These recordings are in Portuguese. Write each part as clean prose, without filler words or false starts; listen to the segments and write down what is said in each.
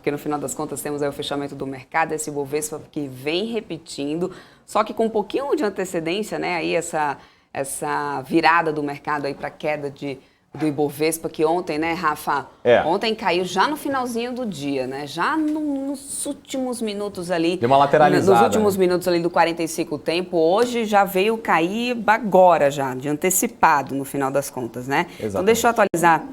porque no final das contas temos aí o fechamento do mercado, esse Ibovespa que vem repetindo, só que com um pouquinho de antecedência, né? Aí essa virada do mercado aí para queda do Ibovespa, que ontem, né, Rafa? Ontem caiu já no finalzinho do dia, né? Já nos últimos minutos ali. Deu uma lateralizada. Nos últimos minutos ali do 45 tempo. Hoje já veio cair agora já, de antecipado no final das contas, né? Exatamente. Então deixa eu atualizar.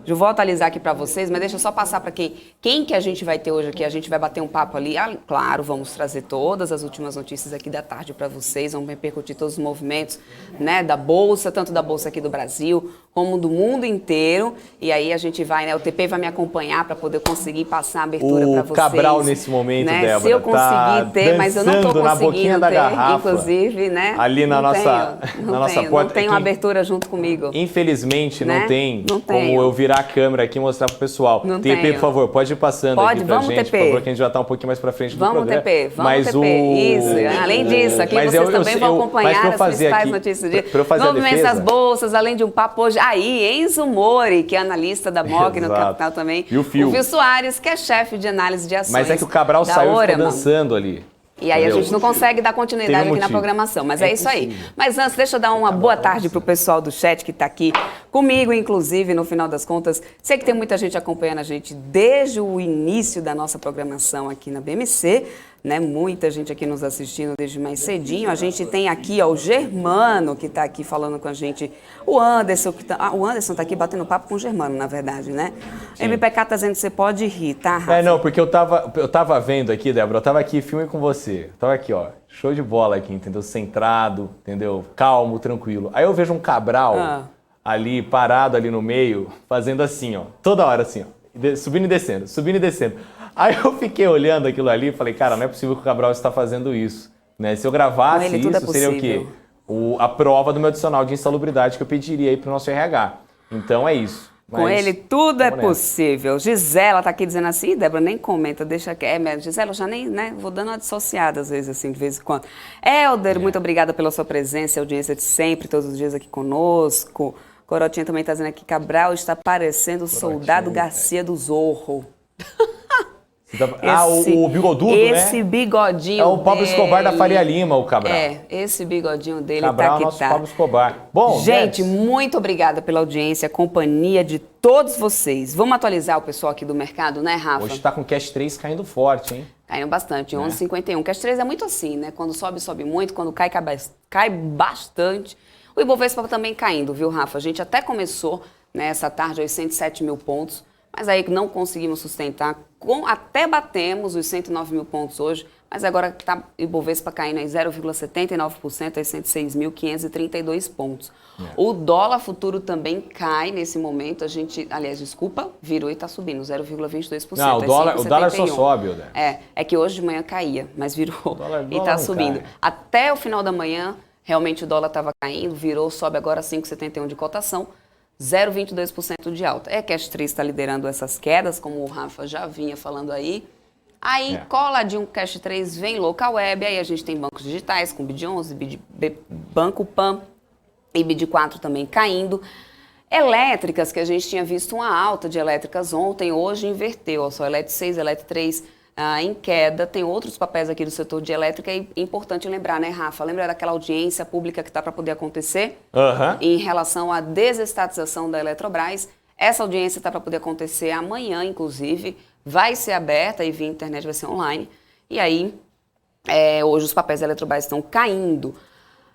Eu vou atualizar aqui para vocês, mas deixa eu só passar para quem que a gente vai ter hoje aqui. A gente vai bater um papo ali. Claro, vamos trazer todas as últimas notícias aqui da tarde para vocês. Vamos repercutir todos os movimentos, né, da Bolsa, tanto da Bolsa aqui do Brasil, como do mundo inteiro. E aí a gente vai, né, o TP vai me acompanhar para poder conseguir passar a abertura para vocês. O Cabral nesse momento, né? Débora, Se eu conseguir ter, mas eu não estou conseguindo ter, garrafa, inclusive, né? Ali na nossa porta. Não tenho abertura junto comigo. Infelizmente, né? não tem como eu virar a câmera aqui e mostrar pro pessoal. Não TP, tenho. por favor, pode ir passando aqui pra gente, TP. por favor, que a gente já tá um pouquinho mais pra frente do programa. TP, vamos, TP. Isso, além disso, aqui mas vocês também vão acompanhar as principais notícias do dia. Movimentos das bolsas, além de um papo hoje. Aí, Enzo Mori, que é analista da MOG no Capital também. E o Fio Soares, que é chefe de análise de ações. Mas é que o Cabral saiu e ficou dançando ali. E aí a gente não consegue dar continuidade aqui na programação, mas é isso aí. Mas antes, deixa eu dar uma boa tarde para o pessoal do chat que está aqui comigo, inclusive, no final das contas. Sei que tem muita gente acompanhando a gente desde o início da nossa programação aqui na BMC, né? Muita gente aqui nos assistindo desde mais cedinho. A gente tem aqui, ó, o Germano, que está aqui falando com a gente. O Anderson está aqui batendo papo com o Germano, na verdade, né? Sim. MPK está dizendo que você pode rir, tá, Rafa? Não, porque eu tava vendo aqui, Débora, eu tava aqui, filme com você. Eu tava aqui, ó, show de bola aqui, entendeu? Centrado, entendeu? Calmo, tranquilo. Aí eu vejo um Cabral ali, parado ali no meio, fazendo assim, ó, toda hora assim, ó, subindo e descendo, subindo e descendo. Aí eu fiquei olhando aquilo ali e falei, cara, não é possível que o Cabral está fazendo isso, né? Se eu gravasse isso, seria o quê? A prova do meu adicional de insalubridade que eu pediria aí pro nosso RH. Então é isso. Com ele tudo é possível. Gisela tá aqui dizendo assim, Débora, nem comenta, deixa que Gisela, eu já nem, né, vou dando uma dissociada às vezes, assim, de vez em quando. Helder, muito obrigada pela sua presença e audiência de sempre, todos os dias aqui conosco. Corotinha também tá dizendo aqui, Cabral está parecendo o soldado Garcia do Zorro. O bigodudo, né? Esse bigodinho é o Pablo Escobar da Faria Lima, o Cabral. Esse bigodinho dele Cabral tá aqui, é o nosso Pablo Escobar. Bom, gente, muito obrigada pela audiência, a companhia de todos vocês. Vamos atualizar o pessoal aqui do mercado, né, Rafa? Hoje tá com o Cash 3 caindo forte, hein? Caindo bastante, 11,51. Cash 3 é muito assim, né? Quando sobe, sobe muito. Quando cai, cai bastante. O Ibovespa também caindo, viu, Rafa? A gente até começou, né, essa tarde aos 107 mil pontos. Mas aí não conseguimos sustentar, até batemos os 109 mil pontos hoje, mas agora está o Ibovespa caindo em 0,79% a 106.532 pontos. O dólar futuro também cai nesse momento, virou e está subindo, 0,22%. Não, o dólar só sobe, né? É que hoje de manhã caía, mas virou e está subindo. Até o final da manhã, realmente o dólar estava caindo, virou, sobe agora 5,71 de cotação. 0,22% de alta. Cash 3 está liderando essas quedas, como o Rafa já vinha falando aí. Aí, coladinho Cash 3 vem Local Web, aí a gente tem bancos digitais com BID11, Banco Pan e BID4 também caindo. Elétricas, que a gente tinha visto uma alta de elétricas ontem, hoje inverteu. Só Elet 6, Elet 3 em queda. Tem outros papéis aqui do setor de elétrica e é importante lembrar, né, Rafa? Lembra daquela audiência pública que está para poder acontecer em relação à desestatização da Eletrobras? Essa audiência está para poder acontecer amanhã, inclusive. Vai ser aberta e via internet, vai ser online. E aí, hoje os papéis da Eletrobras estão caindo.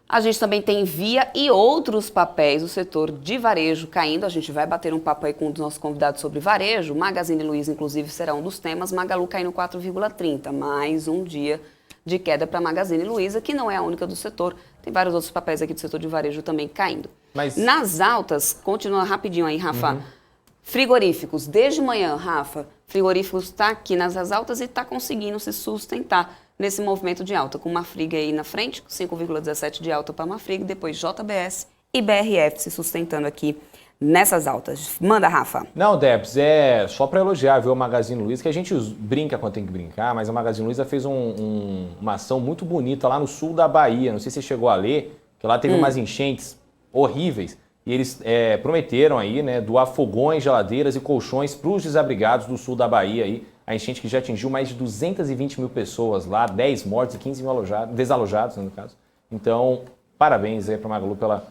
A gente também tem Via e outros papéis do setor de varejo caindo. A gente vai bater um papo aí com um dos nossos convidados sobre varejo. Magazine Luiza, inclusive, será um dos temas. Magalu caindo 4,30. Mais um dia de queda para Magazine Luiza, que não é a única do setor. Tem vários outros papéis aqui do setor de varejo também caindo. Nas altas, continua rapidinho aí, Rafa. Frigoríficos, desde manhã, Rafa, frigoríficos está aqui nas altas e está conseguindo se sustentar nesse movimento de alta, com Marfrig aí na frente, 5,17 de alta para Marfrig, depois JBS e BRF se sustentando aqui nessas altas. Manda, Rafa. Não, Debs, só para elogiar, viu, a Magazine Luiza, que a gente brinca quando tem que brincar, mas a Magazine Luiza fez uma ação muito bonita lá no sul da Bahia, não sei se você chegou a ler, que lá teve umas enchentes horríveis, e eles prometeram aí, né, doar fogões, geladeiras e colchões para os desabrigados do sul da Bahia aí, a enchente que já atingiu mais de 220 mil pessoas lá, 10 mortos e 15 mil desalojados, no caso. Então, parabéns aí para Magalu pela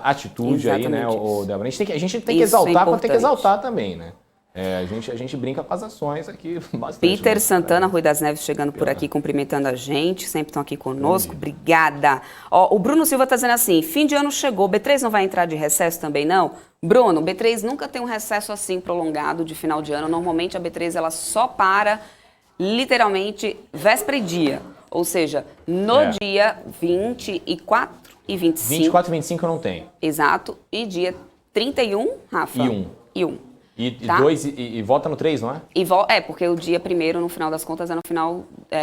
atitude. Exatamente aí, né, Débora? A gente tem que exaltar quando tem que exaltar também, né? A gente brinca com as ações aqui bastante. Peter Santana, Rui das Neves chegando por aqui, cumprimentando a gente, sempre estão aqui conosco. Obrigada. Ó, o Bruno Silva está dizendo assim, fim de ano chegou, B3 não vai entrar de recesso também, não? Bruno, B3 nunca tem um recesso assim prolongado de final de ano. Normalmente a B3 ela só para literalmente véspera e dia. Ou seja, no dia 24 e 25. 24 e 25 eu não tenho. Exato. E dia 31, Rafa? E 1. Tá? E volta no 3, não é? Porque o dia 1º, no final das contas, é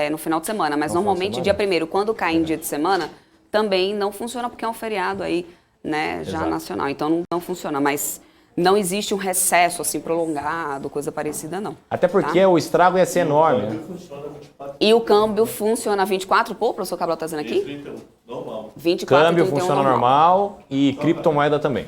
no final de semana. Mas normalmente, dia 1º, quando cai em dia de semana, também não funciona, porque é um feriado aí, né, já nacional. Então não funciona, mas não existe um recesso assim prolongado, coisa parecida, não. Até porque o estrago ia ser enorme, né? E o câmbio funciona 24, o professor Cabral está dizendo aqui? 31, normal. 24, câmbio funciona normal e criptomoeda também.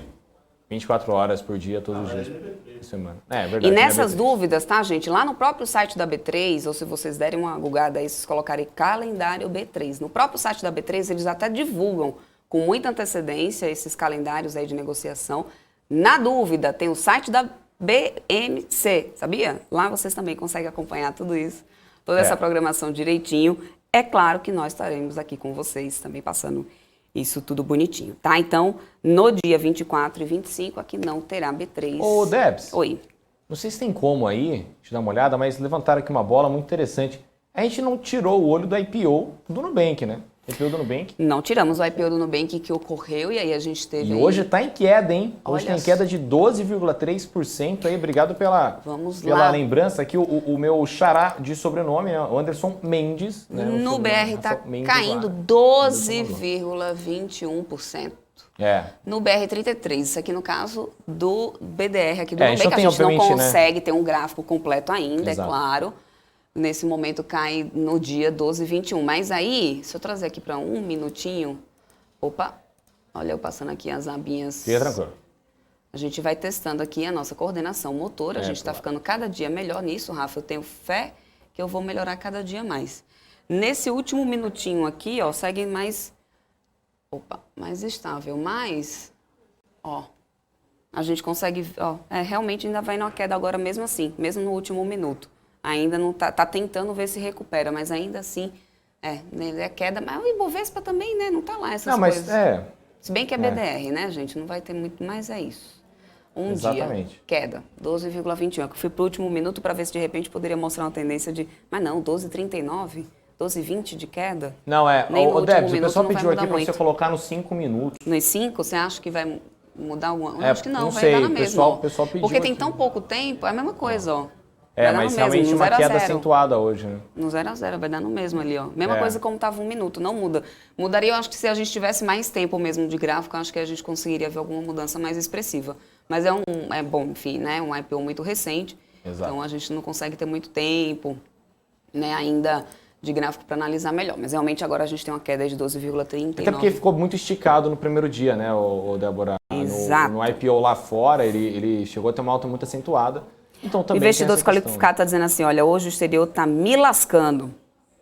24 horas por dia, todos os dias por semana. É verdade. E nessas dúvidas, tá, gente? Lá no próprio site da B3, ou se vocês derem uma googada aí, vocês colocarem calendário B3. No próprio site da B3, eles até divulgam com muita antecedência esses calendários aí de negociação. Na dúvida, tem o site da BMC, sabia? Lá vocês também conseguem acompanhar tudo isso, toda essa programação direitinho. É claro que nós estaremos aqui com vocês também passando isso tudo bonitinho, tá? Então, no dia 24 e 25, aqui não terá B3. Ô, Debs. Oi. Não sei se tem como aí, te dar uma olhada, mas levantaram aqui uma bola muito interessante. A gente não tirou o olho do IPO do Nubank, né? IPO do Nubank. Não tiramos o IPO do Nubank que ocorreu e aí a gente teve... E hoje está em queda, hein? Hoje tem queda de 12,3% aí. Obrigado pela lembrança aqui. O meu xará de sobrenome, né? O Anderson Mendes. Né? No BR está caindo 12,21%. No BR33, isso aqui no caso do BDR aqui do Nubank, a gente não consegue ter um gráfico completo ainda, é claro. Nesse momento cai no dia 12,21. Mas aí, se eu trazer aqui para um minutinho... Opa, olha eu passando aqui as abinhas. Fica tranquilo. A gente vai testando aqui a nossa coordenação motora. A gente está ficando cada dia melhor nisso, Rafa. Eu tenho fé que eu vou melhorar cada dia mais. Nesse último minutinho aqui, ó, segue mais... Opa, mais estável. Mas, ó, a gente consegue... Ó, realmente ainda vai numa queda agora mesmo assim, mesmo no último minuto. Ainda não tá tentando ver se recupera, mas ainda assim, é queda. Mas o Ibovespa também, né? Não tá lá essas coisas. Se bem que é BDR, né, gente? Não vai ter muito, mas é isso. Exatamente. Dia, queda, 12,21. Eu fui pro último minuto para ver se de repente poderia mostrar uma tendência de... Mas não, 12,39, 12,20 de queda. Não, o Debs, o pessoal pediu aqui para você colocar nos 5 minutos. Nos 5, você acha que vai mudar alguma... Acho que não, vai sei, dar na mesma. O pessoal pediu porque tem aqui. tão pouco tempo, é a mesma coisa, ó. Mas realmente uma queda acentuada hoje, né? No 0-0, vai dar no mesmo ali, ó. Mesma coisa como estava 1 minuto, não muda. Mudaria, eu acho que se a gente tivesse mais tempo mesmo de gráfico, eu acho que a gente conseguiria ver alguma mudança mais expressiva. Mas bom, enfim, né? Um IPO muito recente. Exato. Então a gente não consegue ter muito tempo, né, ainda de gráfico para analisar melhor. Mas realmente agora a gente tem uma queda de 12,39. Até porque ficou muito esticado no primeiro dia, né, o Débora? Exato. No IPO lá fora, ele chegou a ter uma alta muito acentuada. Então, também investidor desqualificado está dizendo assim, olha, hoje o exterior está me lascando.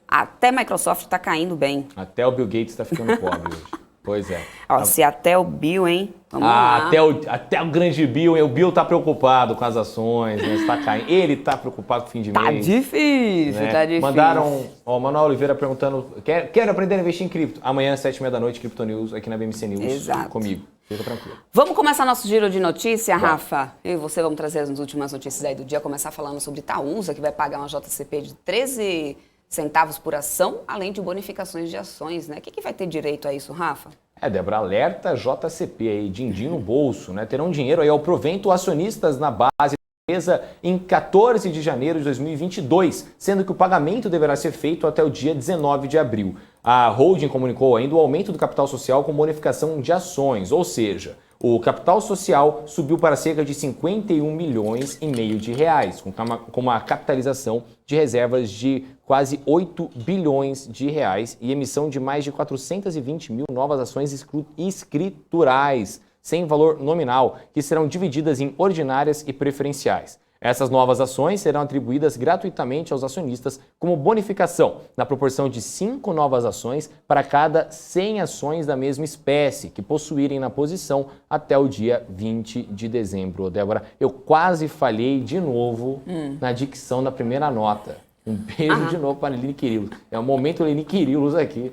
Até Microsoft está caindo bem. Até o Bill Gates está ficando pobre hoje. Pois é. Ó, se até o Bill, hein? Vamos lá. Até o grande Bill, hein? O Bill está preocupado com as ações, né? Está caindo. Ele está preocupado com o fim de mês. Tá difícil, né? Tá difícil. Mandaram, o Manuel Oliveira perguntando, quero aprender a investir em cripto? Amanhã, às 7h30 da noite, Crypto News, aqui na BMC News. Exato. Comigo. Fica tranquilo. Vamos começar nosso giro de notícia, Rafa? Eu e você vamos trazer as últimas notícias aí do dia. Começar falando sobre Itaúsa, que vai pagar uma JCP de 13 centavos por ação, além de bonificações de ações, né? O que vai ter direito a isso, Rafa? Débora, alerta JCP aí, din-din no bolso, né? Terão dinheiro aí ao provento acionistas na base da empresa em 14 de janeiro de 2022, sendo que o pagamento deverá ser feito até o dia 19 de abril. A holding comunicou ainda o aumento do capital social com bonificação de ações, ou seja, o capital social subiu para cerca de 51 milhões e meio de reais, com uma capitalização de reservas de quase 8 bilhões de reais e emissão de mais de 420 mil novas ações escriturais, sem valor nominal, que serão divididas em ordinárias e preferenciais. Essas novas ações serão atribuídas gratuitamente aos acionistas como bonificação, na proporção de 5 novas ações para cada 100 ações da mesma espécie que possuírem na posição até o dia 20 de dezembro. Débora, eu quase falhei de novo na dicção da primeira nota. Um beijo de novo para a Aline Quirilos. É o momento Aline Quirilos aqui.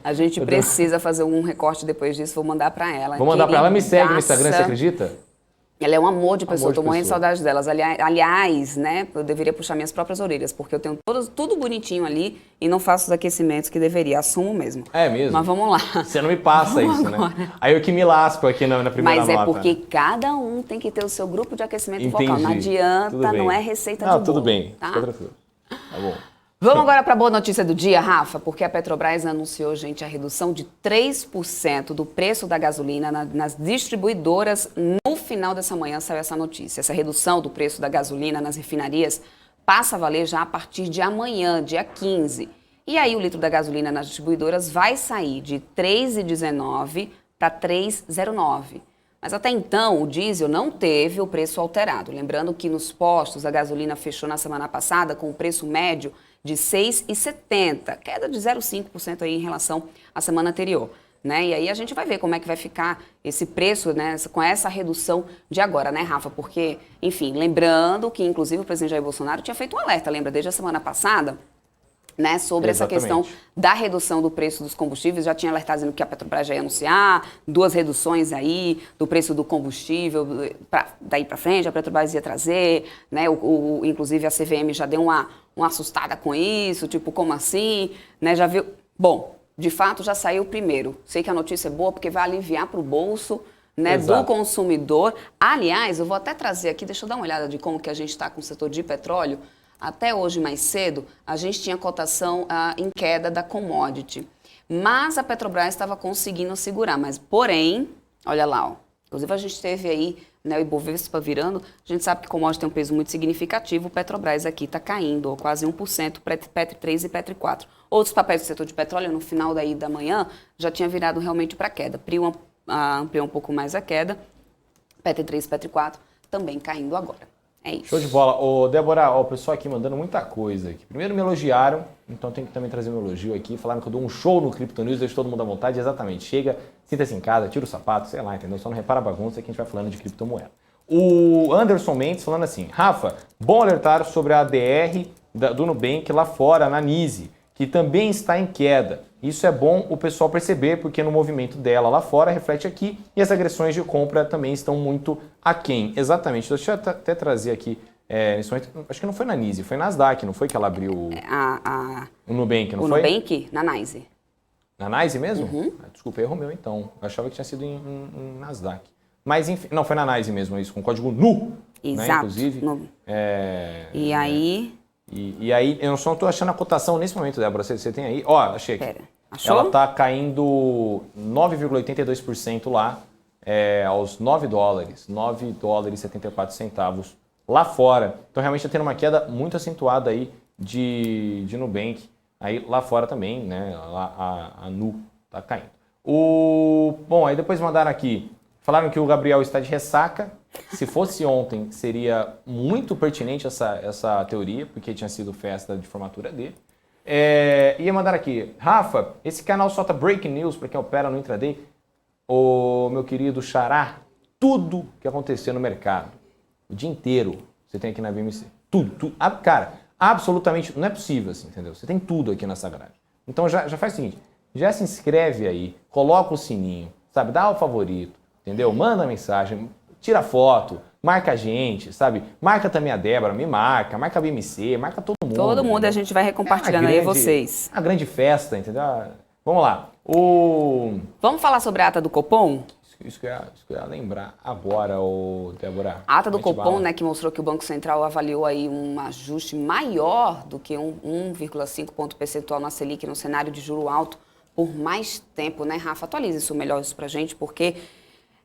A gente precisa fazer um recorte depois disso, vou mandar para ela. Vou mandar para ela, me segue no Instagram, você acredita? Ela é um amor de pessoa, estou morrendo de saudade delas. Aliás, né, eu deveria puxar minhas próprias orelhas, porque eu tenho tudo bonitinho ali e não faço os aquecimentos que deveria, assumo mesmo. É mesmo? Mas vamos lá. Você não me passa isso, agora, né? Aí eu que me lasco aqui na primeira nota. Mas é porque cada um tem que ter o seu grupo de aquecimento Entendi. vocal. Não adianta, não é receita de bolo. Tudo bem, tá? fica tranquilo. Tá bom. Vamos agora para a boa notícia do dia, Rafa, porque a Petrobras anunciou, gente, a redução de 3% do preço da gasolina nas distribuidoras. No final dessa manhã saiu essa notícia. Essa redução do preço da gasolina nas refinarias passa a valer já a partir de amanhã, dia 15. E aí o litro da gasolina nas distribuidoras vai sair de R$ 3,19 para R$ 3,09. Mas até então, o diesel não teve o preço alterado. Lembrando que nos postos a gasolina fechou na semana passada com o preço médio de R$ 6,70, queda de 0,5% aí em relação à semana anterior. Né? E aí a gente vai ver como é que vai ficar esse preço, né, com essa redução de agora, né, Rafa? Porque, enfim, lembrando que inclusive o presidente Jair Bolsonaro tinha feito um alerta, lembra, desde a semana passada, né, sobre essa questão da redução do preço dos combustíveis. Já tinha alertado dizendo que a Petrobras já ia anunciar 2 reduções aí do preço do combustível, daí para frente a Petrobras ia trazer, né, inclusive a CVM já deu uma assustada com isso, tipo, como assim, né, já viu, bom, de fato já saiu primeiro. Sei que a notícia é boa porque vai aliviar para o bolso, né, do consumidor. Aliás, eu vou até trazer aqui, deixa eu dar uma olhada de como que a gente está com o setor de petróleo. Até hoje, mais cedo, a gente tinha cotação em queda da commodity. Mas a Petrobras estava conseguindo segurar. Mas, porém, olha lá, ó, inclusive a gente teve aí, né, o Ibovespa virando. A gente sabe que commodity tem um peso muito significativo. O Petrobras aqui está caindo, ó, quase 1%, Petri 3 e Petri 4. Outros papéis do setor de petróleo, no final daí da manhã, já tinha virado realmente para queda. Prio ampliou um pouco mais a queda. Petri 3 e Petri 4 também caindo agora. É isso. Show de bola. Ô, Débora, o pessoal aqui mandando muita coisa aqui. Primeiro me elogiaram, então tenho que também trazer um elogio aqui. Falaram que eu dou um show no Crypto News, deixo todo mundo à vontade. Exatamente. Chega, sinta-se em casa, tira o sapato, sei lá, entendeu? Só não repara a bagunça que a gente vai falando de criptomoeda. O Anderson Mendes falando assim: Rafa, bom alertar sobre a ADR do Nubank lá fora, na Nise, que também está em queda. Isso é bom o pessoal perceber, porque no movimento dela lá fora reflete aqui e as agressões de compra também estão muito aquém. Exatamente. Deixa eu até trazer aqui, nesse momento, acho que não foi na Nise, foi na Nasdaq, não foi que ela abriu o Nubank, não foi? O Nubank, na Nise. Na Nise mesmo? Uhum. Desculpa, erro meu então. Eu achava que tinha sido em Nasdaq. Mas enfim, não, foi na Nise mesmo isso, com o código NU, exato, né, inclusive. E aí... E aí, eu só não estou achando a cotação nesse momento, Débora. Você tem aí? Ó, achei aqui. Pera, achou? Ela está caindo 9,82% lá, aos 9 dólares. 9 dólares e 74 centavos lá fora. Então, realmente está tendo uma queda muito acentuada aí de Nubank. Aí lá fora também, né? Lá a Nu está caindo. Bom, aí depois mandaram aqui. Falaram que o Gabriel está de ressaca. Se fosse ontem, seria muito pertinente essa teoria, porque tinha sido festa de formatura dele. Ia mandar aqui: Rafa, esse canal solta breaking news para quem opera no intraday. Ô, meu querido Xará, tudo que aconteceu no mercado, o dia inteiro, você tem aqui na BMC. Tudo. Cara, absolutamente, não é possível assim, entendeu? Você tem tudo aqui nessa grade. Então já faz o seguinte, já se inscreve aí, coloca o sininho, sabe? Dá o favorito, entendeu? Manda mensagem, tira foto, marca a gente, sabe? Marca também a Débora, me marca a BMC, marca todo mundo. Todo mundo, entendeu? A gente vai recompartilhando aí vocês. A grande festa, entendeu? Vamos lá. Vamos falar sobre a ata do Copom? Isso que eu ia lembrar agora, Débora. A ata do Copom, né, que mostrou que o Banco Central avaliou aí um ajuste maior do que 1,5 ponto percentual na Selic no cenário de juro alto por mais tempo, né, Rafa? Atualiza isso melhor isso pra gente, porque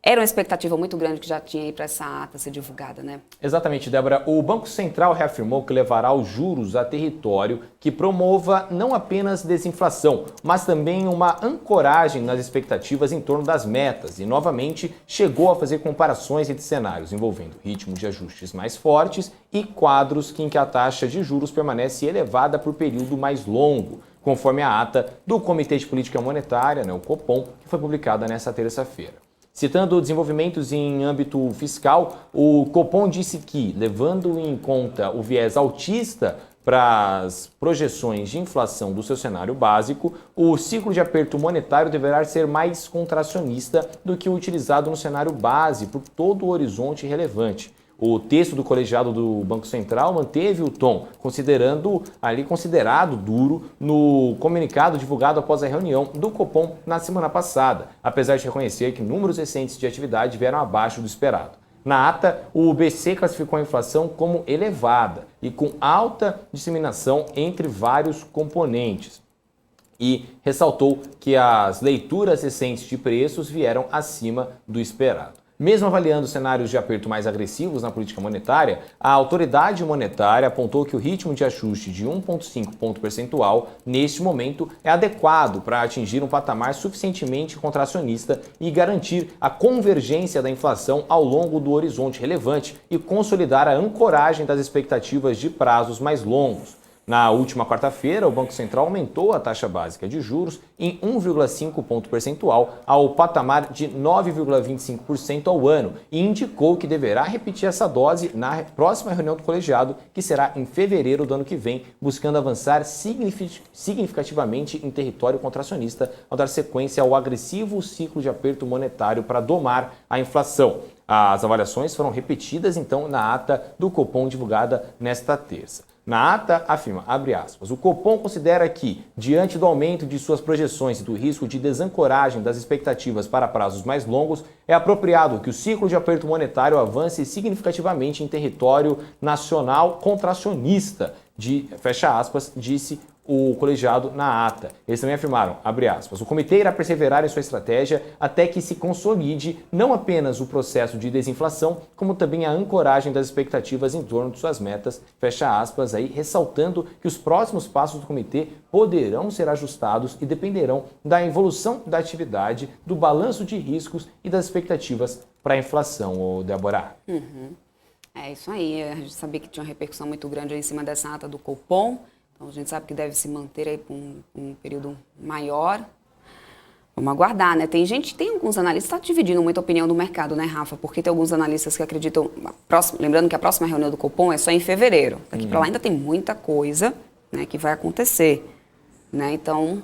era uma expectativa muito grande que já tinha aí para essa ata ser divulgada, né? Exatamente, Débora. O Banco Central reafirmou que levará os juros a território que promova não apenas desinflação, mas também uma ancoragem nas expectativas em torno das metas e, novamente, chegou a fazer comparações entre cenários envolvendo ritmo de ajustes mais fortes e quadros em que a taxa de juros permanece elevada por período mais longo, conforme a ata do Comitê de Política Monetária, o Copom, que foi publicada nesta terça-feira. Citando desenvolvimentos em âmbito fiscal, o Copom disse que, levando em conta o viés altista para as projeções de inflação do seu cenário básico, o ciclo de aperto monetário deverá ser mais contracionista do que o utilizado no cenário base por todo o horizonte relevante. O texto do colegiado do Banco Central manteve o tom, considerado duro no comunicado divulgado após a reunião do Copom na semana passada, apesar de reconhecer que números recentes de atividade vieram abaixo do esperado. Na ata, o BC classificou a inflação como elevada e com alta disseminação entre vários componentes e ressaltou que as leituras recentes de preços vieram acima do esperado. Mesmo avaliando cenários de aperto mais agressivos na política monetária, a autoridade monetária apontou que o ritmo de ajuste de 1,5 ponto percentual, neste momento, é adequado para atingir um patamar suficientemente contracionista e garantir a convergência da inflação ao longo do horizonte relevante e consolidar a ancoragem das expectativas de prazos mais longos. Na última quarta-feira, o Banco Central aumentou a taxa básica de juros em 1,5 ponto percentual ao patamar de 9,25% ao ano e indicou que deverá repetir essa dose na próxima reunião do colegiado, que será em fevereiro do ano que vem, buscando avançar significativamente em território contracionista ao dar sequência ao agressivo ciclo de aperto monetário para domar a inflação. As avaliações foram repetidas, então, na ata do Copom divulgada nesta terça. Na ata, afirma, abre aspas, o Copom considera que, diante do aumento de suas projeções e do risco de desancoragem das expectativas para prazos mais longos, é apropriado que o ciclo de aperto monetário avance significativamente em território nacional contracionista, fecha aspas, disse o colegiado na ata. Eles também afirmaram, abre aspas, o comitê irá perseverar em sua estratégia até que se consolide não apenas o processo de desinflação, como também a ancoragem das expectativas em torno de suas metas, fecha aspas, aí, ressaltando que os próximos passos do comitê poderão ser ajustados e dependerão da evolução da atividade, do balanço de riscos e das expectativas para a inflação, Débora. É isso aí, a gente sabia que tinha uma repercussão muito grande aí em cima dessa ata do Copom. Então, a gente sabe que deve se manter aí por um período maior. Vamos aguardar, né? Tem alguns analistas que estão dividindo muita opinião do mercado, né, Rafa? Porque tem alguns analistas que acreditam... lembrando que a próxima reunião do Copom é só em fevereiro. Daqui para lá ainda tem muita coisa, né, que vai acontecer. Né? Então,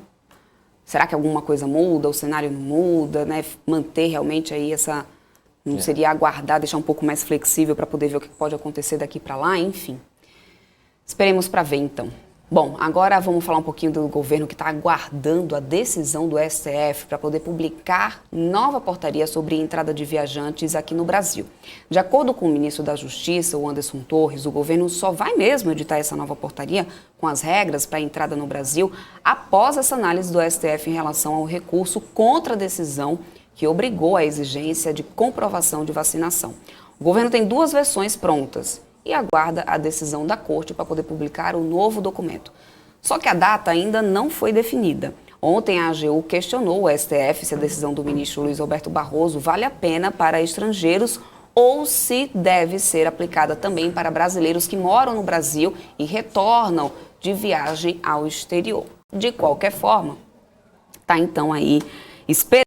será que alguma coisa muda? O cenário não muda? Né? Manter realmente aí essa... Não seria aguardar, deixar um pouco mais flexível para poder ver o que pode acontecer daqui para lá? Enfim, esperemos para ver, então. Bom, agora vamos falar um pouquinho do governo que está aguardando a decisão do STF para poder publicar nova portaria sobre entrada de viajantes aqui no Brasil. De acordo com o ministro da Justiça, o Anderson Torres, o governo só vai mesmo editar essa nova portaria com as regras para a entrada no Brasil após essa análise do STF em relação ao recurso contra a decisão que obrigou a exigência de comprovação de vacinação. O governo tem duas versões prontas e aguarda a decisão da Corte para poder publicar o novo documento. Só que a data ainda não foi definida. Ontem a AGU questionou o STF se a decisão do ministro Luiz Roberto Barroso vale a pena para estrangeiros ou se deve ser aplicada também para brasileiros que moram no Brasil e retornam de viagem ao exterior. De qualquer forma, está então aí esperando,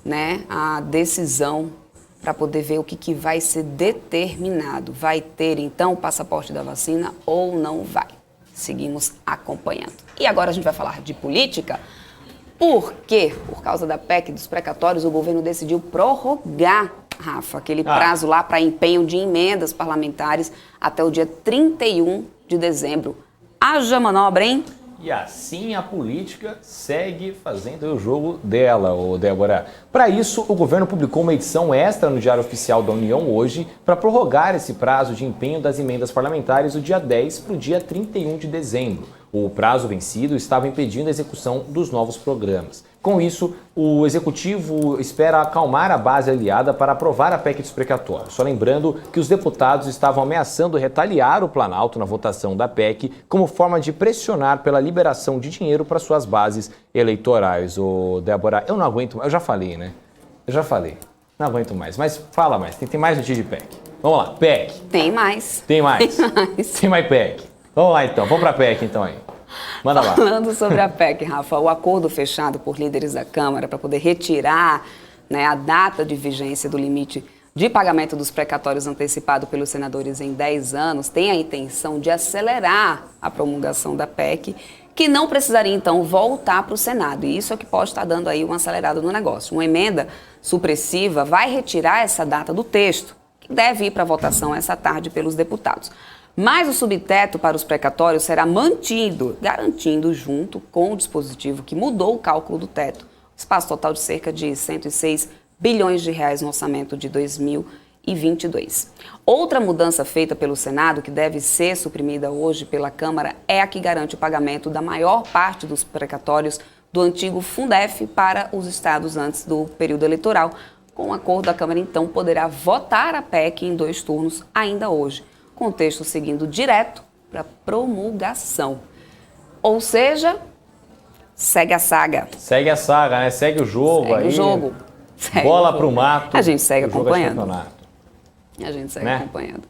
né, a decisão para poder ver o que vai ser determinado. Vai ter, então, o passaporte da vacina ou não vai? Seguimos acompanhando. E agora a gente vai falar de política, porque, por causa da PEC dos precatórios, o governo decidiu prorrogar, Rafa, aquele prazo lá para empenho de emendas parlamentares até o dia 31 de dezembro. Haja manobra, hein? E assim a política segue fazendo o jogo dela, Débora. Para isso, o governo publicou uma edição extra no Diário Oficial da União hoje para prorrogar esse prazo de empenho das emendas parlamentares do dia 10 para o dia 31 de dezembro. O prazo vencido estava impedindo a execução dos novos programas. Com isso, o Executivo espera acalmar a base aliada para aprovar a PEC dos precatórios. Só lembrando que os deputados estavam ameaçando retaliar o Planalto na votação da PEC como forma de pressionar pela liberação de dinheiro para suas bases eleitorais. Ô, Débora, eu não aguento mais. Eu já falei, né? Eu já falei. Não aguento mais. Mas fala mais. Tem mais notícia de PEC. Vamos lá. PEC. Tem mais. Tem mais. Tem mais PEC. Vamos lá, então. Vamos para a PEC, então, aí. Manda lá. Falando sobre a PEC, Rafa, o acordo fechado por líderes da Câmara para poder retirar, né, a data de vigência do limite de pagamento dos precatórios antecipado pelos senadores em 10 anos tem a intenção de acelerar a promulgação da PEC, que não precisaria, então, voltar para o Senado. E isso é o que pode estar dando aí uma acelerada no negócio. Uma emenda supressiva vai retirar essa data do texto, que deve ir para votação essa tarde pelos deputados. Mas o subteto para os precatórios será mantido, garantindo, junto com o dispositivo que mudou o cálculo do teto, espaço total de cerca de 106 bilhões de reais no orçamento de 2022. Outra mudança feita pelo Senado, que deve ser suprimida hoje pela Câmara, é a que garante o pagamento da maior parte dos precatórios do antigo Fundef para os estados antes do período eleitoral. Com o acordo, a Câmara, então, poderá votar a PEC em 2 turnos ainda hoje, com o texto seguindo direto para promulgação. Ou seja, segue a saga. Segue a saga, né? Segue o jogo segue aí. O jogo. Bola pro mato. A gente segue acompanhando. A gente segue acompanhando.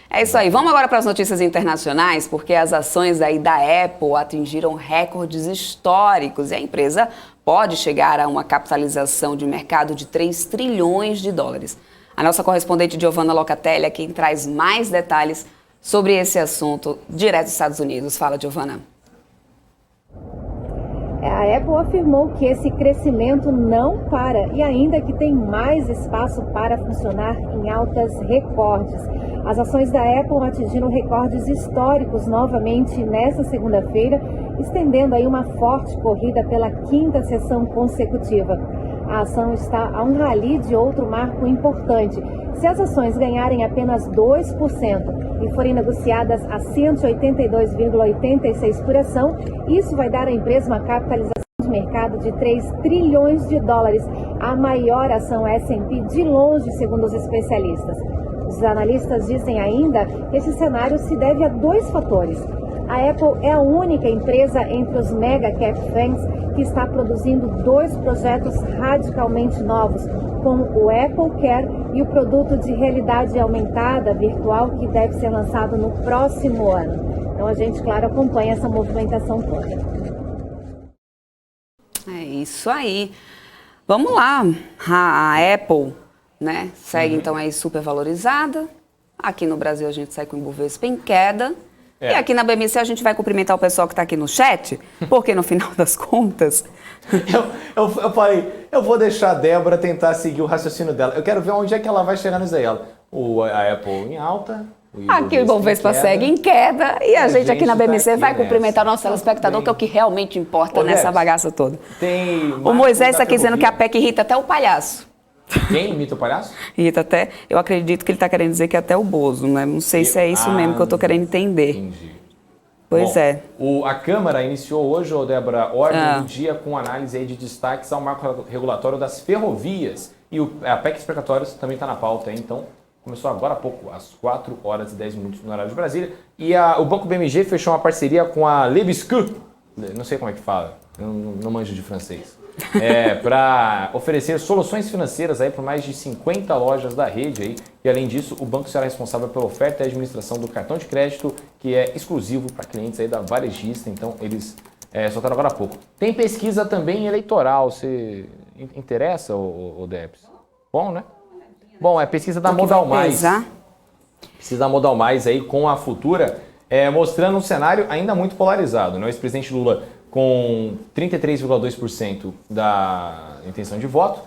É isso aí. Vamos agora para as notícias internacionais, porque as ações aí da Apple atingiram recordes históricos e a empresa pode chegar a uma capitalização de mercado de 3 trilhões de dólares. A nossa correspondente Giovanna Locatelli é quem traz mais detalhes sobre esse assunto direto dos Estados Unidos. Fala, Giovanna. A Apple afirmou que esse crescimento não para e ainda que tem mais espaço para funcionar em altas recordes. As ações da Apple atingiram recordes históricos novamente nesta segunda-feira, estendendo aí uma forte corrida pela 5ª sessão consecutiva. A ação está a um rally de outro marco importante. Se as ações ganharem apenas 2% e forem negociadas a 182,86 por ação, isso vai dar à empresa uma capitalização de mercado de 3 trilhões de dólares, a maior ação S&P de longe, segundo os especialistas. Os analistas dizem ainda que esse cenário se deve a 2 fatores. A Apple é a única empresa entre os mega cap funds que está produzindo 2 projetos radicalmente novos, como o Apple Care e o produto de realidade aumentada virtual que deve ser lançado no próximo ano. Então a gente, claro, acompanha essa movimentação toda. É isso aí. Vamos lá. A Apple, né, segue então aí super valorizada. Aqui no Brasil a gente sai com o Ibovespa em queda. E aqui na BMC a gente vai cumprimentar o pessoal que está aqui no chat, porque no final das contas... eu falei, eu vou deixar a Débora tentar seguir o raciocínio dela. Eu quero ver onde é que ela vai chegar nisso aí. A Apple em alta... Aqui o Ibovespa segue em queda e a gente aqui na BMC vai cumprimentar o nosso telespectador, que é o que realmente importa nessa bagaça toda. O Moisés está aqui dizendo que a PEC irrita até o palhaço. Quem imita o palhaço? Irrita até, eu acredito que ele está querendo dizer que até o Bozo, né? Não sei se é isso mesmo que eu estou querendo entender. Entendi. Pois é. A Câmara iniciou hoje, Débora, ordem do dia com análise aí de destaques ao marco regulatório das ferrovias. E a PEC dos precatórios também está na pauta, hein? Então começou agora há pouco, às 4h10 no horário de Brasília. E o Banco BMG fechou uma parceria com a Le Biscuit, não sei como é que fala, eu não manjo de francês, para oferecer soluções financeiras aí para mais de 50 lojas da rede. Aí. E além disso, o banco será responsável pela oferta e administração do cartão de crédito, que é exclusivo para clientes aí da varejista, então eles soltaram agora há pouco. Tem pesquisa também eleitoral, você interessa, o Debs? Bom, né? Bom, é pesquisa da Modal Mais. Pesquisa da Modal Mais aí com a Futura, mostrando um cenário ainda muito polarizado. Né? O ex-presidente Lula com 33,2% da intenção de voto,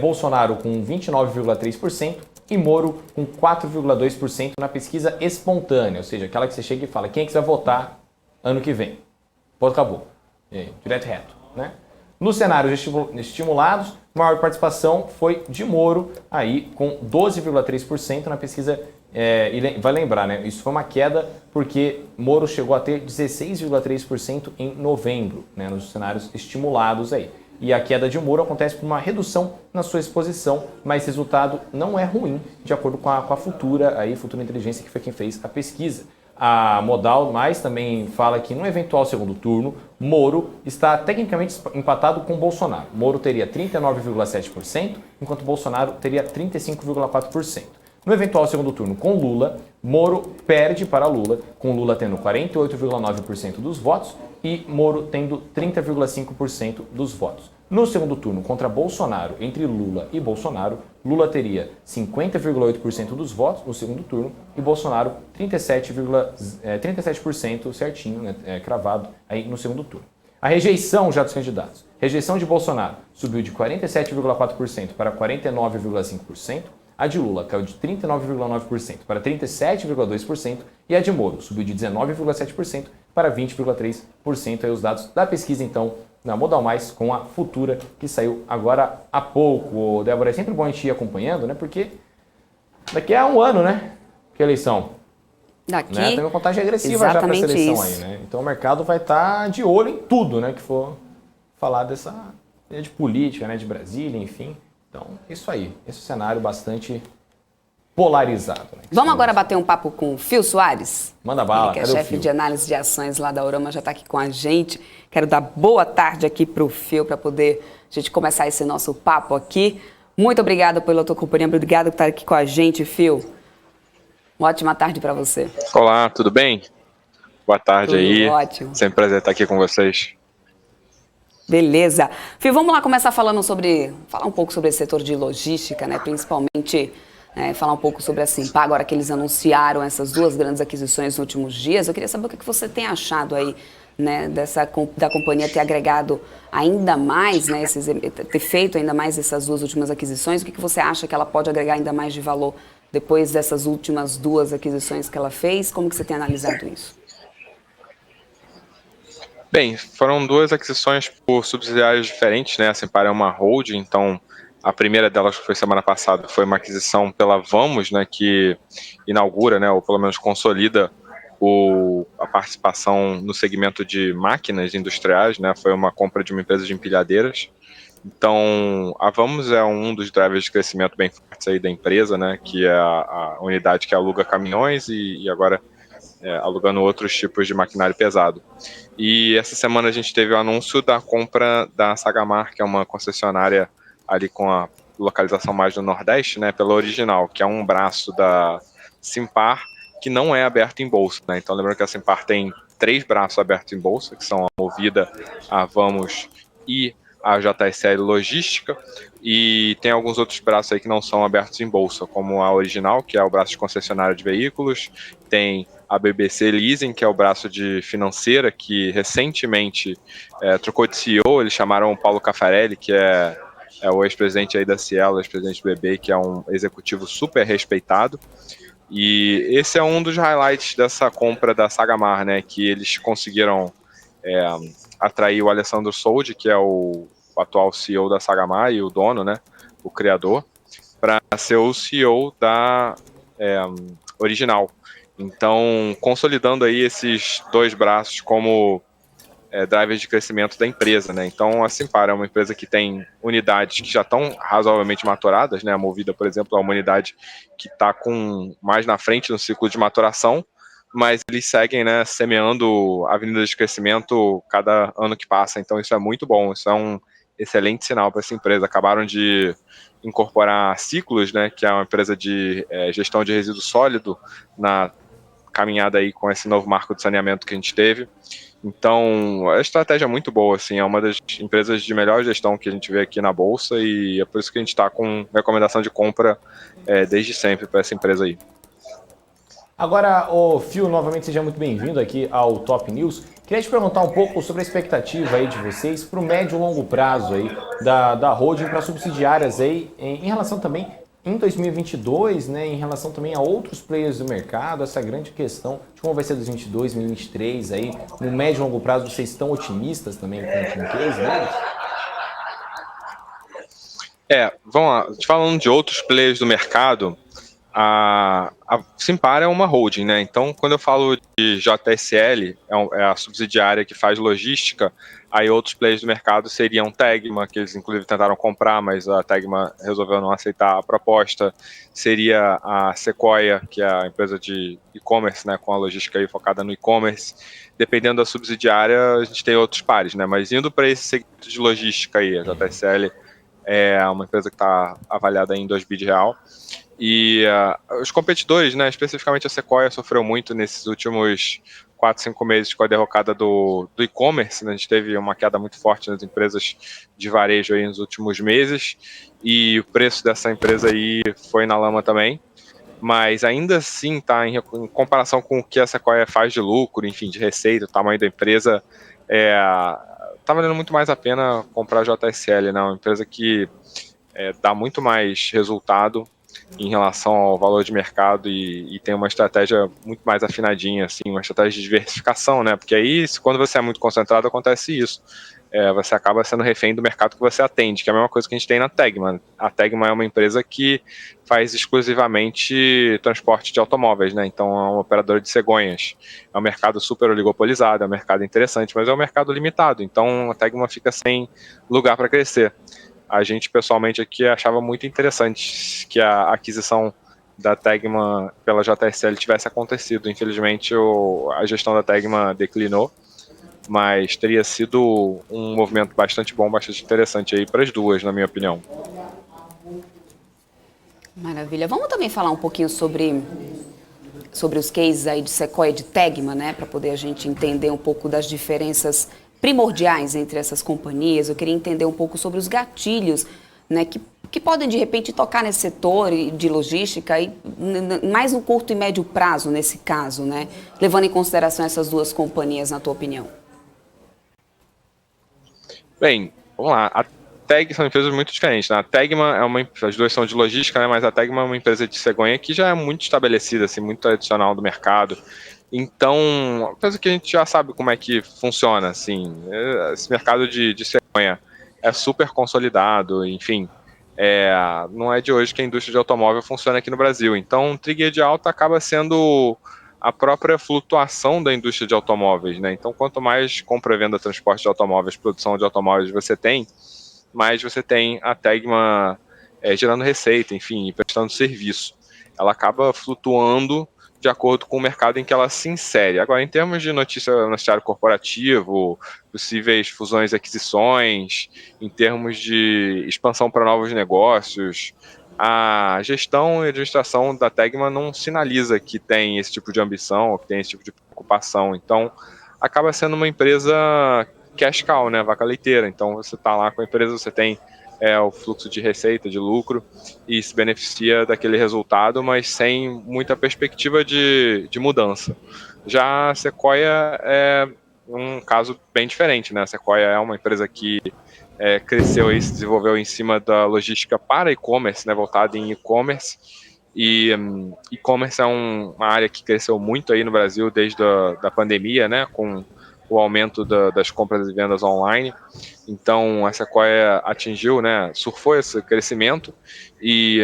Bolsonaro com 29,3% e Moro com 4,2% na pesquisa espontânea, ou seja, aquela que você chega e fala quem é que você vai votar ano que vem. Ponto, acabou. Direto e reto. Né? Nos cenários estimulados, a maior participação foi de Moro, aí com 12,3% na pesquisa e vai lembrar, né? Isso foi uma queda porque Moro chegou a ter 16,3% em novembro, né? Nos cenários estimulados aí. E a queda de Moro acontece por uma redução na sua exposição, mas o resultado não é ruim, de acordo com a Futura Inteligência, que foi quem fez a pesquisa. A Modal Mais também fala que no eventual segundo turno, Moro está tecnicamente empatado com Bolsonaro. Moro teria 39,7%, enquanto Bolsonaro teria 35,4%. No eventual segundo turno com Lula, Moro perde para Lula, com Lula tendo 48,9% dos votos e Moro tendo 30,5% dos votos. No segundo turno contra Bolsonaro, entre Lula e Bolsonaro, Lula teria 50,8% dos votos no segundo turno e Bolsonaro 37% certinho, né, cravado aí no segundo turno. A rejeição já dos candidatos. Rejeição de Bolsonaro subiu de 47,4% para 49,5%. A de Lula caiu de 39,9% para 37,2% e a de Moro subiu de 19,7% para 20,3%. Aí os dados da pesquisa, então, na Modal Mais com a Futura, que saiu agora há pouco. Débora, é sempre bom a gente ir acompanhando, né? Porque daqui a um ano, né? Que eleição. Daqui, né? Tem uma contagem regressiva já para essa eleição isso. aí, né? Então o mercado vai estar de olho em tudo, né? Que for falar dessa de política, né? De Brasília, enfim. Então, isso aí. Esse cenário bastante polarizado. Né? Vamos agora bater um papo com o Phil Soares? Manda bala. Ele que é chefe de análise de ações lá da Aurama, já está aqui com a gente. Quero dar boa tarde aqui para o Phil, para poder a gente começar esse nosso papo aqui. Muito obrigada pela tua companhia, obrigado por estar aqui com a gente, Phil. Uma ótima tarde para você. Olá, tudo bem? Boa tarde. Tudo aí. Ótimo. Sempre um prazer estar aqui com vocês. Beleza. Phil, vamos lá começar falar um pouco sobre esse setor de logística, né? Principalmente falar um pouco sobre a Simpar, agora que eles anunciaram essas duas grandes aquisições nos últimos dias. Eu queria saber o que você tem achado aí, né, da companhia ter agregado ainda mais, né, ter feito ainda mais essas duas últimas aquisições. O que você acha que ela pode agregar ainda mais de valor depois dessas últimas duas aquisições que ela fez? Como que você tem analisado isso? Bem, foram duas aquisições por subsidiários diferentes, né? A Simpar é uma holding, então a primeira delas, que foi semana passada, foi uma aquisição pela Vamos, né? Que inaugura, né? Ou pelo menos consolida a participação no segmento de máquinas industriais, né? Foi uma compra de uma empresa de empilhadeiras. Então, a Vamos é um dos drivers de crescimento bem fortes aí da empresa, né? Que é a unidade que aluga caminhões e agora alugando outros tipos de maquinário pesado. E essa semana a gente teve o anúncio da compra da Sagamar, que é uma concessionária ali com a localização mais do Nordeste, né, pela Original, que é um braço da Simpar que não é aberto em bolsa, né? Então lembrando que a Simpar tem 3 braços abertos em bolsa, que são a Movida, a Vamos e a JSL Logística, e tem alguns outros braços aí que não são abertos em bolsa, como a Original, que é o braço de concessionária de veículos, tem a BBC Leasing, que é o braço de financeira, que recentemente trocou de CEO, eles chamaram o Paulo Caffarelli, que é o ex-presidente aí da Cielo, ex-presidente do BB, que é um executivo super respeitado, e esse é um dos highlights dessa compra da Sagamar, né, que eles conseguiram atrair o Alessandro Soldi, que é o atual CEO da Sagamar e o dono, né, o criador, para ser o CEO da Original. Então, consolidando aí esses dois braços como drivers de crescimento da empresa, né? Então, a Simpar é uma empresa que tem unidades que já estão razoavelmente maturadas, né? A Movida, por exemplo, é uma unidade que está mais na frente no ciclo de maturação, mas eles seguem, né, semeando avenidas de crescimento cada ano que passa. Então, isso é muito bom, isso é um excelente sinal para essa empresa. Acabaram de incorporar Ciclos, né, que é uma empresa de gestão de resíduo sólido, na caminhada aí com esse novo marco de saneamento que a gente teve. Então, a estratégia é muito boa, assim, é uma das empresas de melhor gestão que a gente vê aqui na Bolsa, e é por isso que a gente está com recomendação de compra desde sempre para essa empresa aí. Agora, Phil, novamente seja muito bem-vindo aqui ao Top News. Queria te perguntar um pouco sobre a expectativa aí de vocês para o médio e longo prazo aí da holding para subsidiárias aí, em relação também em 2022, né, em relação também a outros players do mercado, essa grande questão de como vai ser 2022, 2023 aí, no médio e longo prazo, vocês estão otimistas também com o case deles? Vamos lá, falando de outros players do mercado, a Simpar é uma holding, né? Então, quando eu falo de JSL, é a subsidiária que faz logística, aí outros players do mercado seriam Tegma, que eles inclusive tentaram comprar, mas a Tegma resolveu não aceitar a proposta. Seria a Sequoia, que é a empresa de e-commerce, né? Com a logística aí focada no e-commerce. Dependendo da subsidiária, a gente tem outros pares, né? Mas indo para esse segmento de logística aí, a JSL é uma empresa que está avaliada em 2 bi de real. E os competidores, né, especificamente a Sequoia, sofreu muito nesses últimos 4, 5 meses com a derrocada do e-commerce, né? A gente teve uma queda muito forte nas empresas de varejo aí nos últimos meses, e o preço dessa empresa aí foi na lama também, mas ainda assim, tá, em comparação com o que a Sequoia faz de lucro, enfim, de receita, o tamanho da empresa, tá valendo muito mais a pena comprar a JSL, né? Uma empresa que dá muito mais resultado em relação ao valor de mercado e tem uma estratégia muito mais afinadinha, assim, uma estratégia de diversificação, né? Porque aí, quando você é muito concentrado, acontece isso. Você acaba sendo refém do mercado que você atende, que é a mesma coisa que a gente tem na Tegma. A Tegma é uma empresa que faz exclusivamente transporte de automóveis, né? Então é uma operadora de cegonhas. É um mercado super oligopolizado, é um mercado interessante, mas é um mercado limitado. Então a Tegma fica sem lugar para crescer. A gente, pessoalmente, aqui achava muito interessante que a aquisição da Tegma pela JSL tivesse acontecido. Infelizmente, a gestão da Tegma declinou, mas teria sido um movimento bastante bom, bastante interessante aí para as duas, na minha opinião. Maravilha. Vamos também falar um pouquinho sobre os cases aí de Sequoia e de Tegma, né, para poder a gente entender um pouco das diferenças primordiais entre essas companhias. Eu queria entender um pouco sobre os gatilhos, né, que podem, de repente, tocar nesse setor de logística, e mais no curto e médio prazo, nesse caso, né, levando em consideração essas duas companhias, na tua opinião. Bem, vamos lá. A Teg são empresas muito diferentes, né? A Tegma as duas são de logística, né, mas a Tegma é uma empresa de cegonha que já é muito estabelecida, assim, muito tradicional do mercado. Então, uma coisa que a gente já sabe como é que funciona, assim, esse mercado de cegonha é super consolidado, enfim, não é de hoje que a indústria de automóvel funciona aqui no Brasil. Então, o trigger de alta acaba sendo a própria flutuação da indústria de automóveis, né? Então, quanto mais compra, venda, transporte de automóveis, produção de automóveis você tem, mais você tem a Tegma gerando receita, enfim, e prestando serviço. Ela acaba flutuando de acordo com o mercado em que ela se insere. Agora, em termos de noticiário corporativo, possíveis fusões e aquisições, em termos de expansão para novos negócios, a gestão e administração da Tegma não sinaliza que tem esse tipo de ambição, ou que tem esse tipo de preocupação. Então, acaba sendo uma empresa cash cow, né, vaca leiteira. Então, você está lá com a empresa, você tem o fluxo de receita, de lucro, e se beneficia daquele resultado, mas sem muita perspectiva de mudança. Já a Sequoia é um caso bem diferente, né? A Sequoia é uma empresa que cresceu e se desenvolveu em cima da logística para e-commerce, né, voltada em e-commerce, e e-commerce é uma área que cresceu muito aí no Brasil desde a pandemia, né, com o aumento das compras e vendas online. Então a Sequoia atingiu, né, surfou esse crescimento e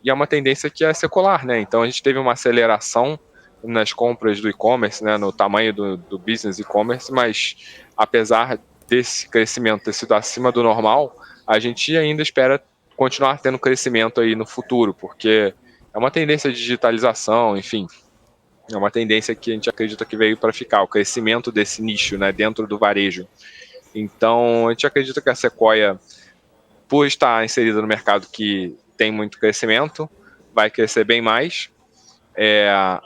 é uma tendência que é secular, né? Então a gente teve uma aceleração nas compras do e-commerce, né, no tamanho do business e-commerce, mas apesar desse crescimento ter sido acima do normal, a gente ainda espera continuar tendo crescimento aí no futuro, porque é uma tendência de digitalização, enfim, é uma tendência que a gente acredita que veio para ficar, o crescimento desse nicho, né, dentro do varejo. Então, a gente acredita que a Sequoia, por estar inserida no mercado que tem muito crescimento, vai crescer bem mais.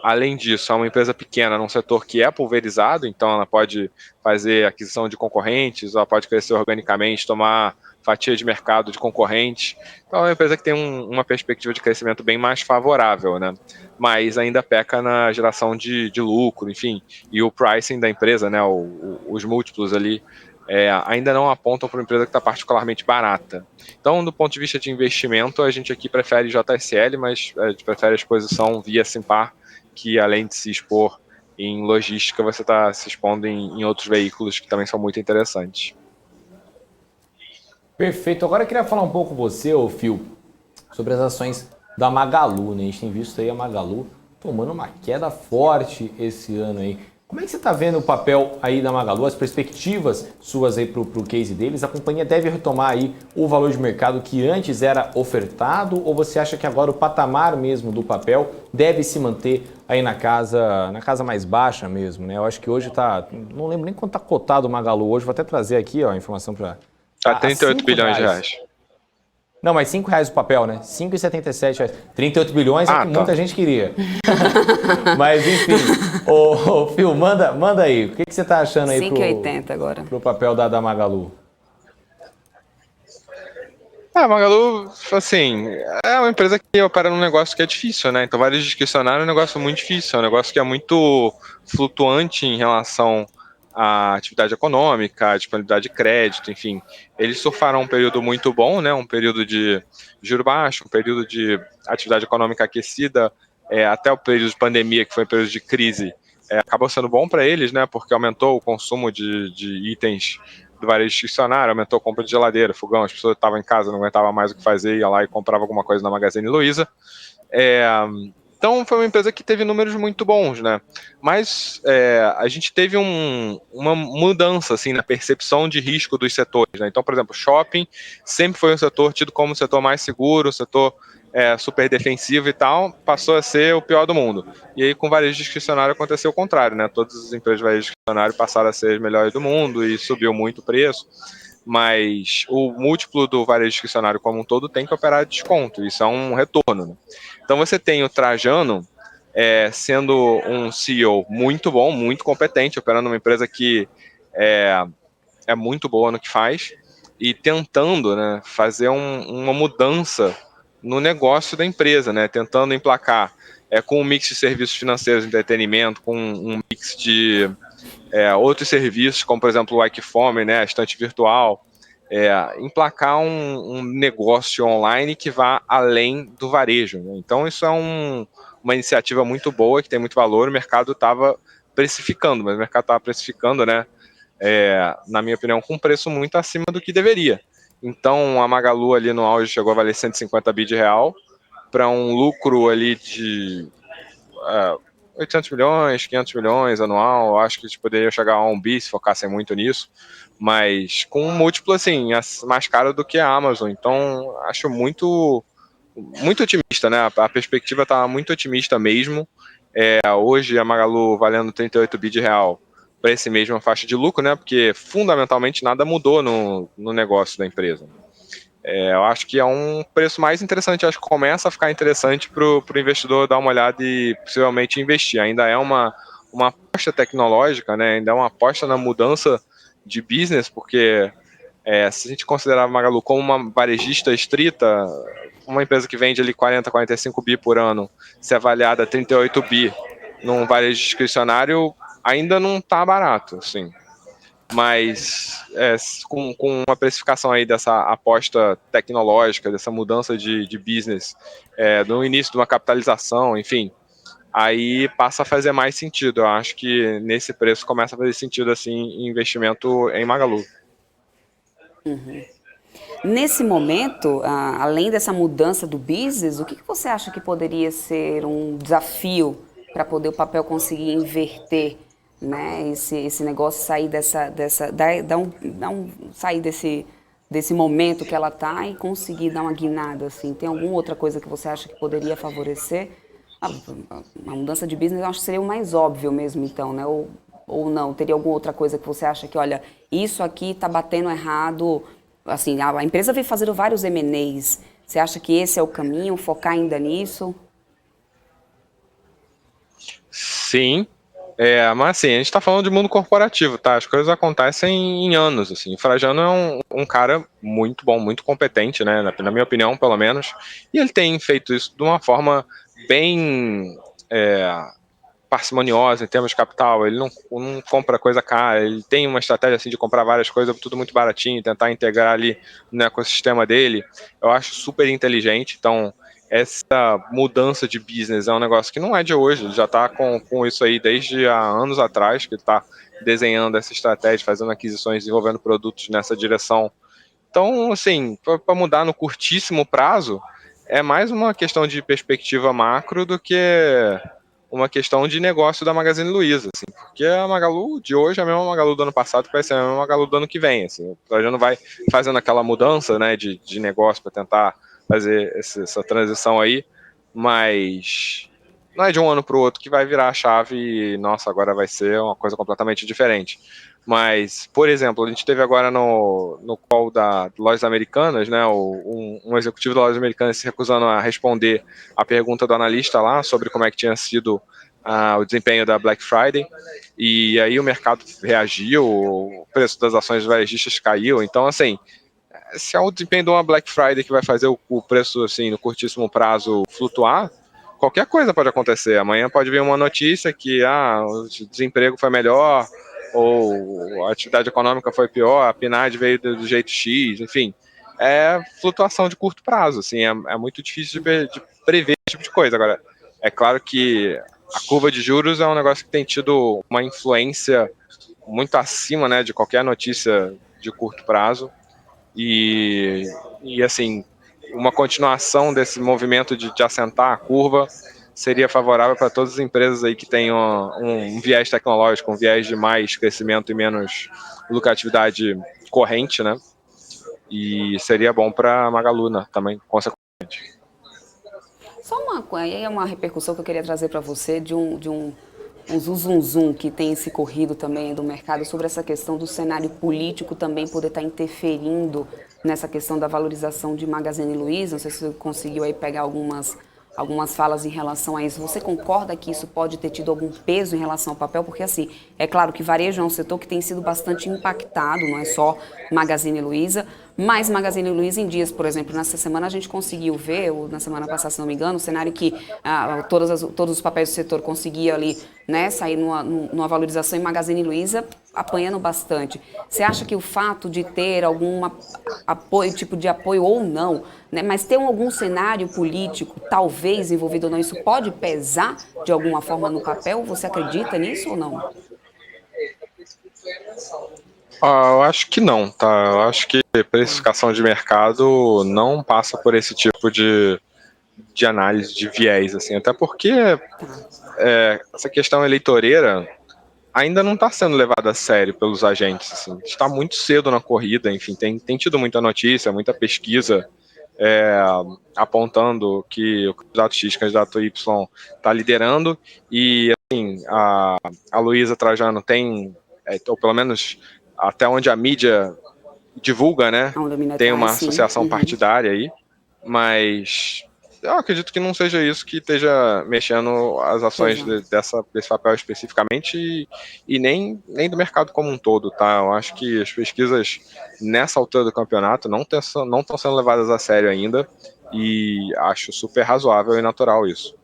Além disso, é uma empresa pequena num setor que é pulverizado, então ela pode fazer aquisição de concorrentes, ela pode crescer organicamente, tomar fatia de mercado de concorrentes. Então é uma empresa que tem uma perspectiva de crescimento bem mais favorável, né? Mas ainda peca na geração de lucro, enfim, e o pricing da empresa, né? Os múltiplos ali ainda não apontam para uma empresa que está particularmente barata. Então, do ponto de vista de investimento, a gente aqui prefere JSL, mas a gente prefere a exposição via Simpar, que além de se expor em logística, você está se expondo em outros veículos que também são muito interessantes. Perfeito. Agora eu queria falar um pouco com você, Phil, sobre as ações da Magalu, né? A gente tem visto aí a Magalu tomando uma queda forte esse ano aí. Como é que você está vendo o papel aí da Magalu, as perspectivas suas aí para o case deles? A companhia deve retomar aí o valor de mercado que antes era ofertado, ou você acha que agora o patamar mesmo do papel deve se manter aí na casa mais baixa mesmo, né? Eu acho que hoje está, não lembro nem quanto está cotado o Magalu hoje, vou até trazer aqui ó, a informação para... Tá 38 bilhões de reais. Não, mas R$5 o papel, né? R$5,77. 38 bilhões é que muita gente queria. Mas, enfim. Ô, Phil, manda aí. O que você tá achando aí 5,80 agora pro papel da Magalu? A Magalu, assim, é uma empresa que opera num negócio que é difícil, né? Então, varejo discricionário é um negócio muito difícil. É um negócio que é muito flutuante em relação a atividade econômica, a disponibilidade de crédito, enfim. Eles surfaram um período muito bom, né? Um período de juro baixo, um período de atividade econômica aquecida, até o período de pandemia, que foi um período de crise, acabou sendo bom para eles, né? Porque aumentou o consumo de itens do varejo discricionário, aumentou a compra de geladeira, fogão, as pessoas estavam em casa, não aguentavam mais o que fazer, ia lá e comprava alguma coisa na Magazine Luiza. Então foi uma empresa que teve números muito bons, né? Mas a gente teve uma mudança assim na percepção de risco dos setores, né? Então, por exemplo, shopping sempre foi um setor tido como o setor mais seguro, o setor super defensivo e tal, passou a ser o pior do mundo. E aí com o varejo discricionário aconteceu o contrário, né? Todas as empresas de varejo discricionário passaram a ser as melhores do mundo e subiu muito o preço. Mas o múltiplo do varejo discricionário como um todo tem que operar desconto, isso é um retorno, né? Então você tem o Trajano sendo um CEO muito bom, muito competente, operando uma empresa que é muito boa no que faz e tentando, né, fazer uma mudança no negócio da empresa, né, tentando emplacar com um mix de serviços financeiros, entretenimento, com um mix de outros serviços, como por exemplo o iFome, né, a estante virtual, emplacar um negócio online que vá além do varejo, né? Então isso é uma iniciativa muito boa, que tem muito valor, o mercado estava precificando, mas o mercado estava precificando, né, na minha opinião, com um preço muito acima do que deveria. Então a Magalu ali no auge chegou a valer 150 bi de real, para um lucro ali de 800 milhões, 500 milhões anual, acho que eles poderiam chegar a 1 bi se focassem muito nisso, mas com um múltiplo assim, mais caro do que a Amazon, então acho muito otimista, né? A perspectiva está muito otimista mesmo. Hoje a Magalu valendo 38 bi de real para esse mesmo faixa de lucro, né? Porque fundamentalmente nada mudou no negócio da empresa. Eu acho que é um preço mais interessante, acho que começa a ficar interessante para o investidor dar uma olhada e possivelmente investir. Ainda é uma aposta tecnológica, né? Ainda é uma aposta na mudança de business, porque se a gente considerar a Magalu como uma varejista estrita, uma empresa que vende ali 40, 45 bi por ano, se avaliada 38 bi num varejo discricionário, ainda não está barato, assim. Mas com uma precificação aí dessa aposta tecnológica, dessa mudança de business, no início de uma capitalização, enfim, aí passa a fazer mais sentido. Eu acho que nesse preço começa a fazer sentido assim investimento em Magalu. Uhum. Nesse momento, além dessa mudança do business, o que você acha que poderia ser um desafio para poder o papel conseguir inverter, né, esse negócio, sair sair desse momento que ela está e conseguir dar uma guinada, assim? Tem alguma outra coisa que você acha que poderia favorecer? A mudança de business eu acho que seria o mais óbvio mesmo, então, né? Ou não? Teria alguma outra coisa que você acha que, olha, isso aqui está batendo errado? Assim, a empresa vem fazendo vários M&As. Você acha que esse é o caminho, focar ainda nisso? Sim, mas assim, a gente está falando de mundo corporativo, tá? As coisas acontecem em anos, assim. O Frajano é um cara muito bom, muito competente, né? Na minha opinião, pelo menos. E ele tem feito isso de uma forma bem parcimoniosa em termos de capital. Ele não compra coisa cara, ele tem uma estratégia assim de comprar várias coisas, tudo muito baratinho, tentar integrar ali no ecossistema dele. Eu acho super inteligente. Então essa mudança de business é um negócio que não é de hoje, ele já está com isso aí desde há anos atrás, que está desenhando essa estratégia, fazendo aquisições, desenvolvendo produtos nessa direção. Então, assim, para mudar no curtíssimo prazo, é mais uma questão de perspectiva macro do que uma questão de negócio da Magazine Luiza, assim, porque a Magalu de hoje é a mesma Magalu do ano passado, que vai ser a mesma Magalu do ano que vem, assim, ela já não vai fazendo aquela mudança, né, de negócio para tentar fazer essa transição aí, mas não é de um ano para o outro que vai virar a chave e, nossa, agora vai ser uma coisa completamente diferente. Mas, por exemplo, a gente teve agora no call da Lojas Americanas, né, um executivo da Lojas Americanas se recusando a responder a pergunta do analista lá sobre como é que tinha sido o desempenho da Black Friday, e aí o mercado reagiu, o preço das ações varejistas caiu, então, assim, se é o desempenho de uma Black Friday que vai fazer o preço, assim, no curtíssimo prazo flutuar, qualquer coisa pode acontecer. Amanhã pode vir uma notícia que o desemprego foi melhor, ou a atividade econômica foi pior, a PNAD veio do jeito X, enfim. É flutuação de curto prazo, assim, é muito difícil de prever esse tipo de coisa. Agora, é claro que a curva de juros é um negócio que tem tido uma influência muito acima, né, de qualquer notícia de curto prazo, e assim, uma continuação desse movimento de assentar a curva seria favorável para todas as empresas aí que tenham um viés tecnológico, um viés de mais crescimento e menos lucratividade corrente, né? E seria bom para a Magalu, né? Também, consequentemente. Só aí é uma repercussão que eu queria trazer para você de um zum que tem se corrido também do mercado sobre essa questão do cenário político também poder estar interferindo nessa questão da valorização de Magazine Luiza. Não sei se você conseguiu aí pegar algumas falas em relação a isso. Você concorda que isso pode ter tido algum peso em relação ao papel? Porque, assim, é claro que varejo é um setor que tem sido bastante impactado, não é só Magazine Luiza, mas Magazine Luiza em dias, por exemplo, nessa semana a gente conseguiu ver, ou na semana passada, se não me engano, um cenário que todos os papéis do setor conseguiam ali, né, sair numa valorização, e Magazine Luiza apanhando bastante. Você acha que o fato de ter algum apoio, tipo de apoio ou não, né, mas ter algum cenário político, talvez envolvido ou não, isso pode pesar de alguma forma no papel? Você acredita nisso ou não? Eu acho que não, tá? Eu acho que precificação de mercado não passa por esse tipo de análise de viés, assim, até porque essa questão eleitoreira ainda não está sendo levada a sério pelos agentes, assim. Está muito cedo na corrida, enfim, tem tido muita notícia, muita pesquisa apontando que o candidato X, candidato Y está liderando, e assim, a Luísa Trajano tem, ou pelo menos até onde a mídia divulga, né, tem uma associação partidária aí, mas eu acredito que não seja isso que esteja mexendo as ações desse papel especificamente, e nem do mercado como um todo, tá? Eu acho que as pesquisas nessa altura do campeonato não estão sendo levadas a sério ainda, e acho super razoável e natural isso.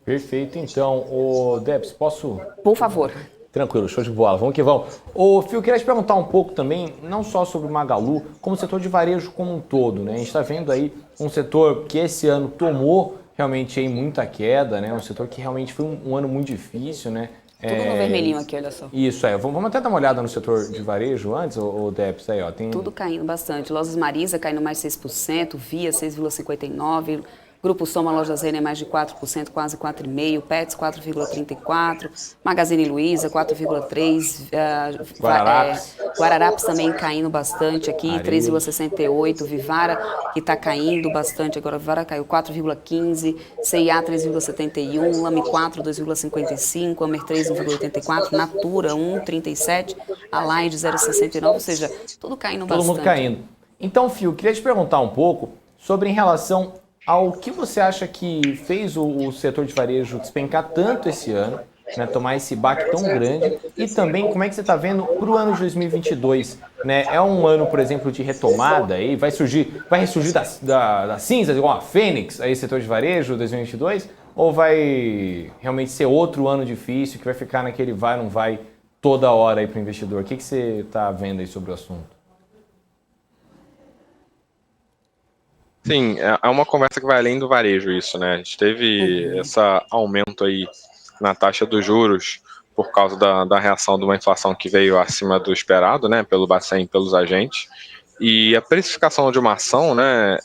Perfeito, então. Debs, posso? Por favor. Tranquilo, show de bola, vamos que vamos. Fio, queria te perguntar um pouco também, não só sobre o Magalu, como o setor de varejo como um todo, né? A gente está vendo aí um setor que esse ano tomou realmente aí muita queda, né? Um setor que realmente foi um ano muito difícil, né? Tudo no vermelhinho aqui, olha só. Isso, vamos até dar uma olhada no setor de varejo antes, Debs, aí, ó. Tem... Tudo caindo bastante. Lojas Marisa caindo mais 6%, Via 6,59%, Grupo Soma, Lojas Renner mais de 4%, quase 4,5%, Pets 4,34%, Magazine Luiza 4,3%, Guararapes também caindo bastante aqui, 3,68%, Vivara que está caindo bastante, agora Vivara caiu 4,15%, C&A 3,71%, Lame 4, 2,55%, Amer 3, 1,84%, Natura 1,37%, Allied 0,69%, ou seja, tudo caindo bastante. Todo mundo caindo. Então, Fio, queria te perguntar um pouco sobre em relação ao que você acha que fez o setor de varejo despencar tanto esse ano, né, tomar esse baque tão grande, e também como é que você está vendo para o ano de 2022, né? É um ano, por exemplo, de retomada, aí vai ressurgir das cinzas, igual a Fênix, aí setor de varejo 2022, ou vai realmente ser outro ano difícil que vai ficar naquele vai não vai toda hora aí para o investidor? O que você está vendo aí sobre o assunto? Sim, é uma conversa que vai além do varejo isso, né? A gente teve esse aumento aí na taxa dos juros por causa da reação de uma inflação que veio acima do esperado, né? Pelo Bacen, pelos agentes. E a precificação de uma ação, né?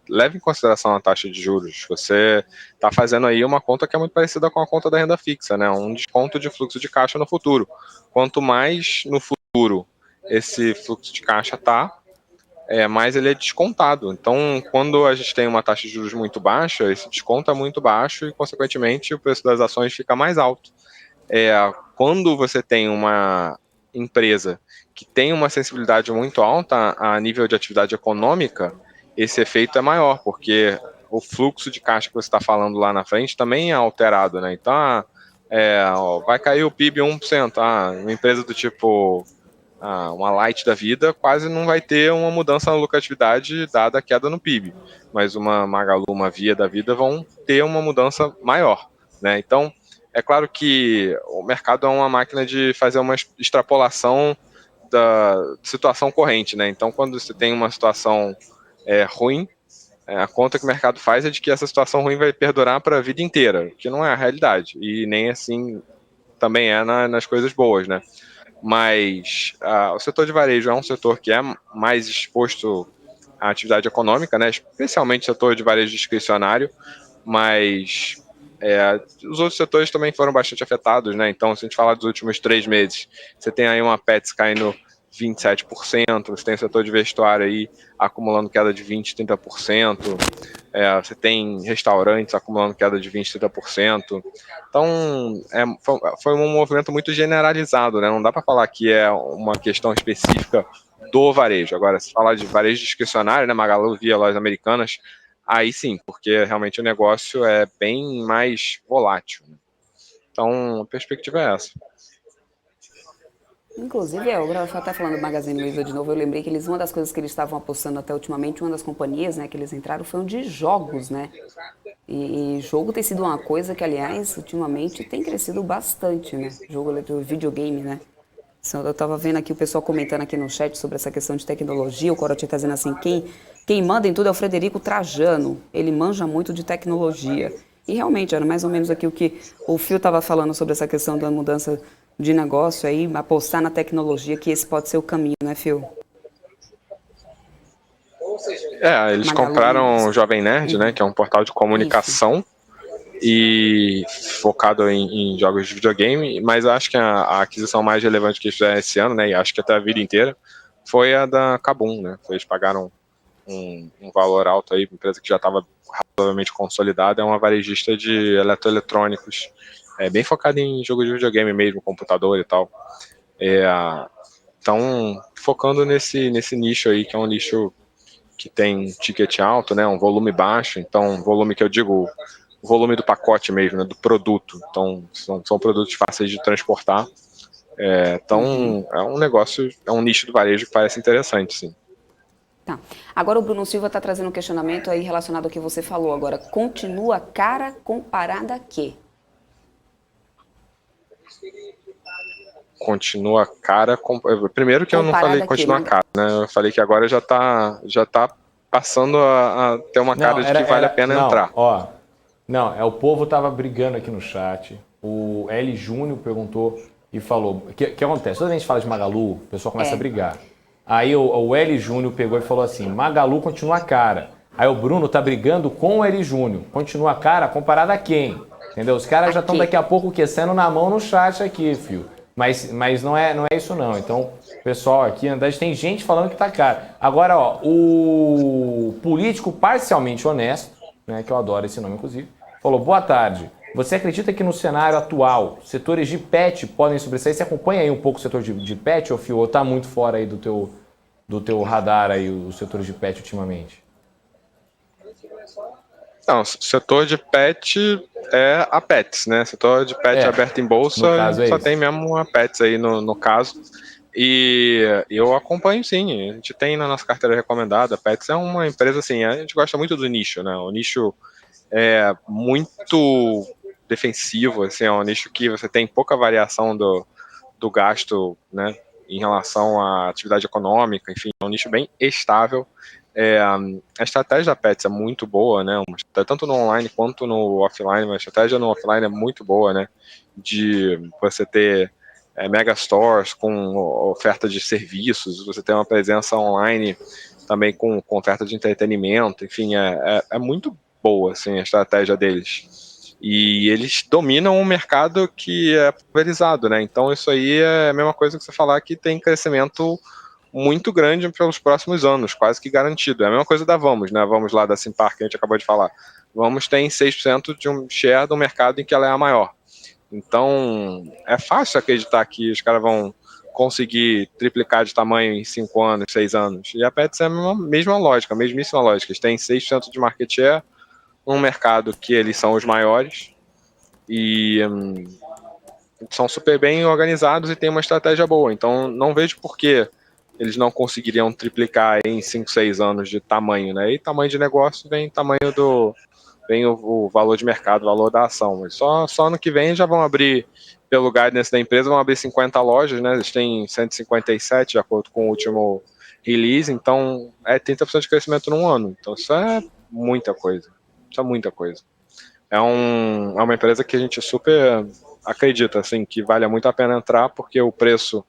leva em consideração a taxa de juros. Você está fazendo aí uma conta que é muito parecida com a conta da renda fixa, né? Um desconto de fluxo de caixa no futuro. Quanto mais no futuro esse fluxo de caixa está, mais ele é descontado. Então, quando a gente tem uma taxa de juros muito baixa, esse desconto é muito baixo e, consequentemente, o preço das ações fica mais alto. Quando você tem uma empresa que tem uma sensibilidade muito alta a nível de atividade econômica, esse efeito é maior, porque o fluxo de caixa que você está falando lá na frente também é alterado, né? Então, vai cair o PIB 1%. Uma empresa do tipo uma Light da vida quase não vai ter uma mudança na lucratividade dada a queda no PIB, mas uma Magalu, uma Via da vida vão ter uma mudança maior, né? Então, é claro que o mercado é uma máquina de fazer uma extrapolação da situação corrente, né? Então, quando você tem uma situação ruim, a conta que o mercado faz é de que essa situação ruim vai perdurar para a vida inteira, que não é a realidade, e nem assim também é nas coisas boas, né? Mas o setor de varejo é um setor que é mais exposto à atividade econômica, né? Especialmente o setor de varejo discricionário, mas os outros setores também foram bastante afetados, né? Então, se a gente falar dos últimos 3 meses, você tem aí uma Pets caindo 27%, você tem o setor de vestuário aí acumulando queda de 20%, 30%, você tem restaurantes acumulando queda de 20%, 30%. Então, foi um movimento muito generalizado, né? Não dá para falar que é uma questão específica do varejo. Agora, se falar de varejo discricionário, né, Magalu, Via, Lojas Americanas, aí sim, porque realmente o negócio é bem mais volátil. Então, a perspectiva é essa. Inclusive, agora até falando do Magazine Luiza de novo, eu lembrei que uma das coisas que eles estavam apostando até ultimamente, uma das companhias, né, que eles entraram, foi um de jogos, né? E jogo tem sido uma coisa que, aliás, ultimamente tem crescido bastante, né? Jogo eletrônico, videogame, né? Eu estava vendo aqui o pessoal comentando aqui no chat sobre essa questão de tecnologia, o Corotinha está dizendo assim, quem manda em tudo é o Frederico Trajano, ele manja muito de tecnologia. E realmente, era mais ou menos aqui o que o Phil estava falando sobre essa questão da mudança de negócio aí, apostar na tecnologia, que esse pode ser o caminho, né, Phil? Eles compraram o Jovem Nerd, né, que é um portal de comunicação e focado em jogos de videogame, mas eu acho que a aquisição mais relevante que eles fizeram esse ano, né, e acho que até a vida inteira, foi a da Kabum, né? Eles pagaram um valor alto aí, uma empresa que já estava razoavelmente consolidada, é uma varejista de eletroeletrônicos, bem focada em jogo de videogame mesmo, computador e tal. Então, focando nesse nicho aí, que é um nicho que tem ticket alto, né, um volume baixo, então volume que eu digo, o volume do pacote mesmo, né, do produto, então são produtos fáceis de transportar, então é um negócio, é um nicho do varejo que parece interessante, sim. Tá. Agora o Bruno Silva está trazendo um questionamento aí relacionado ao que você falou agora, continua cara comparada a quê? Continua cara. Primeiro que eu não falei continuar cara, né? Eu falei que agora já tá passando a ter uma cara de que vale a pena entrar. O povo tava brigando aqui no chat. O L Júnior perguntou e falou: o que acontece? Toda vez que a gente fala de Magalu, o pessoal começa a brigar. Aí o L Júnior pegou e falou assim: Magalu continua cara. Aí o Bruno tá brigando com o L Júnior. Continua cara comparado a quem? Entendeu? Os caras já estão daqui a pouco aquecendo na mão no chat aqui, filho. Mas não é isso não. Então, pessoal aqui, na verdade, tem gente falando que tá caro. Agora, o político parcialmente honesto, né, que eu adoro esse nome, inclusive, falou: boa tarde. Você acredita que no cenário atual, setores de pet podem sobressair? Você acompanha aí um pouco o setor de pet, ou Fio, ou tá muito fora aí do teu radar aí os setores de pet ultimamente? Não, o setor de pet é a Pets, né? Setor de pet aberto em bolsa, só tem mesmo a Pets aí no caso. E eu acompanho sim, a gente tem na nossa carteira recomendada. A Pets é uma empresa assim, a gente gosta muito do nicho, né? O nicho é muito defensivo, assim, é um nicho que você tem pouca variação do gasto, né, em relação à atividade econômica, enfim, é um nicho bem estável. A estratégia da Pets é muito boa, né, tanto no online quanto no offline, mas a estratégia no offline é muito boa, né, de você ter mega stores com oferta de serviços, você ter uma presença online também com oferta de entretenimento, enfim, é muito boa assim, a estratégia deles. E eles dominam um mercado que é pulverizado, né? Então isso aí é a mesma coisa que você falar que tem crescimento muito grande pelos próximos anos, quase que garantido. É a mesma coisa da Vamos, né? Vamos lá da Simpar, que a gente acabou de falar. Vamos tem 6% de um share do mercado em que ela é a maior. Então, é fácil acreditar que os caras vão conseguir triplicar de tamanho em 5 anos, 6 anos. E a Pets é a mesma lógica, a mesmíssima lógica. Eles têm 6% de market share, um mercado que eles são os maiores e são super bem organizados e têm uma estratégia boa. Então, não vejo por que eles não conseguiriam triplicar em 5, 6 anos de tamanho, né? E tamanho de negócio vem o valor de mercado, o valor da ação. Mas só no que vem já vão abrir, pelo guidance da empresa, vão abrir 50 lojas, né? Eles têm 157, de acordo com o último release, então é 30% de crescimento num ano. Então isso é muita coisa. Isso é muita coisa. É uma empresa que a gente super acredita, assim, que vale muito a pena entrar, porque o preço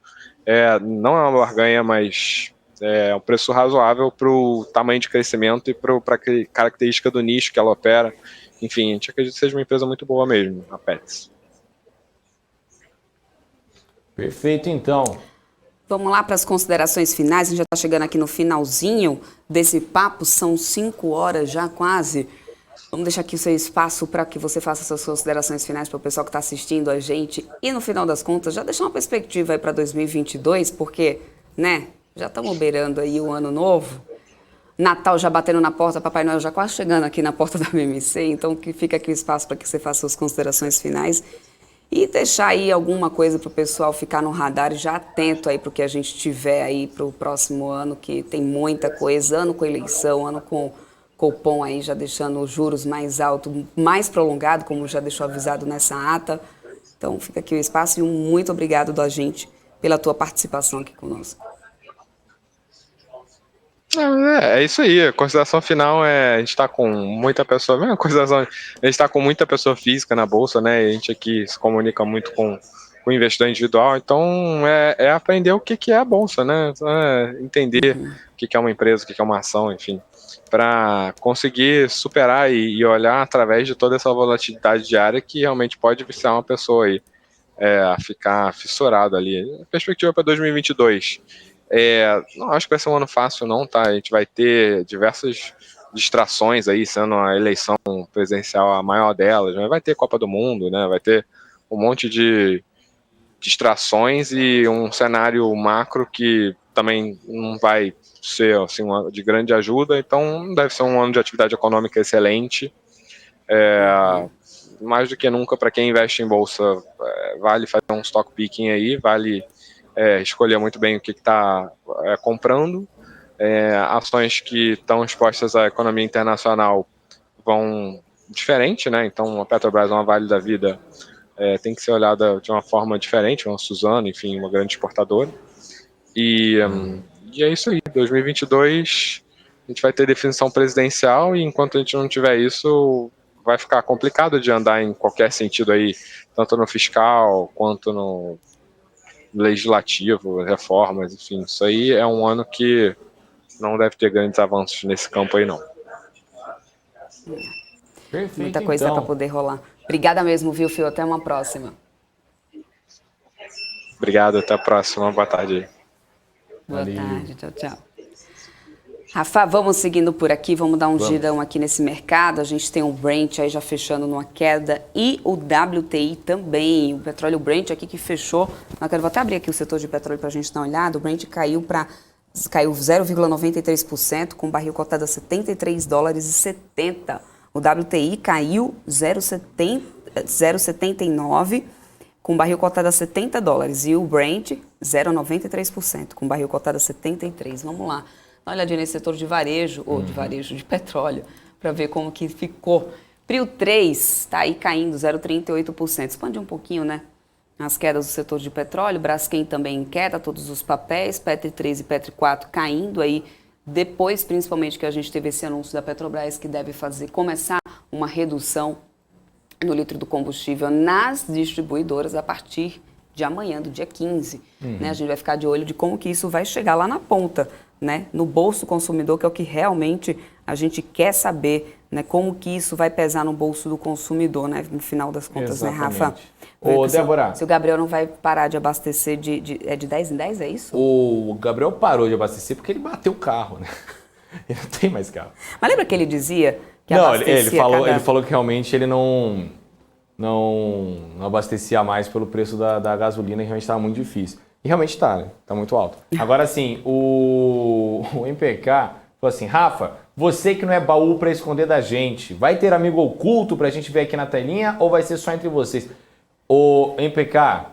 não é uma barganha, mas é um preço razoável para o tamanho de crescimento e para a característica do nicho que ela opera. Enfim, a gente acredita que seja uma empresa muito boa mesmo, a Pets. Perfeito, então. Vamos lá para as considerações finais. A gente já está chegando aqui no finalzinho desse papo. São 5 horas já quase. Vamos deixar aqui o seu espaço para que você faça suas considerações finais para o pessoal que está assistindo a gente. E no final das contas, já deixar uma perspectiva aí para 2022, porque, né, já estamos beirando aí o ano novo. Natal já batendo na porta, Papai Noel já quase chegando aqui na porta da BMC. Então, que fica aqui o espaço para que você faça suas considerações finais. E deixar aí alguma coisa para o pessoal ficar no radar e já atento aí para o que a gente tiver aí para o próximo ano, que tem muita coisa, ano com eleição, ano com Copom aí já deixando os juros mais altos, mais prolongado, como já deixou avisado nessa ata. Então fica aqui o espaço e um muito obrigado da gente pela tua participação aqui conosco. É isso aí, a consideração final a gente está com muita pessoa, mesma consideração, a gente está com muita pessoa física na bolsa, né? A gente aqui se comunica muito com o investidor individual, então é aprender o que é a bolsa, né? Entender o que é uma empresa, o que é uma ação, enfim, para conseguir superar e olhar através de toda essa volatilidade diária que realmente pode viciar uma pessoa aí a ficar fissurado ali. A perspectiva para 2022. Não acho que vai ser um ano fácil não, tá? A gente vai ter diversas distrações aí, sendo a eleição presidencial a maior delas, né? Vai ter Copa do Mundo, né? Vai ter um monte de distrações e um cenário macro que também não vai ser assim, de grande ajuda, então deve ser um ano de atividade econômica excelente. Mais do que nunca, para quem investe em bolsa, vale fazer um stock picking aí, vale escolher muito bem o que está comprando. Ações que estão expostas à economia internacional vão diferente, né? Então a Petrobras, uma Vale da Vida, tem que ser olhada de uma forma diferente, uma Suzano, enfim, uma grande exportadora. E é isso aí, 2022 a gente vai ter definição presidencial e enquanto a gente não tiver isso, vai ficar complicado de andar em qualquer sentido aí, tanto no fiscal quanto no legislativo, reformas, enfim, isso aí é um ano que não deve ter grandes avanços nesse campo aí não. Perfeito, muita coisa para poder rolar. Obrigada mesmo, viu, Fio? Até uma próxima. Obrigado, até a próxima. Boa tarde. Boa tarde, tchau, tchau. Rafa, vamos seguindo por aqui, vamos dar um girão aqui nesse mercado. A gente tem o Brent aí já fechando numa queda e o WTI também. O petróleo Brent aqui que fechou. Eu vou até abrir aqui o setor de petróleo para a gente dar uma olhada. O Brent caiu 0,93%, com o barril cotado a $73,70. O WTI caiu 0,79%, com o barril cotado a $70. E o Brent, 0,93%, com o barril cotado a 73. Vamos lá. Dá uma olhadinha nesse setor de varejo, ou de petróleo, para ver como que ficou. Prio 3 está aí caindo 0,38%. Expande um pouquinho, né? As quedas do setor de petróleo. Braskem também em queda, todos os papéis. Petri 3 e Petri 4 caindo aí. Depois, principalmente, que a gente teve esse anúncio da Petrobras que deve começar uma redução no litro do combustível nas distribuidoras a partir de amanhã, do dia 15. Né? A gente vai ficar de olho de como que isso vai chegar lá na ponta né, no bolso do consumidor, que é o que realmente a gente quer saber, né, como que isso vai pesar no bolso do consumidor, né, no final das contas, Exatamente. né, Rafa? Ô, Débora. Se o Gabriel não vai parar de abastecer de 10 em 10, é isso? O Gabriel parou de abastecer porque ele bateu o carro, né? Ele não tem mais carro. Mas lembra que ele dizia que não, abastecia ele falou que realmente ele não abastecia mais pelo preço da gasolina e realmente estava muito difícil. E realmente está, né? Está muito alto. Agora, assim, o MPK falou assim, Rafa, você que não é baú para esconder da gente, vai ter amigo oculto para a gente ver aqui na telinha ou vai ser só entre vocês? O MPK,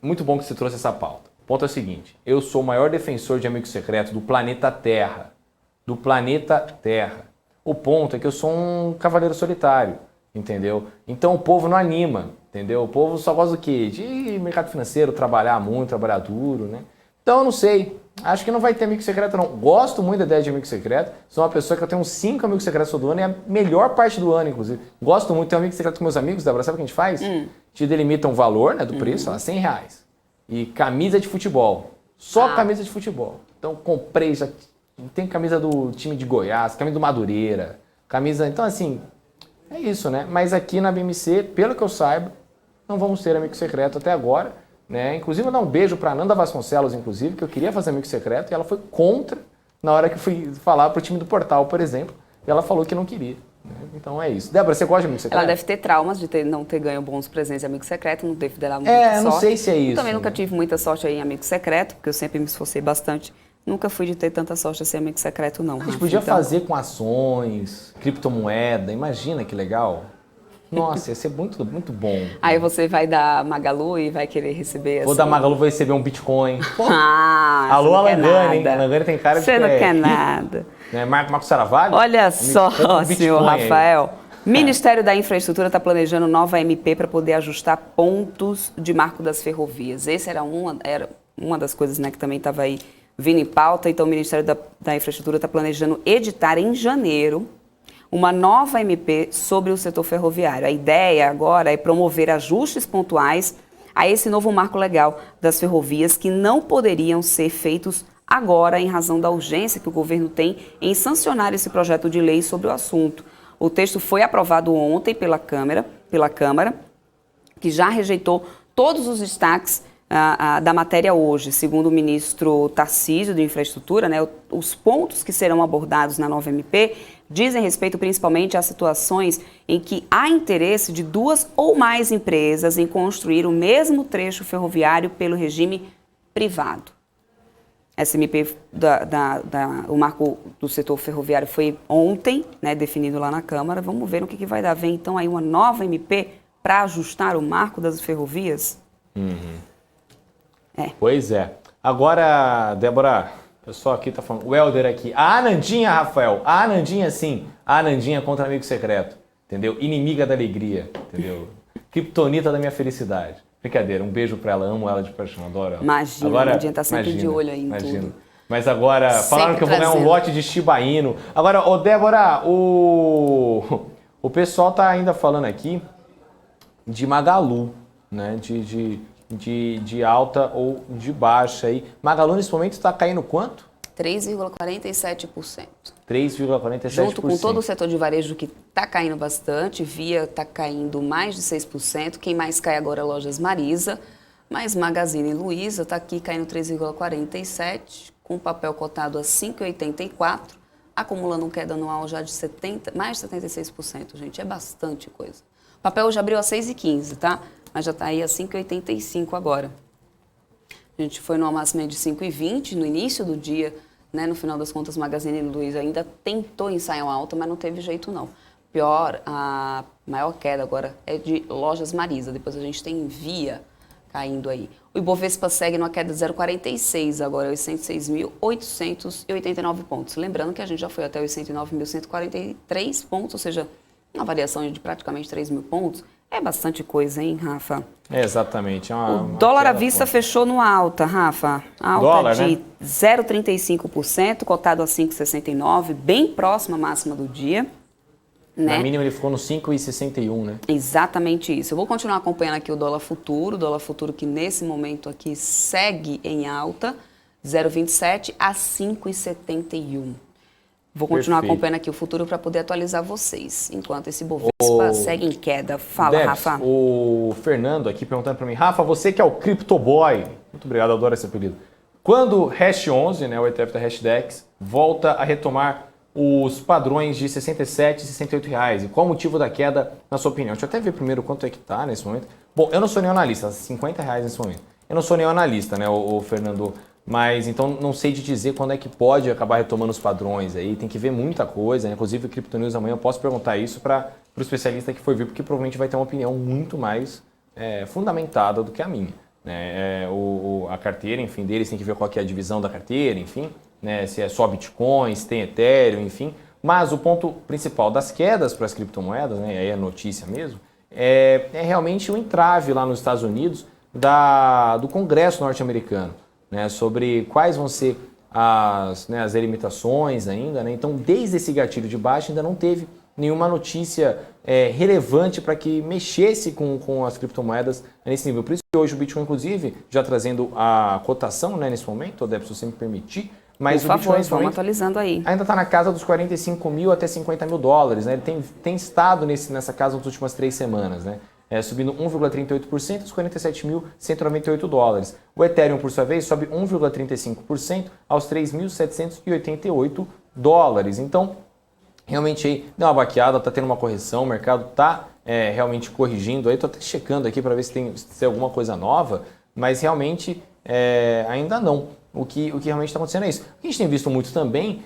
muito bom que você trouxe essa pauta. O ponto é o seguinte, eu sou o maior defensor de amigo secreto do planeta Terra. Do planeta Terra. O ponto é que eu sou um cavaleiro solitário, entendeu? Então o povo não anima, entendeu? O povo só gosta do quê? De mercado financeiro, trabalhar muito, trabalhar duro, né? Então eu não sei, acho que não vai ter amigo secreto não. Gosto muito da ideia de amigo secreto, sou uma pessoa que eu tenho uns 5 amigos secretos todo ano e é a melhor parte do ano, inclusive. Gosto muito de ter um amigo secreto com meus amigos, Débora, sabe o que a gente faz? Te delimita um valor, né, do preço, R$100. E camisa de futebol, só camisa de futebol. Então comprei, já tem camisa do time de Goiás, camisa do Madureira, camisa... Então assim, é isso, né? Mas aqui na BMC, pelo que eu saiba, não vamos ter amigo secreto até agora, né? Inclusive, eu dar um beijo para Ananda Vasconcelos, inclusive, que eu queria fazer amigo secreto e ela foi contra na hora que eu fui falar pro time do Portal, por exemplo, e ela falou que não queria. Né? Então é isso. Débora, você gosta de amigo secreto? Ela deve ter traumas de não ter ganho bons presentes de amigo secreto, não teve dela muita sorte. Não sei se é isso. Eu também nunca tive muita sorte aí em amigo secreto, porque eu sempre me esforcei bastante. Nunca fui de ter tanta sorte assim, amigo secreto, não. A gente podia fazer com ações, criptomoeda, imagina que legal. Nossa, ia ser muito, muito bom. Aí você vai dar Magalu e vai querer receber Vou assim... dar Magalu, vou receber um Bitcoin. Alô, Alangane, hein? Alangane tem cara de você não quer nada. Né? Marco Saravalho? Olha só, senhor Rafael. Ministério da Infraestrutura está planejando nova MP para poder ajustar pontos de marco das ferrovias. Essa era uma das coisas, né, que também estava aí vindo em pauta. Então, o Ministério da Infraestrutura está planejando editar em janeiro uma nova MP sobre o setor ferroviário. A ideia agora é promover ajustes pontuais a esse novo marco legal das ferrovias que não poderiam ser feitos agora em razão da urgência que o governo tem em sancionar esse projeto de lei sobre o assunto. O texto foi aprovado ontem pela Câmara, que já rejeitou todos os destaques da matéria hoje. Segundo o ministro Tarcísio de Infraestrutura, né, os pontos que serão abordados na nova MP dizem respeito principalmente a situações em que há interesse de 2 ou mais empresas em construir o mesmo trecho ferroviário pelo regime privado. Essa MP, o marco do setor ferroviário foi ontem, né, definido lá na Câmara. Vamos ver o que vai dar. Vem então aí uma nova MP para ajustar o marco das ferrovias? Pois é. Agora, Débora, o pessoal aqui tá falando, o Helder aqui, a Anandinha, Rafael, a Anandinha sim, a Anandinha contra amigo secreto, entendeu? Inimiga da alegria, entendeu? Kryptonita da minha felicidade. Brincadeira, um beijo pra ela, amo ela de paixão, adoro ela. Imagina, agora, a Anandinha tá sempre de olho aí em tudo. Mas agora, falaram que eu vou ganhar um lote de Shiba Inu. Agora, Débora, o pessoal tá ainda falando aqui de Magalu, né? De alta ou de baixa aí. Magalu nesse momento está caindo quanto? 3,47%. 3,47%. Junto com todo o setor de varejo que está caindo bastante, Via está caindo mais de 6%. Quem mais cai agora é Lojas Marisa, mas Magazine Luiza está aqui caindo 3,47%, com papel cotado a 5,84%, acumulando queda anual já de mais de 76%, gente, é bastante coisa. O papel já abriu a 6,15, tá? Mas já está aí a 5,85 agora. A gente foi numa máxima de 5,20 no início do dia, né? No final das contas, Magazine Luiza ainda tentou ensaiar uma alta, mas não teve jeito não. Pior, a maior queda agora é de Lojas Marisa, depois a gente tem Via caindo aí. O Ibovespa segue numa queda de 0,46 agora, 806.889 pontos. Lembrando que a gente já foi até 809.143 pontos, ou seja, uma variação de praticamente 3 mil pontos. É bastante coisa, hein, Rafa? É, exatamente. O dólar à vista fechou no alta, Rafa. Alta dólar, de né? 0,35%, cotado a 5,69, bem próxima à máxima do dia. Né? Na mínima ele ficou no 5,61, né? Exatamente isso. Eu vou continuar acompanhando aqui o dólar futuro que nesse momento aqui segue em alta, 0,27 a 5,71. Vou continuar acompanhando aqui o futuro para poder atualizar vocês, enquanto esse Bovespa segue em queda. Fala, Debs, Rafa. O Fernando aqui perguntando para mim, Rafa, você que é o Cryptoboy, muito obrigado, adoro esse apelido. Quando Hash 11, né, o ETF da Hashdex, volta a retomar os padrões de 67 e 68 reais? E qual o motivo da queda, na sua opinião? Deixa eu até ver primeiro quanto é que está nesse momento. Bom, eu não sou nenhum analista, 50 reais nesse momento. Eu não sou nenhum analista, né, o Fernando, mas então não sei te dizer quando é que pode acabar retomando os padrões aí, tem que ver muita coisa, né? Inclusive o Crypto News amanhã eu posso perguntar isso para o especialista que for vir, porque provavelmente vai ter uma opinião muito mais fundamentada do que a minha. Né? A carteira, enfim, deles tem que ver qual que é a divisão da carteira, enfim, né? Se é só Bitcoin, se tem Ethereum, enfim. Mas o ponto principal das quedas para as criptomoedas, né? Aí é notícia mesmo, é realmente o entrave lá nos Estados Unidos do Congresso norte-americano. Né, sobre quais vão ser as limitações ainda. Né? Então, desde esse gatilho de baixa, ainda não teve nenhuma notícia relevante para que mexesse com as criptomoedas nesse nível. Por isso que hoje o Bitcoin, inclusive, já trazendo a cotação, né, nesse momento, Deb, se você me permitir, mas por o Bitcoin, favor, vamos atualizando aí. Ainda está na casa dos 45 mil até 50 mil dólares. Né? Ele tem estado nessa casa nas últimas 3 semanas. Né? Subindo 1,38% aos 47.198 dólares. O Ethereum, por sua vez, sobe 1,35% aos 3.788 dólares. Então, realmente aí deu uma baqueada, está tendo uma correção, o mercado está realmente corrigindo. Estou até checando aqui para ver se tem alguma coisa nova, mas realmente ainda não. O que realmente está acontecendo é isso. O que a gente tem visto muito também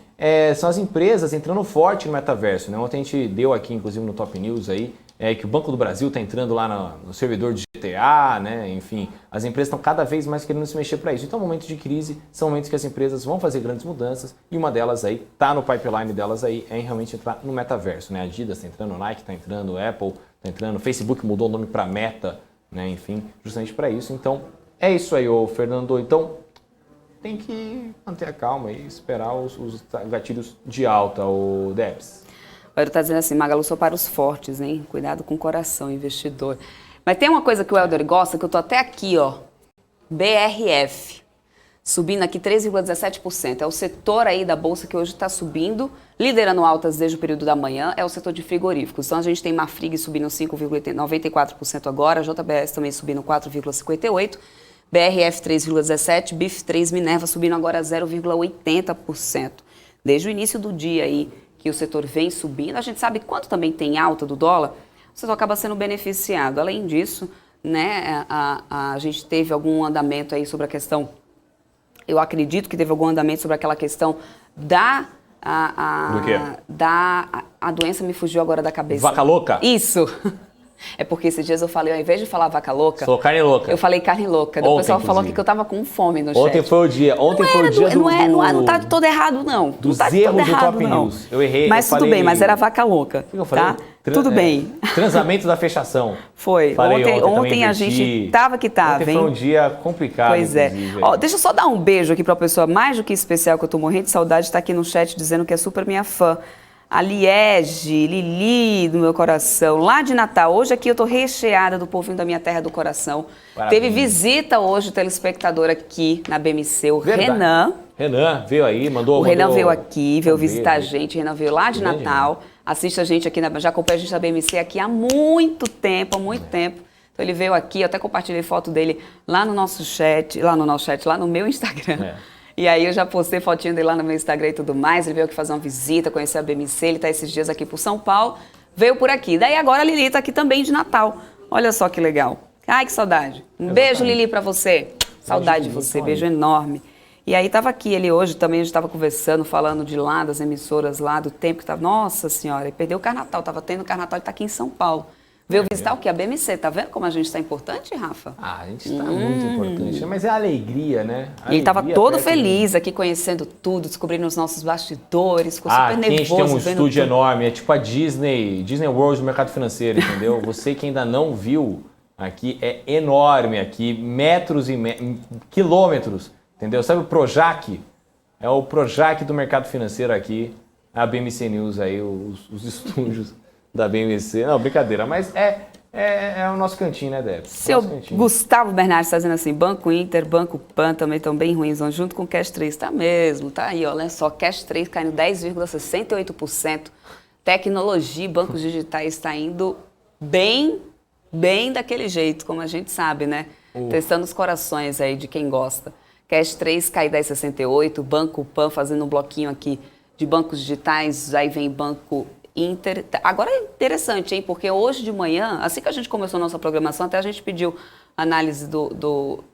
são as empresas entrando forte no metaverso. Né? Ontem a gente deu aqui, inclusive no Top News, aí, que o Banco do Brasil está entrando lá no servidor de GTA, né? Enfim, as empresas estão cada vez mais querendo se mexer para isso. Então, momentos de crise são momentos que as empresas vão fazer grandes mudanças e uma delas aí, está no pipeline delas aí, é realmente entrar no metaverso. Né? A Adidas está entrando, Nike está entrando, Apple está entrando, o Facebook mudou o nome para Meta, né? Enfim, justamente para isso. Então, é isso aí, ô Fernando. Então, tem que manter a calma e esperar os gatilhos de alta, o Debs. Ele está dizendo assim, Magalu só para os fortes, hein? Cuidado com o coração, investidor. Mas tem uma coisa que o Helder gosta, que eu tô até aqui, ó. BRF. Subindo aqui 13,17%. É o setor aí da Bolsa que hoje está subindo, liderando altas desde o período da manhã, é o setor de frigoríficos. Então a gente tem Marfrig subindo 5,94% agora, JBS também subindo 4,58%, BRF 3,17%, BIF 3 Minerva subindo agora 0,80%. Desde o início do dia aí, que o setor vem subindo, a gente sabe quanto também tem alta do dólar, o setor acaba sendo beneficiado. Além disso, né, a gente teve algum andamento aí sobre a questão, eu acredito que teve algum andamento sobre aquela questão do quê? A doença me fugiu agora da cabeça. Vaca louca? Isso. É porque esses dias eu falei, ao invés de falar vaca louca... Sou carne louca. Eu falei carne louca. O pessoal falou aqui que eu tava com fome no chat. Ontem foi o dia. Não tá todo errado, não. Dos não tá erros todo errado, do Top não. News. Eu errei. Mas tudo bem, mas era vaca louca. Eu falei, tá? Tudo bem. Transamento da fechação. Foi. Ontem a gente tava que tava, ontem hein? foi um dia complicado. Pois é. Ó, deixa eu só dar um beijo aqui pra pessoa mais do que especial, que eu tô morrendo de saudade, de estar aqui no chat dizendo que é super minha fã. A Liege, Lili do meu coração, lá de Natal. Hoje aqui eu tô recheada do povinho da minha terra do coração. Parabéns. Teve visita hoje, telespectador aqui na BMC, o Verdade. Renan. Renan veio aí, mandou... O Renan veio aqui, veio visitar a beijo. gente. O Renan veio lá de Natal. Assiste a gente aqui, já acompanha a gente na BMC aqui há muito tempo, Então ele veio aqui, eu até compartilhei foto dele lá no nosso chat, lá no meu Instagram. E aí eu já postei fotinho dele lá no meu Instagram e tudo mais. Ele veio aqui fazer uma visita, conhecer a BMC. Ele está esses dias aqui por São Paulo. Veio por aqui. Daí agora a Lili está aqui também de Natal. Olha só que legal. Ai, que saudade. Beijo, Lili, para você. Saudade de você. Beijo enorme. E aí estava aqui ele hoje também, a gente estava conversando, falando de lá, das emissoras lá, do tempo que estava... Nossa Senhora, ele perdeu o Carnatal. Estava tendo o Carnatal, ele está aqui em São Paulo. Veio visitar o quê? A BMC, tá vendo como a gente está importante, Rafa? A gente está muito importante, mas é a alegria, né? E ele estava todo feliz aqui, conhecendo tudo, descobrindo os nossos bastidores, ficou super nervoso. Aqui a gente tem um estúdio enorme, é tipo a Disney World do mercado financeiro, entendeu? Você que ainda não viu, aqui é enorme, aqui metros e quilômetros, entendeu? Sabe o Projac? É o Projac do mercado financeiro aqui, a BMC News aí, os estúdios da BMC. Não, brincadeira, mas É o nosso cantinho, né, Débora? Seu Gustavo Bernardes está dizendo assim, Banco Inter, Banco Pan também estão bem ruins, junto com o Cash 3. Tá mesmo, tá aí, olha só, Cash 3 caindo 10,68%. Tecnologia e bancos digitais está indo bem daquele jeito, como a gente sabe, né? Testando os corações aí de quem gosta. Cash 3 cai 10,68%, Banco Pan fazendo um bloquinho aqui de bancos digitais, aí vem Banco Inter. Agora é interessante, hein? Porque hoje de manhã, assim que a gente começou a nossa programação, até a gente pediu análise do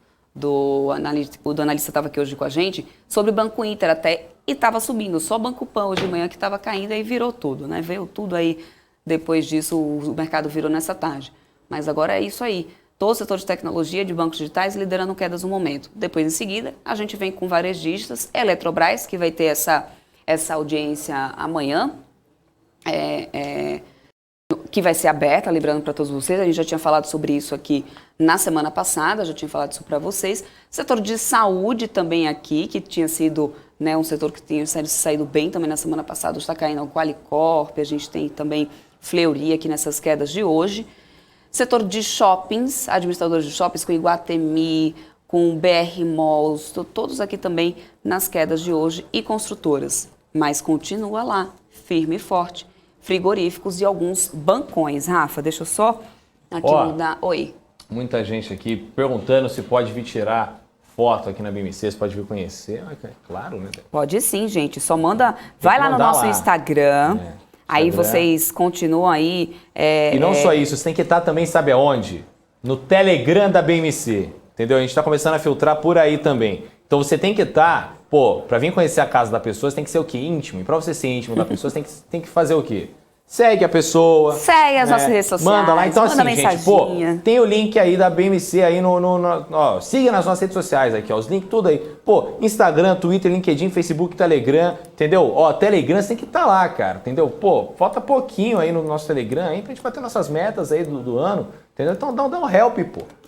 analista estava aqui hoje com a gente, sobre o Banco Inter até, e estava subindo. Só Banco Pan hoje de manhã que estava caindo, aí virou tudo, né? Veio tudo aí, depois disso o mercado virou nessa tarde. Mas agora é isso aí. Todo o setor de tecnologia, de bancos digitais, liderando quedas no momento. Depois, em seguida, a gente vem com varejistas, Eletrobras, que vai ter essa audiência amanhã, que vai ser aberta, lembrando para todos vocês, a gente já tinha falado sobre isso aqui na semana passada, já tinha falado isso para vocês. Setor de saúde também aqui, que tinha sido, né, um setor que tinha saído bem também na semana passada, está caindo o Qualicorp, a gente tem também Fleury aqui nessas quedas de hoje. Setor de shoppings, administradores de shoppings com Iguatemi, com BR Malls, todos aqui também nas quedas de hoje, e construtoras. Mas continua lá, firme e forte. Frigoríficos e alguns bancões. Rafa, deixa eu só aqui mudar. Oi. Muita gente aqui perguntando se pode vir tirar foto aqui na BMC, se pode vir conhecer. Claro, né? Pode sim, gente. Só manda, vai lá no nosso Instagram. Aí vocês continuam aí. E não só isso, você tem que estar também, sabe aonde? No Telegram da BMC, entendeu? A gente está começando a filtrar por aí também. Então você tem que estar, para vir conhecer a casa da pessoa, você tem que ser o quê? Íntimo. E para você ser íntimo da pessoa, você tem que fazer o quê? Segue a pessoa. Segue as nossas redes sociais. Manda lá. Então manda assim, gente, tem o link aí da BMC aí siga nas nossas redes sociais aqui, os links tudo aí. Instagram, Twitter, LinkedIn, Facebook, Telegram, entendeu? Telegram você tem que estar lá, cara, entendeu? Falta pouquinho aí no nosso Telegram aí pra gente bater nossas metas aí do ano, entendeu? Então dá um help,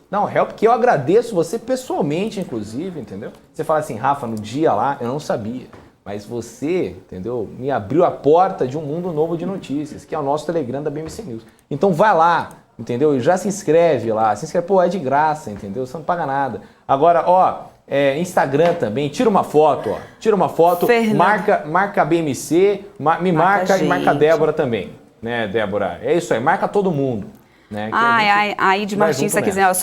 Dá um help, que eu agradeço você pessoalmente, inclusive, entendeu? Você fala assim, Rafa, no dia lá, eu não sabia. Mas você, entendeu, me abriu a porta de um mundo novo de notícias, que é o nosso Telegram da BMC News. Então vai lá, entendeu? E já se inscreve lá. Se inscreve, é de graça, entendeu? Você não paga nada. Agora, Instagram também, tira uma foto, Tira uma foto, marca a BMC, me marca e marca a Débora também, né, Débora? É isso aí, marca todo mundo. Né, aí de Martins está dizendo,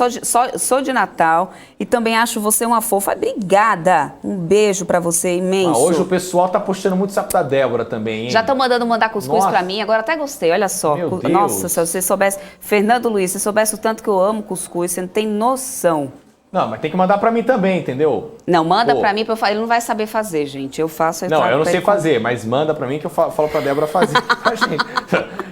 sou de Natal e também acho você uma fofa. Obrigada. Um beijo para você imenso. Hoje o pessoal tá puxando muito saco da Débora também, hein? Já estão mandar cuscuz para mim, agora até gostei, olha só. Meu Deus. Nossa, se você soubesse, Fernando Luiz, se soubesse o tanto que eu amo cuscuz, você não tem noção. Não, mas tem que mandar para mim também, entendeu? Não, manda para mim, ele não vai saber fazer, gente. Eu faço... Não, eu não sei fazer, mas manda para mim que eu falo para Débora fazer pra gente.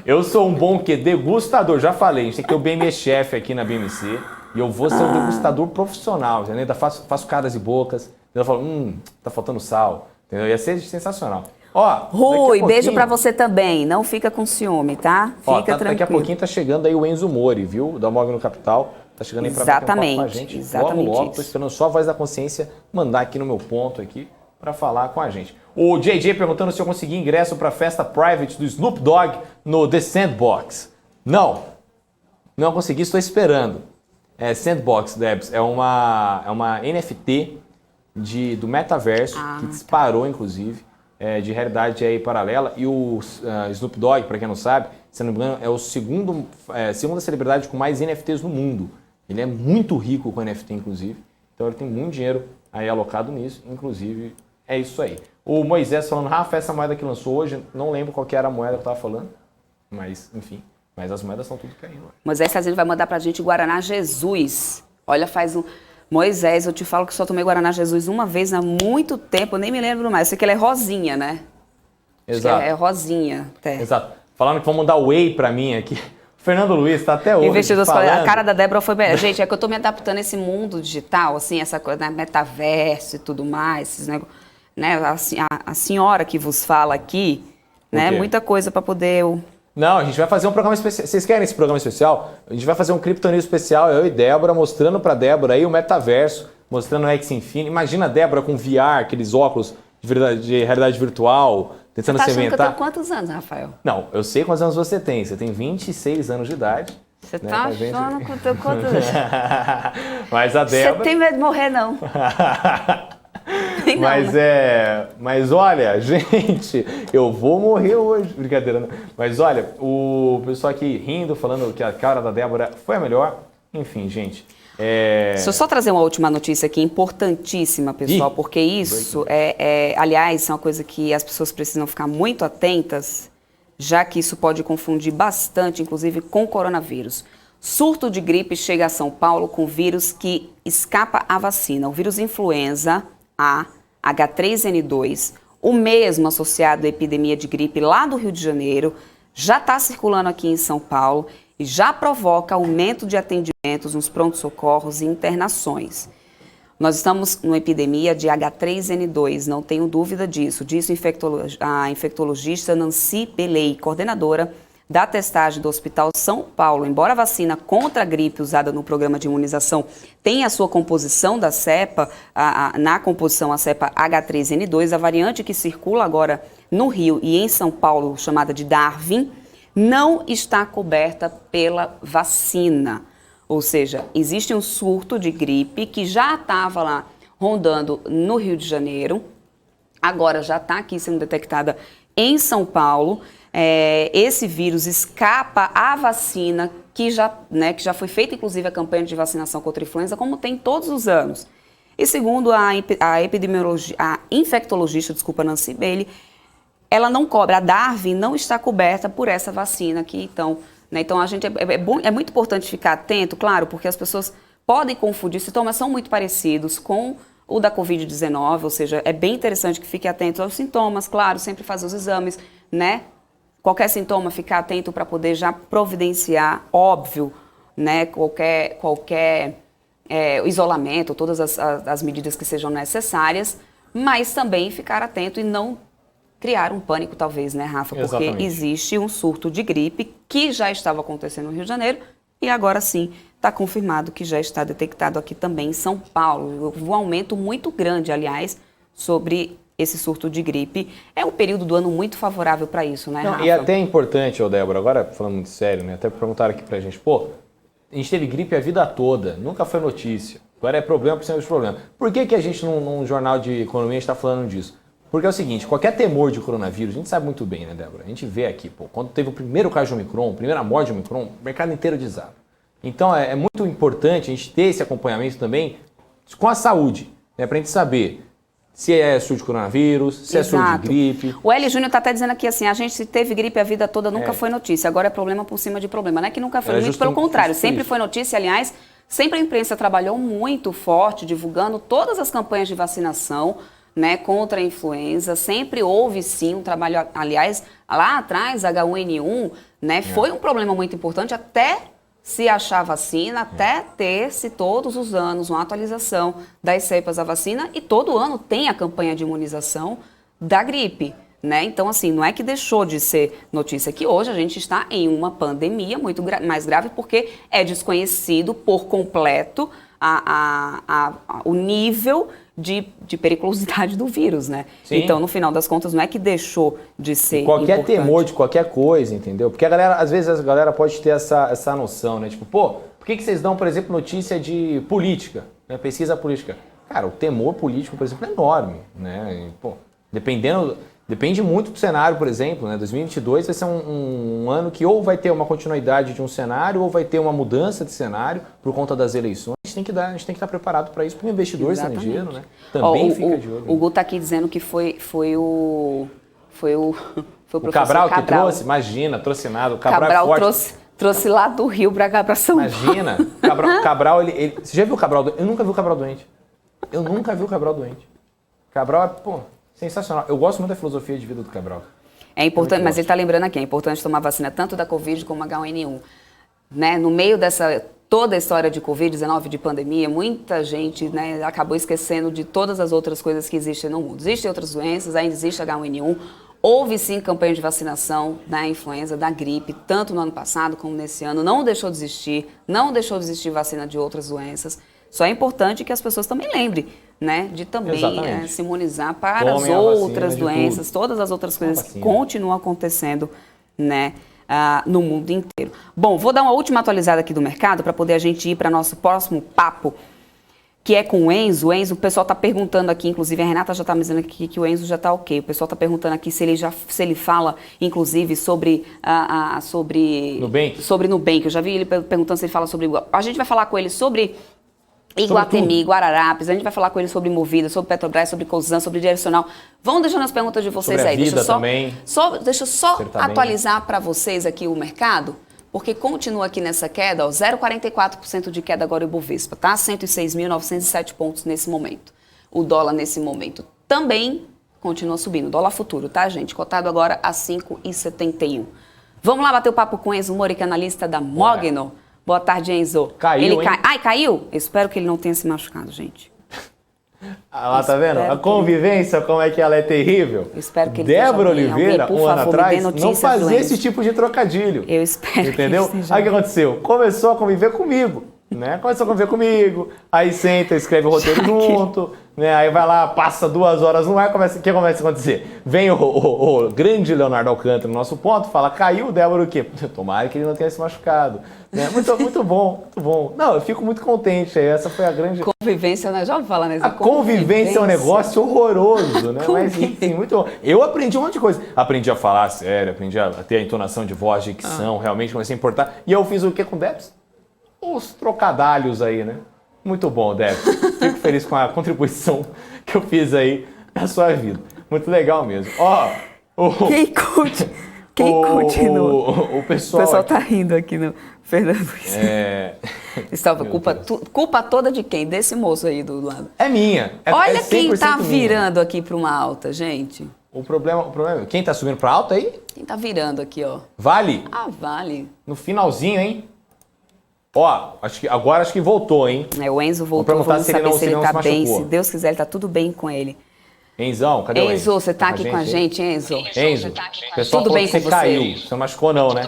Eu sou um bom degustador, já falei, a gente tem que ter o BME Chef aqui na BMC e eu vou ser um degustador profissional, entendeu? Ainda faço caras e bocas, eu falo, tá faltando sal, entendeu? Ia ser sensacional. Rui, beijo para você também, não fica com ciúme, tá? Fica tranquilo. Daqui a pouquinho tá chegando aí o Enzo Mori, viu? Da Mogno Capital. Tá chegando aí pra bater um papo com a gente. Logo, tô esperando só a voz da consciência mandar aqui no meu ponto aqui para falar com a gente. O JJ perguntando se eu consegui ingresso para a festa private do Snoop Dogg no The Sandbox. Não consegui, estou esperando. Sandbox, Debs, é uma NFT do metaverso que disparou, inclusive, de realidade aí paralela. E o Snoop Dogg, para quem não sabe, se não me engano, é o segunda celebridade com mais NFTs no mundo. Ele é muito rico com NFT, inclusive. Então ele tem muito dinheiro aí alocado nisso. Inclusive, é isso aí. O Moisés falando, Rafa, essa moeda que lançou hoje, não lembro qual que era a moeda que eu tava falando. Mas, enfim. Mas as moedas estão tudo caindo. Moisés está dizendo que vai mandar pra gente Guaraná Jesus. Olha, Moisés, eu te falo que só tomei Guaraná Jesus uma vez há muito tempo. Eu nem me lembro mais. Eu sei que ele é rosinha, né? Exato. É rosinha até. Exato. Falando que vão mandar whey pra mim aqui. Fernando Luiz está até hoje Investidores falando. A cara da Débora foi... Gente, é que eu estou me adaptando a esse mundo digital, assim, essa coisa, né, metaverso e tudo mais, esses negócios, né, a senhora que vos fala aqui, né, muita coisa para poder... Não, a gente vai fazer um programa especial. Vocês querem esse programa especial? A gente vai fazer um Crypto News especial, eu e Débora, mostrando para Débora aí o metaverso, mostrando o X Infinity. Imagina a Débora com VR, aqueles óculos de realidade virtual... Tentando você tá se achando inventar. que eu tenho quantos anos, Rafael? Não, eu sei quantos anos você tem. Você tem 26 anos de idade. Você tá achando com o teu conta. Mas a Débora... Você tem medo de morrer, não. Mas olha, gente, eu vou morrer hoje. Brincadeira, não. Mas olha, o pessoal aqui rindo, falando que a cara da Débora foi a melhor. Enfim, gente. Deixa eu só trazer uma última notícia aqui, importantíssima, pessoal, porque isso aliás, é uma coisa que as pessoas precisam ficar muito atentas, já que isso pode confundir bastante, inclusive com coronavírus. Surto de gripe chega a São Paulo com vírus que escapa à vacina. O vírus influenza A, H3N2, o mesmo associado à epidemia de gripe lá do Rio de Janeiro, já está circulando aqui em São Paulo e já provoca aumento de atendimentos nos prontos-socorros e internações. Nós estamos numa epidemia de H3N2, não tenho dúvida disso. Disse a infectologista Nancy Beley, coordenadora da testagem do Hospital São Paulo. Embora a vacina contra a gripe usada no programa de imunização tenha a sua composição da cepa, na composição a cepa H3N2, a variante que circula agora no Rio e em São Paulo, chamada de Darwin, não está coberta pela vacina. Ou seja, existe um surto de gripe que já estava lá rondando no Rio de Janeiro, agora já está aqui sendo detectada em São Paulo. Esse vírus escapa à vacina que já foi feita, inclusive, a campanha de vacinação contra a influenza, como tem todos os anos. E segundo a infectologista, Nancy Beley, ela não cobre, a Darwin não está coberta por essa vacina aqui, então, né? Então a gente é muito importante ficar atento, claro, porque as pessoas podem confundir, sintomas são muito parecidos com o da Covid-19, ou seja, é bem interessante que fique atento aos sintomas, claro, sempre fazer os exames, né? Qualquer sintoma, ficar atento para poder já providenciar, óbvio, né? Qualquer isolamento, todas as medidas que sejam necessárias, mas também ficar atento e não criar um pânico, talvez, né, Rafa? Porque Exatamente. Existe um surto de gripe que já estava acontecendo no Rio de Janeiro e agora sim está confirmado que já está detectado aqui também em São Paulo. Houve um aumento muito grande, aliás, sobre esse surto de gripe. É um período do ano muito favorável para isso, né, Rafa? E até é importante, Débora, agora falando muito sério, né? Até perguntaram aqui pra gente, a gente teve gripe a vida toda, nunca foi notícia. Agora é problema por cima dos problemas. Por que a gente, num jornal de economia, está falando disso? Porque é o seguinte, qualquer temor de coronavírus, a gente sabe muito bem, né, Débora? A gente vê aqui, quando teve o primeiro caso de Omicron, a primeira morte de Omicron, o mercado inteiro desaba. Então é muito importante a gente ter esse acompanhamento também com a saúde, né, pra gente saber se é surto de coronavírus, se é surto de gripe. O Hélio Júnior está até dizendo aqui assim, a gente teve gripe a vida toda, nunca foi notícia, agora é problema por cima de problema. Não é que nunca foi, muito pelo contrário, sempre foi notícia, aliás, sempre a imprensa trabalhou muito forte, divulgando todas as campanhas de vacinação, né, contra a influenza, sempre houve sim um trabalho, aliás, lá atrás, H1N1, né, foi um problema muito importante até se achar vacina, até ter-se todos os anos uma atualização das cepas da vacina e todo ano tem a campanha de imunização da gripe, né? Então, assim, não é que deixou de ser notícia, que hoje a gente está em uma pandemia muito mais grave porque é desconhecido por completo o nível de periculosidade do vírus, né? Sim. Então, no final das contas, não é que deixou de ser qualquer importante. Temor de qualquer coisa, entendeu? Porque às vezes a galera pode ter essa noção, né? Tipo, por que vocês dão, por exemplo, notícia de política, né? Pesquisa política? Cara, o temor político, por exemplo, é enorme, né? E, depende muito do cenário, por exemplo, né? 2022 vai ser um ano que ou vai ter uma continuidade de um cenário ou vai ter uma mudança de cenário por conta das eleições. A gente tem que estar preparado para isso, porque o investidor estrangeiro, né? Também fica de olho. O Gu está aqui dizendo que foi o professor Cabral que trouxe, imagina, trouxe nada. O Cabral é forte. Trouxe lá do Rio para cá, para São Paulo. Imagina, Cabral, você já viu o Cabral doente? Eu nunca vi o Cabral doente. Cabral é, sensacional. Eu gosto muito da filosofia de vida do Cabral. É importante, mas ele está lembrando aqui, é importante tomar vacina tanto da Covid como H1N1. Né? No meio dessa toda a história de Covid-19, de pandemia, muita gente, né, acabou esquecendo de todas as outras coisas que existem no mundo. Existem outras doenças, ainda existe H1N1. Houve sim campanha de vacinação da influenza, da gripe, tanto no ano passado como nesse ano. Não deixou de existir vacina de outras doenças. Só é importante que as pessoas também lembrem, né, de também se imunizar para as outras doenas, todas as outras coisas que continuam acontecendo, né, no mundo inteiro. Bom, vou dar uma última atualizada aqui do mercado para poder a gente ir para nosso próximo papo, que é com o Enzo. O Enzo, o pessoal está perguntando aqui, inclusive a Renata já está me dizendo aqui que o Enzo já está ok. O pessoal está perguntando aqui se ele fala, inclusive, sobre Nubank. Eu já vi ele perguntando se ele fala sobre... A gente vai falar com ele sobre Iguatemi, Guararapes, a gente vai falar com ele sobre Movida, sobre Petrobras, sobre Cosan, sobre Direcional. Vão deixando as perguntas de vocês sobre aí. Vida Deixa eu só atualizar para vocês aqui o mercado, porque continua aqui nessa queda, 0,44% de queda agora o Ibovespa, tá? 106.907 pontos nesse momento. O dólar nesse momento também continua subindo, dólar futuro, tá, gente? Cotado agora a 5,71. Vamos lá bater o papo com o Enzo Mori, que é analista da Mogno. Boa tarde, Enzo. Caiu, hein? Ai, caiu? Eu espero que ele não tenha se machucado, gente. Lá, tá vendo? A convivência, como é que ela é terrível. Eu espero que ele Débora esteja bem. Oliveira, Alguém, um ano atrás, não fazia doentes. esse tipo de trocadilho. Eu espero. Entendeu? Que esteja Aí o que aconteceu? Começou a conviver comigo, né? Começou a conviver comigo, aí senta, escreve o roteiro junto, né? Aí vai lá, passa 2 horas no ar, o que começa a acontecer? Vem o grande Leonardo Alcântara no nosso ponto, fala, caiu, Débora o quê? Tomara que ele não tenha se machucado. Né? Muito bom, muito bom. Não, eu fico muito contente, essa foi a grande... Convivência, né? Já ouvi falar, né? A convivência é um negócio horroroso, né? Mas enfim, muito bom. Eu aprendi um monte de coisa. Aprendi a falar sério, aprendi a ter a entonação de voz, dicção, realmente comecei a importar. E eu fiz o que com o Debs? Os trocadalhos aí, né? Muito bom, Debs. Fico feliz com a contribuição que eu fiz aí na sua vida. Muito legal mesmo. Ó, Quem continua? O pessoal tá rindo aqui no Fernando. Estava culpa toda de quem? Desse moço aí do lado. É minha. Olha quem tá virando aqui para uma alta, gente. O problema é quem tá subindo para alta aí? Quem tá virando aqui, ó. Vale? Vale. No finalzinho, hein? Ó, agora acho que voltou, hein? O Enzo voltou, vamos saber se ele tá bem. Machucou. Se Deus quiser, ele tá tudo bem com ele. Enzão, cadê o Enzo? Enzo, você tá aqui com a gente, Enzo? Enzo, o pessoal tudo falou bem que você com caiu. Você não machucou não, né?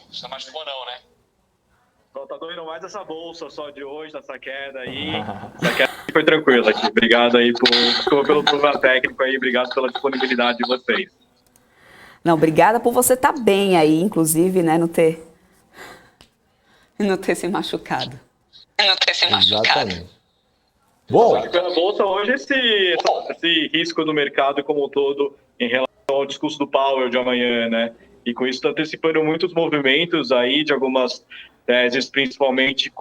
Você não machucou não, né? Tá doendo mais essa bolsa só de hoje, essa queda aí. Essa queda foi tranquila aqui. Obrigado aí pelo problema técnico aí, obrigado pela disponibilidade de vocês. Não, obrigada por você estar bem aí, inclusive, né, não ter se machucado. Exatamente. Bom, Pela bolsa hoje esse risco do mercado como um todo em relação ao discurso do Powell de amanhã, né? E com isso está antecipando muitos movimentos aí de algumas teses, principalmente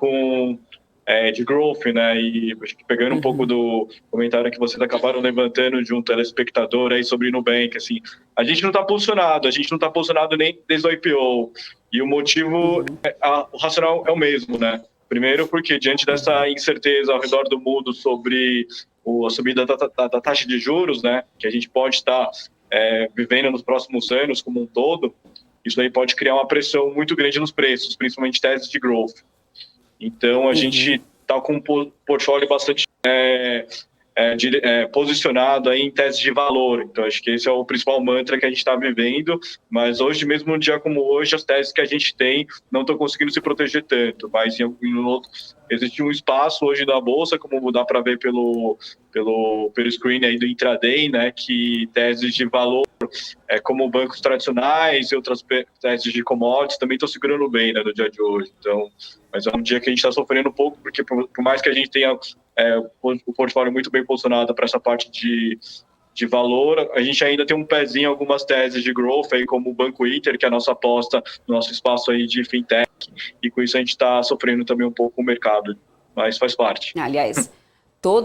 de growth, né? E acho que pegando um pouco do comentário que vocês acabaram levantando de um telespectador aí sobre Nubank, assim, a gente não está posicionado nem desde o IPO. E o motivo, o racional é o mesmo, né? Primeiro porque diante dessa incerteza ao redor do mundo sobre a subida da taxa de juros, né? Que a gente pode estar vivendo nos próximos anos como um todo, isso aí pode criar uma pressão muito grande nos preços, principalmente teses de growth. Então, a gente está com um portfólio bastante posicionado aí em teses de valor. Então, acho que esse é o principal mantra que a gente está vivendo, mas hoje, mesmo num dia como hoje, as teses que a gente tem não estão conseguindo se proteger tanto, mas existe um espaço hoje na Bolsa, como dá para ver pelo screen aí do intraday, né, que teses de valor, como bancos tradicionais e outras teses de commodities também estão segurando bem, né, no dia de hoje. Então, mas é um dia que a gente está sofrendo um pouco, porque por mais que a gente tenha o portfólio muito bem posicionado para essa parte de valor, a gente ainda tem um pezinho em algumas teses de growth, aí, como o Banco Inter, que é a nossa aposta no nosso espaço aí de fintech, e com isso a gente está sofrendo também um pouco o mercado, mas faz parte. Aliás,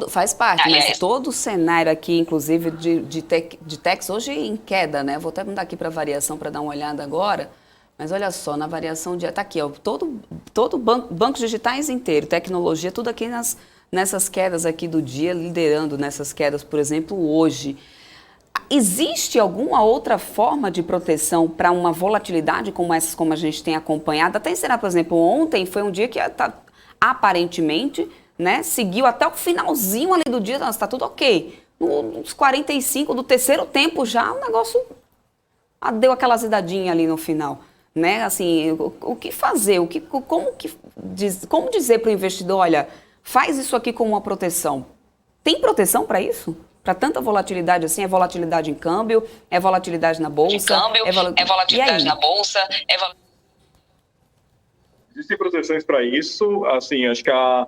faz parte, mas todo o cenário aqui, inclusive de techs, hoje em queda, né? Vou até mudar aqui para a variação para dar uma olhada agora, mas olha só, na variação tá aqui, ó, todo bancos digitais inteiro, tecnologia, tudo aqui nessas quedas aqui do dia, liderando nessas quedas, por exemplo, hoje. Existe alguma outra forma de proteção para uma volatilidade como essas, como a gente tem acompanhado? Até será, por exemplo, ontem foi um dia que aparentemente, né, seguiu até o finalzinho ali do dia, está tudo ok. Nos 45 do terceiro tempo já, o negócio deu aquela azedadinha ali no final. Né? Assim, o que fazer? Como dizer para o investidor, olha, faz isso aqui como uma proteção? Tem proteção para isso? para tanta volatilidade assim? É volatilidade em câmbio? É volatilidade na bolsa? É volatilidade na bolsa? Existem proteções para isso. Assim, acho que a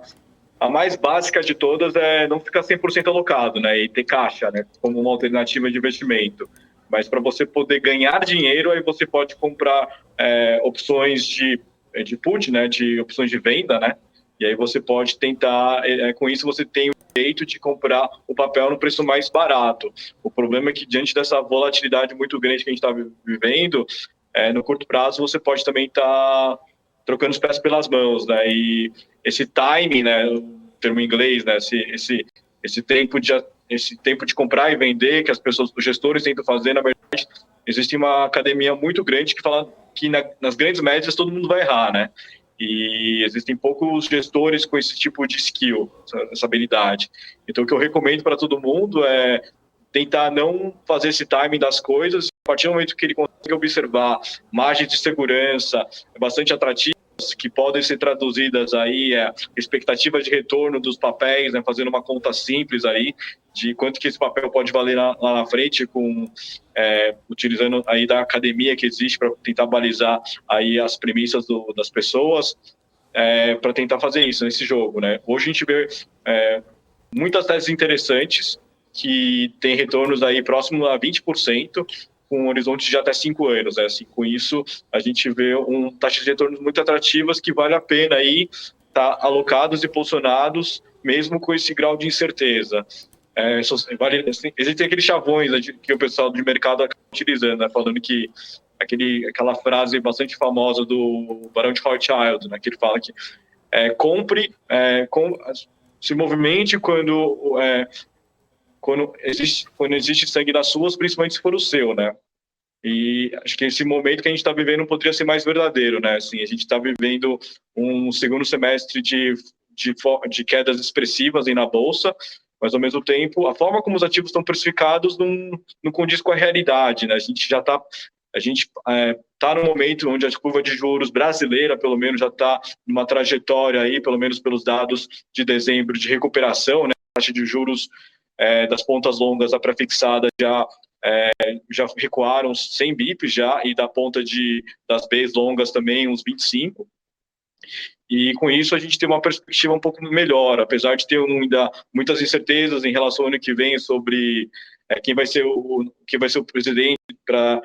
mais básica de todas é não ficar 100% alocado, né? E ter caixa, né? Como uma alternativa de investimento. Mas para você poder ganhar dinheiro, aí você pode comprar opções de put, né? De opções de venda, né? E aí você pode tentar, com isso você tem o direito de comprar o papel no preço mais barato. O problema é que diante dessa volatilidade muito grande que a gente está vivendo, no curto prazo você pode também estar trocando os pés pelas mãos, né? E esse timing, né? O termo em inglês, né? Esse tempo de comprar e vender que os gestores tentam fazer, na verdade, existe uma academia muito grande que fala que nas grandes médias todo mundo vai errar, né? E existem poucos gestores com esse tipo de skill, essa habilidade. Então, o que eu recomendo para todo mundo é tentar não fazer esse timing das coisas. A partir do momento que ele consegue observar margens de segurança bastante atrativas, que podem ser traduzidas aí expectativas de retorno dos papéis, né, fazendo uma conta simples aí de quanto que esse papel pode valer lá na frente, utilizando aí da academia que existe para tentar balizar aí as premissas das pessoas, para tentar fazer isso nesse jogo, né? Hoje a gente vê muitas teses interessantes que têm retornos aí próximo a 20%, com um horizonte de até 5 anos. Né? Assim, com isso, a gente vê taxas de retornos muito atrativas que vale a pena aí estar alocados e posicionados, mesmo com esse grau de incerteza. Existem aqueles chavões, né, que o pessoal de mercado acaba utilizando, né, falando que aquela frase bastante famosa do Barão de Rothschild, né, que ele fala que se movimente quando existe sangue nas suas, principalmente se for o seu, né? E acho que esse momento que a gente está vivendo poderia ser mais verdadeiro, né? Assim, a gente está vivendo um segundo semestre de quedas expressivas aí na bolsa, mas ao mesmo tempo a forma como os ativos estão precificados não condiz com a realidade, né? A gente está no momento onde a curva de juros brasileira, pelo menos, já está numa trajetória aí, pelo menos pelos dados de dezembro, de recuperação, né? A taxa de juros das pontas longas, a pré-fixada já recuaram 100 bips já, e da ponta das Bs longas também uns 25. E com isso a gente tem uma perspectiva um pouco melhor, apesar de ter ainda muitas incertezas em relação ao ano que vem sobre quem vai ser o presidente para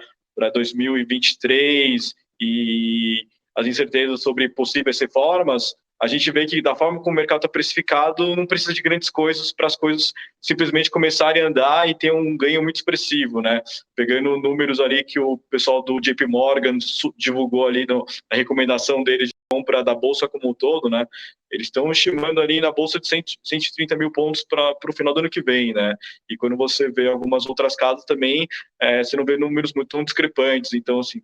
2023 e as incertezas sobre possíveis reformas. A gente vê que da forma como o mercado está precificado, não precisa de grandes coisas para as coisas simplesmente começarem a andar e ter um ganho muito expressivo, né? Pegando números ali que o pessoal do JP Morgan divulgou ali na recomendação deles de compra da Bolsa como um todo, né? Eles estão estimando ali na Bolsa de 130 mil pontos para o final do ano que vem, né? E quando você vê algumas outras casas também, você não vê números muito tão discrepantes. Então, assim,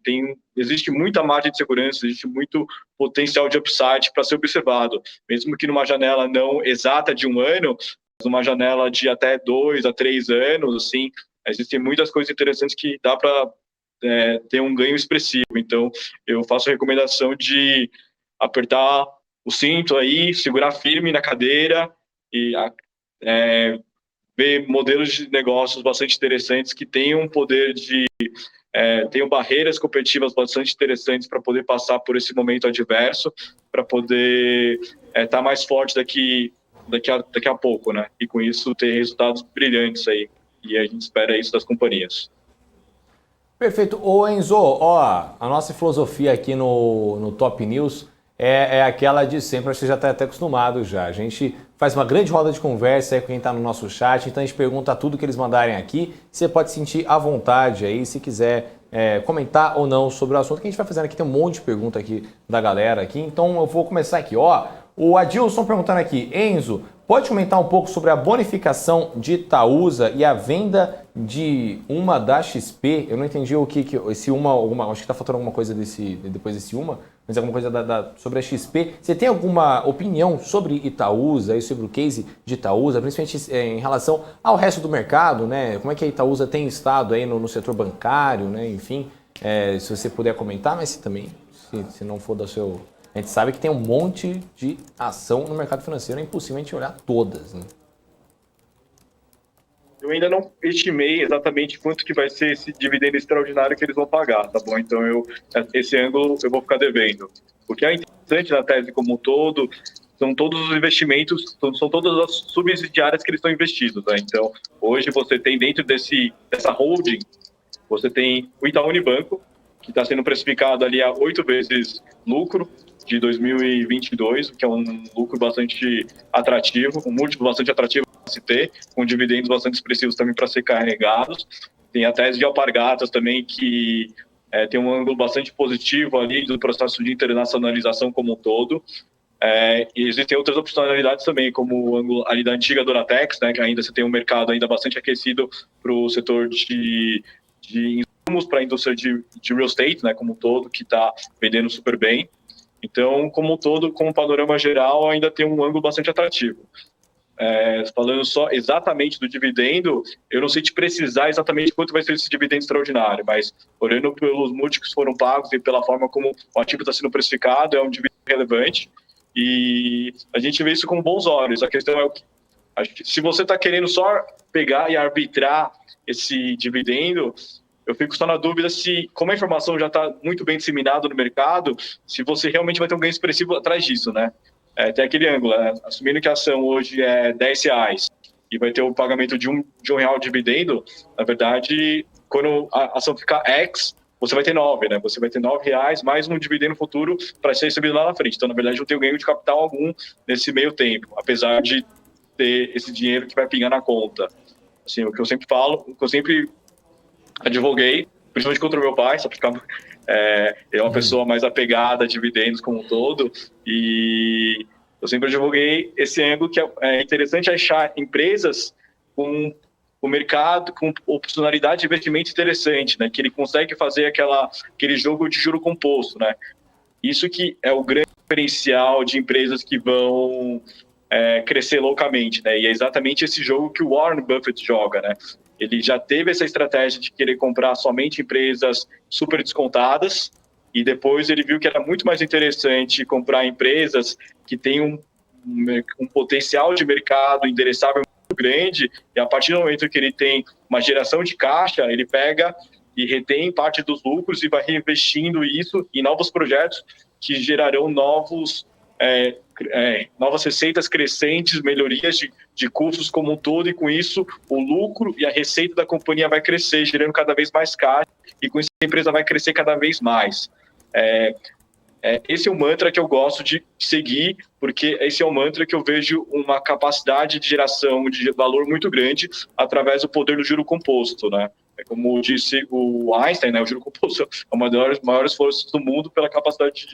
existe muita margem de segurança, existe muito potencial de upside para ser observado. Mesmo que numa janela não exata de um ano, mas numa janela de até 2 a 3 anos, assim, existem muitas coisas interessantes que dá para ter um ganho expressivo. Então, eu faço a recomendação de apertar o cinto aí, segurar firme na cadeira e ver modelos de negócios bastante interessantes que tenham poder tenham barreiras competitivas bastante interessantes para poder passar por esse momento adverso, para poder estar mais forte daqui a pouco, né? E com isso ter resultados brilhantes aí. E a gente espera isso das companhias. Perfeito. Ô Enzo, a nossa filosofia aqui no Top News é aquela de sempre, acho que você já está até acostumado já. A gente faz uma grande roda de conversa aí com quem está no nosso chat, então a gente pergunta tudo que eles mandarem aqui. Você pode sentir à vontade aí, se quiser comentar ou não sobre o assunto que a gente vai fazendo aqui. Tem um monte de pergunta aqui da galera aqui, então eu vou começar aqui. O Adilson perguntando aqui, Enzo, pode comentar um pouco sobre a bonificação de Itaúsa e a venda de uma da XP? Eu não entendi o que esse acho que está faltando alguma coisa depois desse mas alguma coisa sobre a XP. Você tem alguma opinião sobre Itaúsa e sobre o case de Itaúsa, principalmente em relação ao resto do mercado, né? Como é que a Itaúsa tem estado aí no setor bancário, né? Enfim, se você puder comentar, mas se não for do seu... A gente sabe que tem um monte de ação no mercado financeiro, é impossível a gente olhar todas, né? eu ainda não estimei exatamente quanto que vai ser esse dividendo extraordinário que eles vão pagar, tá bom? Então, esse ângulo eu vou ficar devendo. O que é interessante na tese como um todo são todos os investimentos, são todas as subsidiárias que eles estão investidos, né? Então, hoje você tem dentro dessa holding, você tem o Itaú Unibanco, que está sendo precificado ali a 8 vezes lucro de 2022, que é um lucro bastante atrativo, um múltiplo bastante atrativo para se ter, com dividendos bastante expressivos também para ser carregados. Tem a tese de Alpargatas também, que tem um ângulo bastante positivo ali do processo de internacionalização como um todo. E existem outras opcionalidades também, como o ângulo ali da antiga Doratex, né, que ainda você tem um mercado ainda bastante aquecido para o setor de insumos para a indústria de real estate, né, como um todo, que está vendendo super bem. Então, como um todo, como panorama geral, ainda tem um ângulo bastante atrativo. Falando só exatamente do dividendo, eu não sei te precisar exatamente quanto vai ser esse dividendo extraordinário, mas olhando pelos múltiplos que foram pagos e pela forma como o ativo está sendo precificado, é um dividendo relevante. E a gente vê isso com bons olhos. A questão é se você está querendo só pegar e arbitrar esse dividendo, eu fico só na dúvida se, como a informação já está muito bem disseminada no mercado, se você realmente vai ter um ganho expressivo atrás disso, né? Tem aquele ângulo, né? Assumindo que a ação hoje é R$10 e vai ter o pagamento de um real de dividendo, na verdade, quando a ação ficar X, você vai ter 9, né? Você vai ter R$9 mais um dividendo futuro para ser recebido lá na frente. Então, na verdade, não tem ganho de capital algum nesse meio tempo, apesar de ter esse dinheiro que vai pingar na conta. Assim, o que eu sempre falo, o que eu sempre advoguei, principalmente contra o meu pai, só porque ele é uma pessoa mais apegada a dividendos como um todo, e eu sempre advoguei esse ângulo que é interessante achar empresas com o mercado, com opcionalidade de investimento interessante, né? Que ele consegue fazer aquele jogo de juro composto, né? Isso que é o grande diferencial de empresas que vão crescer loucamente, né? E é exatamente esse jogo que o Warren Buffett joga, né? Ele já teve essa estratégia de querer comprar somente empresas super descontadas, e depois ele viu que era muito mais interessante comprar empresas que têm um potencial de mercado endereçável muito grande, e a partir do momento que ele tem uma geração de caixa, ele pega e retém parte dos lucros e vai reinvestindo isso em novos projetos que gerarão novas receitas crescentes, melhorias de custos como um todo, e com isso o lucro e a receita da companhia vai crescer, gerando cada vez mais caixa, e com isso a empresa vai crescer cada vez mais. Esse é um mantra que eu gosto de seguir, porque esse é um mantra que eu vejo uma capacidade de geração de valor muito grande através do poder do juro composto, né? Como disse o Einstein, né? O juro composto é uma das maiores forças do mundo pela capacidade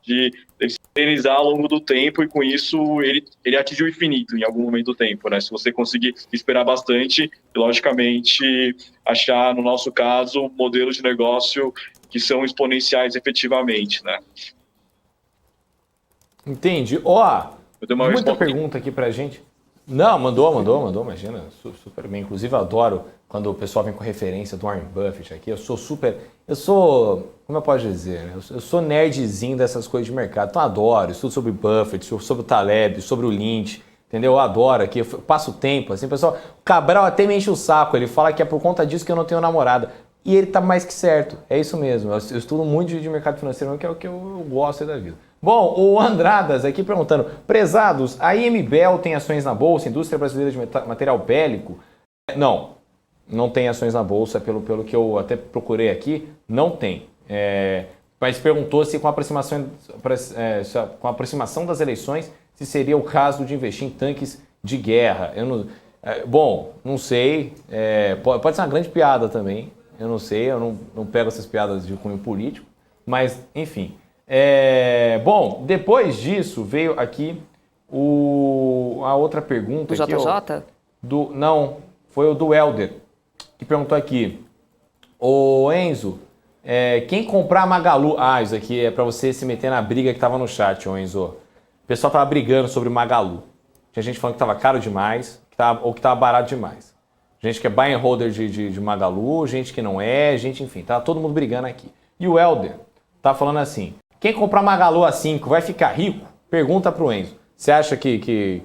de se eternizar ao longo do tempo, e com isso ele atingiu o infinito em algum momento do tempo, né? Se você conseguir esperar bastante, e logicamente achar, no nosso caso, modelos de negócio que são exponenciais efetivamente, né? Entendi. Muita pergunta aqui pra gente. Não, mandou, imagina, super bem. Inclusive, eu adoro quando o pessoal vem com referência do Warren Buffett aqui. Eu sou, como eu posso dizer, né? Eu sou nerdzinho dessas coisas de mercado. Então, eu adoro, estudo sobre Buffett, sobre o Taleb, sobre o Lynch, entendeu? Eu adoro aqui, eu passo tempo, assim, pessoal. O Cabral até me enche o saco, ele fala que é por conta disso que eu não tenho namorada. E ele tá mais que certo, é isso mesmo. Eu estudo muito de mercado financeiro, que é o que eu gosto da vida. Bom, o Andradas aqui perguntando: prezados, a IMBel tem ações na Bolsa, Indústria Brasileira de Material Bélico? Não tem ações na Bolsa, pelo que eu até procurei aqui, não tem. Mas perguntou se com a aproximação das eleições, se seria o caso de investir em tanques de guerra. Não sei, pode ser uma grande piada também, eu não sei, eu não pego essas piadas de cunho político, mas enfim. Bom, depois disso veio aqui a outra pergunta. O JJ? Não, foi o do Helder, que perguntou aqui: ô Enzo, quem comprar Magalu... isso aqui é para você se meter na briga que estava no chat, ô Enzo. O pessoal estava brigando sobre Magalu. Tinha gente falando que estava caro demais, ou que estava barato demais. Gente que é buy and holder de Magalu, gente que não é, enfim, tá todo mundo brigando aqui. E o Helder tá falando assim: quem comprar Magalu a 5 vai ficar rico? Pergunta pro Enzo. Você acha que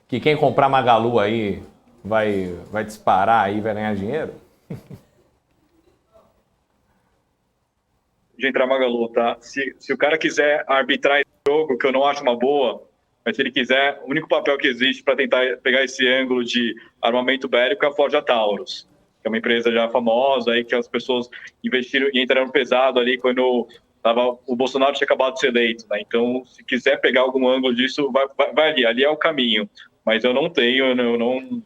quem comprar Magalu aí vai disparar aí, vai ganhar dinheiro? De entrar Magalu, tá? Se o cara quiser arbitrar esse jogo, que eu não acho uma boa, mas se ele quiser, o único papel que existe para tentar pegar esse ângulo de armamento bélico é a Forja Taurus, que é uma empresa já famosa, aí que as pessoas investiram e entraram pesado ali quando o Bolsonaro tinha acabado de ser eleito, né? Então, se quiser pegar algum ângulo disso, vai ali é o caminho. Mas eu não tenho, eu não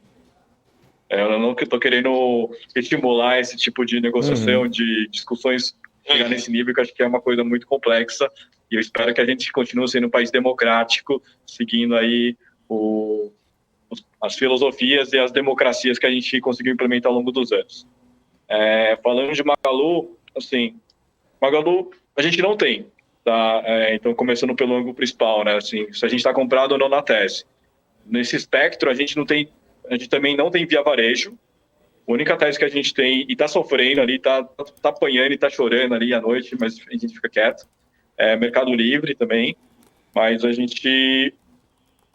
estou querendo estimular esse tipo de negociação, de discussões chegar nesse nível, que eu acho que é uma coisa muito complexa, e eu espero que a gente continue sendo um país democrático, seguindo aí as filosofias e as democracias que a gente conseguiu implementar ao longo dos anos. Falando de Magalu, assim, Magalu a gente não tem, tá? Então, começando pelo ângulo principal, né? Assim, se a gente está comprado ou não na tese. Nesse espectro, a gente também não tem via varejo. A única tese que a gente tem, e está sofrendo ali, está apanhando e está chorando ali à noite, mas a gente fica quieto, é Mercado Livre também, mas a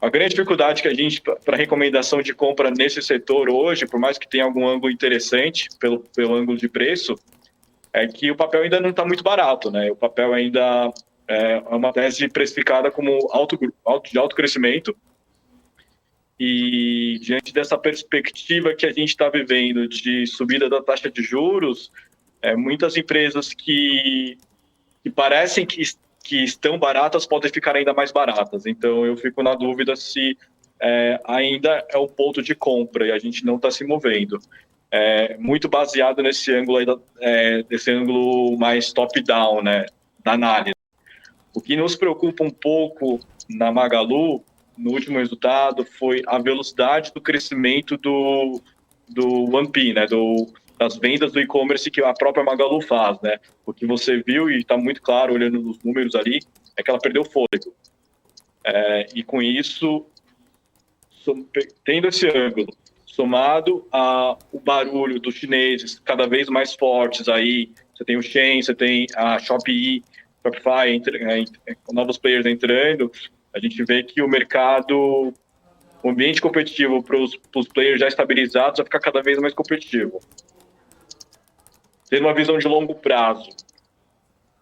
grande dificuldade que a gente, para recomendação de compra nesse setor hoje, por mais que tenha algum ângulo interessante pelo ângulo de preço, é que o papel ainda não está muito barato, né? O papel ainda é uma tese precificada como de alto crescimento, e diante dessa perspectiva que a gente está vivendo de subida da taxa de juros, muitas empresas que parecem que estão baratas podem ficar ainda mais baratas. Então, eu fico na dúvida se ainda é o ponto de compra e a gente não está se movendo. Muito baseado nesse ângulo desse ângulo mais top-down, né, da análise. O que nos preocupa um pouco na Magalu, no último resultado, foi a velocidade do crescimento do 1P, né, das vendas do e-commerce que a própria Magalu faz, né? O que você viu, e está muito claro olhando nos números ali, é que ela perdeu fôlego. E com isso, tendo esse ângulo, somado ao barulho dos chineses cada vez mais fortes aí, você tem o Shein, você tem a Shopify, novos players entrando, a gente vê que o mercado, o ambiente competitivo para os players já estabilizados vai ficar cada vez mais competitivo. Tendo uma visão de longo prazo,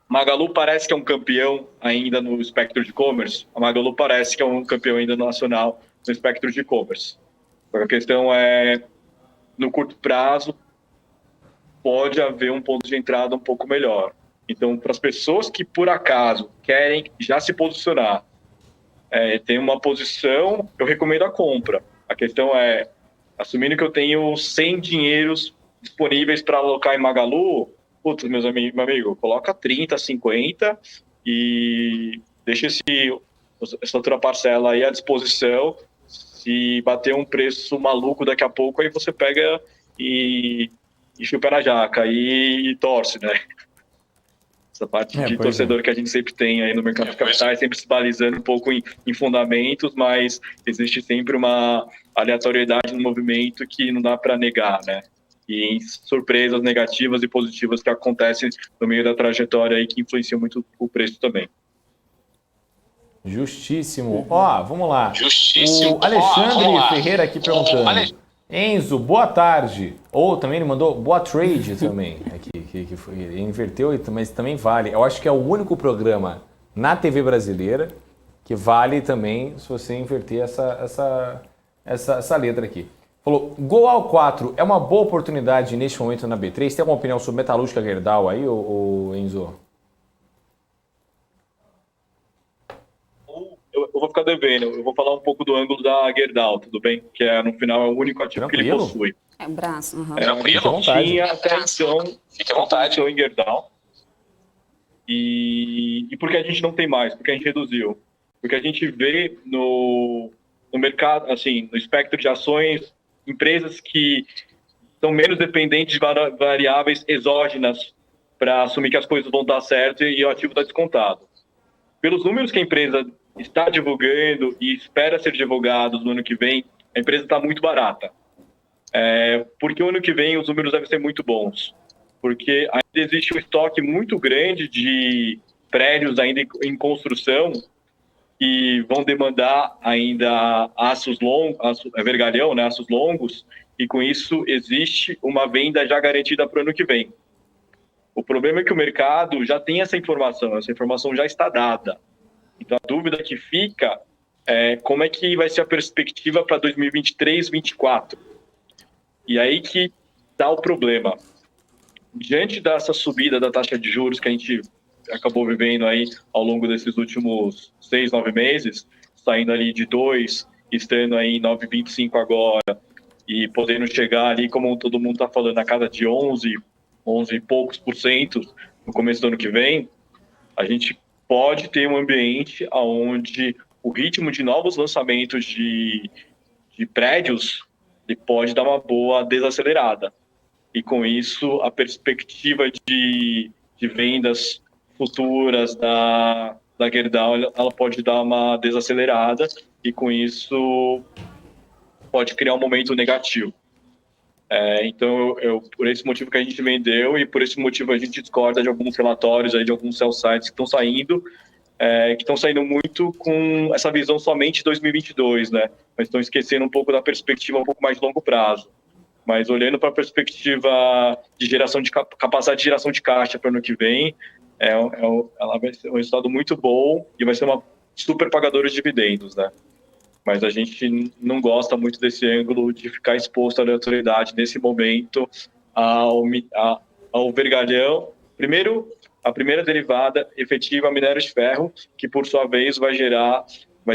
Magalu parece que é um campeão ainda no espectro de e-commerce. A Magalu parece que é um campeão ainda nacional no espectro de e-commerce. A questão é, no curto prazo, pode haver um ponto de entrada um pouco melhor. Então, para as pessoas que, por acaso, querem já se posicionar, tem uma posição, eu recomendo a compra. A questão é, assumindo que eu tenho 100 dinheiros disponíveis para alocar em Magalu, putz, meu amigo, coloca 30, 50 e deixa essa outra parcela aí à disposição. Se bater um preço maluco daqui a pouco, aí você pega e enfia o pé na jaca e torce, né? Essa parte de torcedor que a gente sempre tem aí no mercado de capitais, sempre se balizando um pouco em fundamentos, mas existe sempre uma aleatoriedade no movimento que não dá para negar, né? E surpresas negativas e positivas que acontecem no meio da trajetória aí que influenciam muito o preço também. Justíssimo. Vamos lá. Justíssimo. O Alexandre Ferreira aqui perguntando. Enzo, boa tarde. Ou também ele mandou boa trade também. Aqui, que foi, ele inverteu, mas também vale. Eu acho que é o único programa na TV brasileira que vale também se você inverter essa letra aqui. Falou, Gol ao 4 é uma boa oportunidade neste momento na B3? Tem alguma opinião sobre Metalúrgica Gerdau aí, ou Enzo? Eu vou ficar devendo, eu vou falar um pouco do ângulo da Gerdau, tudo bem? Que no final é o único ativo que ele possui. É o braço. Uhum. Tranquilo? Tinha até então, fique à vontade, em Gerdau. E por que a gente não tem mais? Porque a gente reduziu. Porque a gente vê no mercado, assim, no espectro de ações, empresas que são menos dependentes de variáveis exógenas para assumir que as coisas vão dar certo e o ativo está descontado. Pelos números que a empresa está divulgando e espera ser divulgados no ano que vem, a empresa está muito barata. Porque o ano que vem os números devem ser muito bons. Porque ainda existe um estoque muito grande de prédios ainda em construção que vão demandar ainda aços longos, vergalhão, né, aços longos, e com isso existe uma venda já garantida para o ano que vem. O problema é que o mercado já tem essa informação já está dada. Então a dúvida que fica é como é que vai ser a perspectiva para 2023, 2024. E aí que está o problema. Diante dessa subida da taxa de juros que a gente acabou vivendo aí ao longo desses últimos 6, 9 meses, saindo ali de 2, estando aí em 9,25 agora, e podendo chegar ali, como todo mundo está falando, a casa de 11 e poucos por cento no começo do ano que vem, a gente pode ter um ambiente onde o ritmo de novos lançamentos de prédios ele pode dar uma boa desacelerada. E com isso, a perspectiva de vendas futuras da Gerdau, ela pode dar uma desacelerada e com isso pode criar um momento negativo. Então, por esse motivo que a gente vendeu e por esse motivo a gente discorda de alguns relatórios aí, de alguns sell sites que estão saindo muito com essa visão somente de 2022, né? Mas estão esquecendo um pouco da perspectiva um pouco mais de longo prazo. Mas olhando para a perspectiva de geração de capacidade de geração de caixa para o ano que vem, ela vai ser um resultado muito bom e vai ser uma super pagadora de dividendos, né? Mas a gente não gosta muito desse ângulo de ficar exposto à aleatoriedade nesse momento ao vergalhão. Primeiro, a primeira derivada efetiva, minério de ferro, que por sua vez vai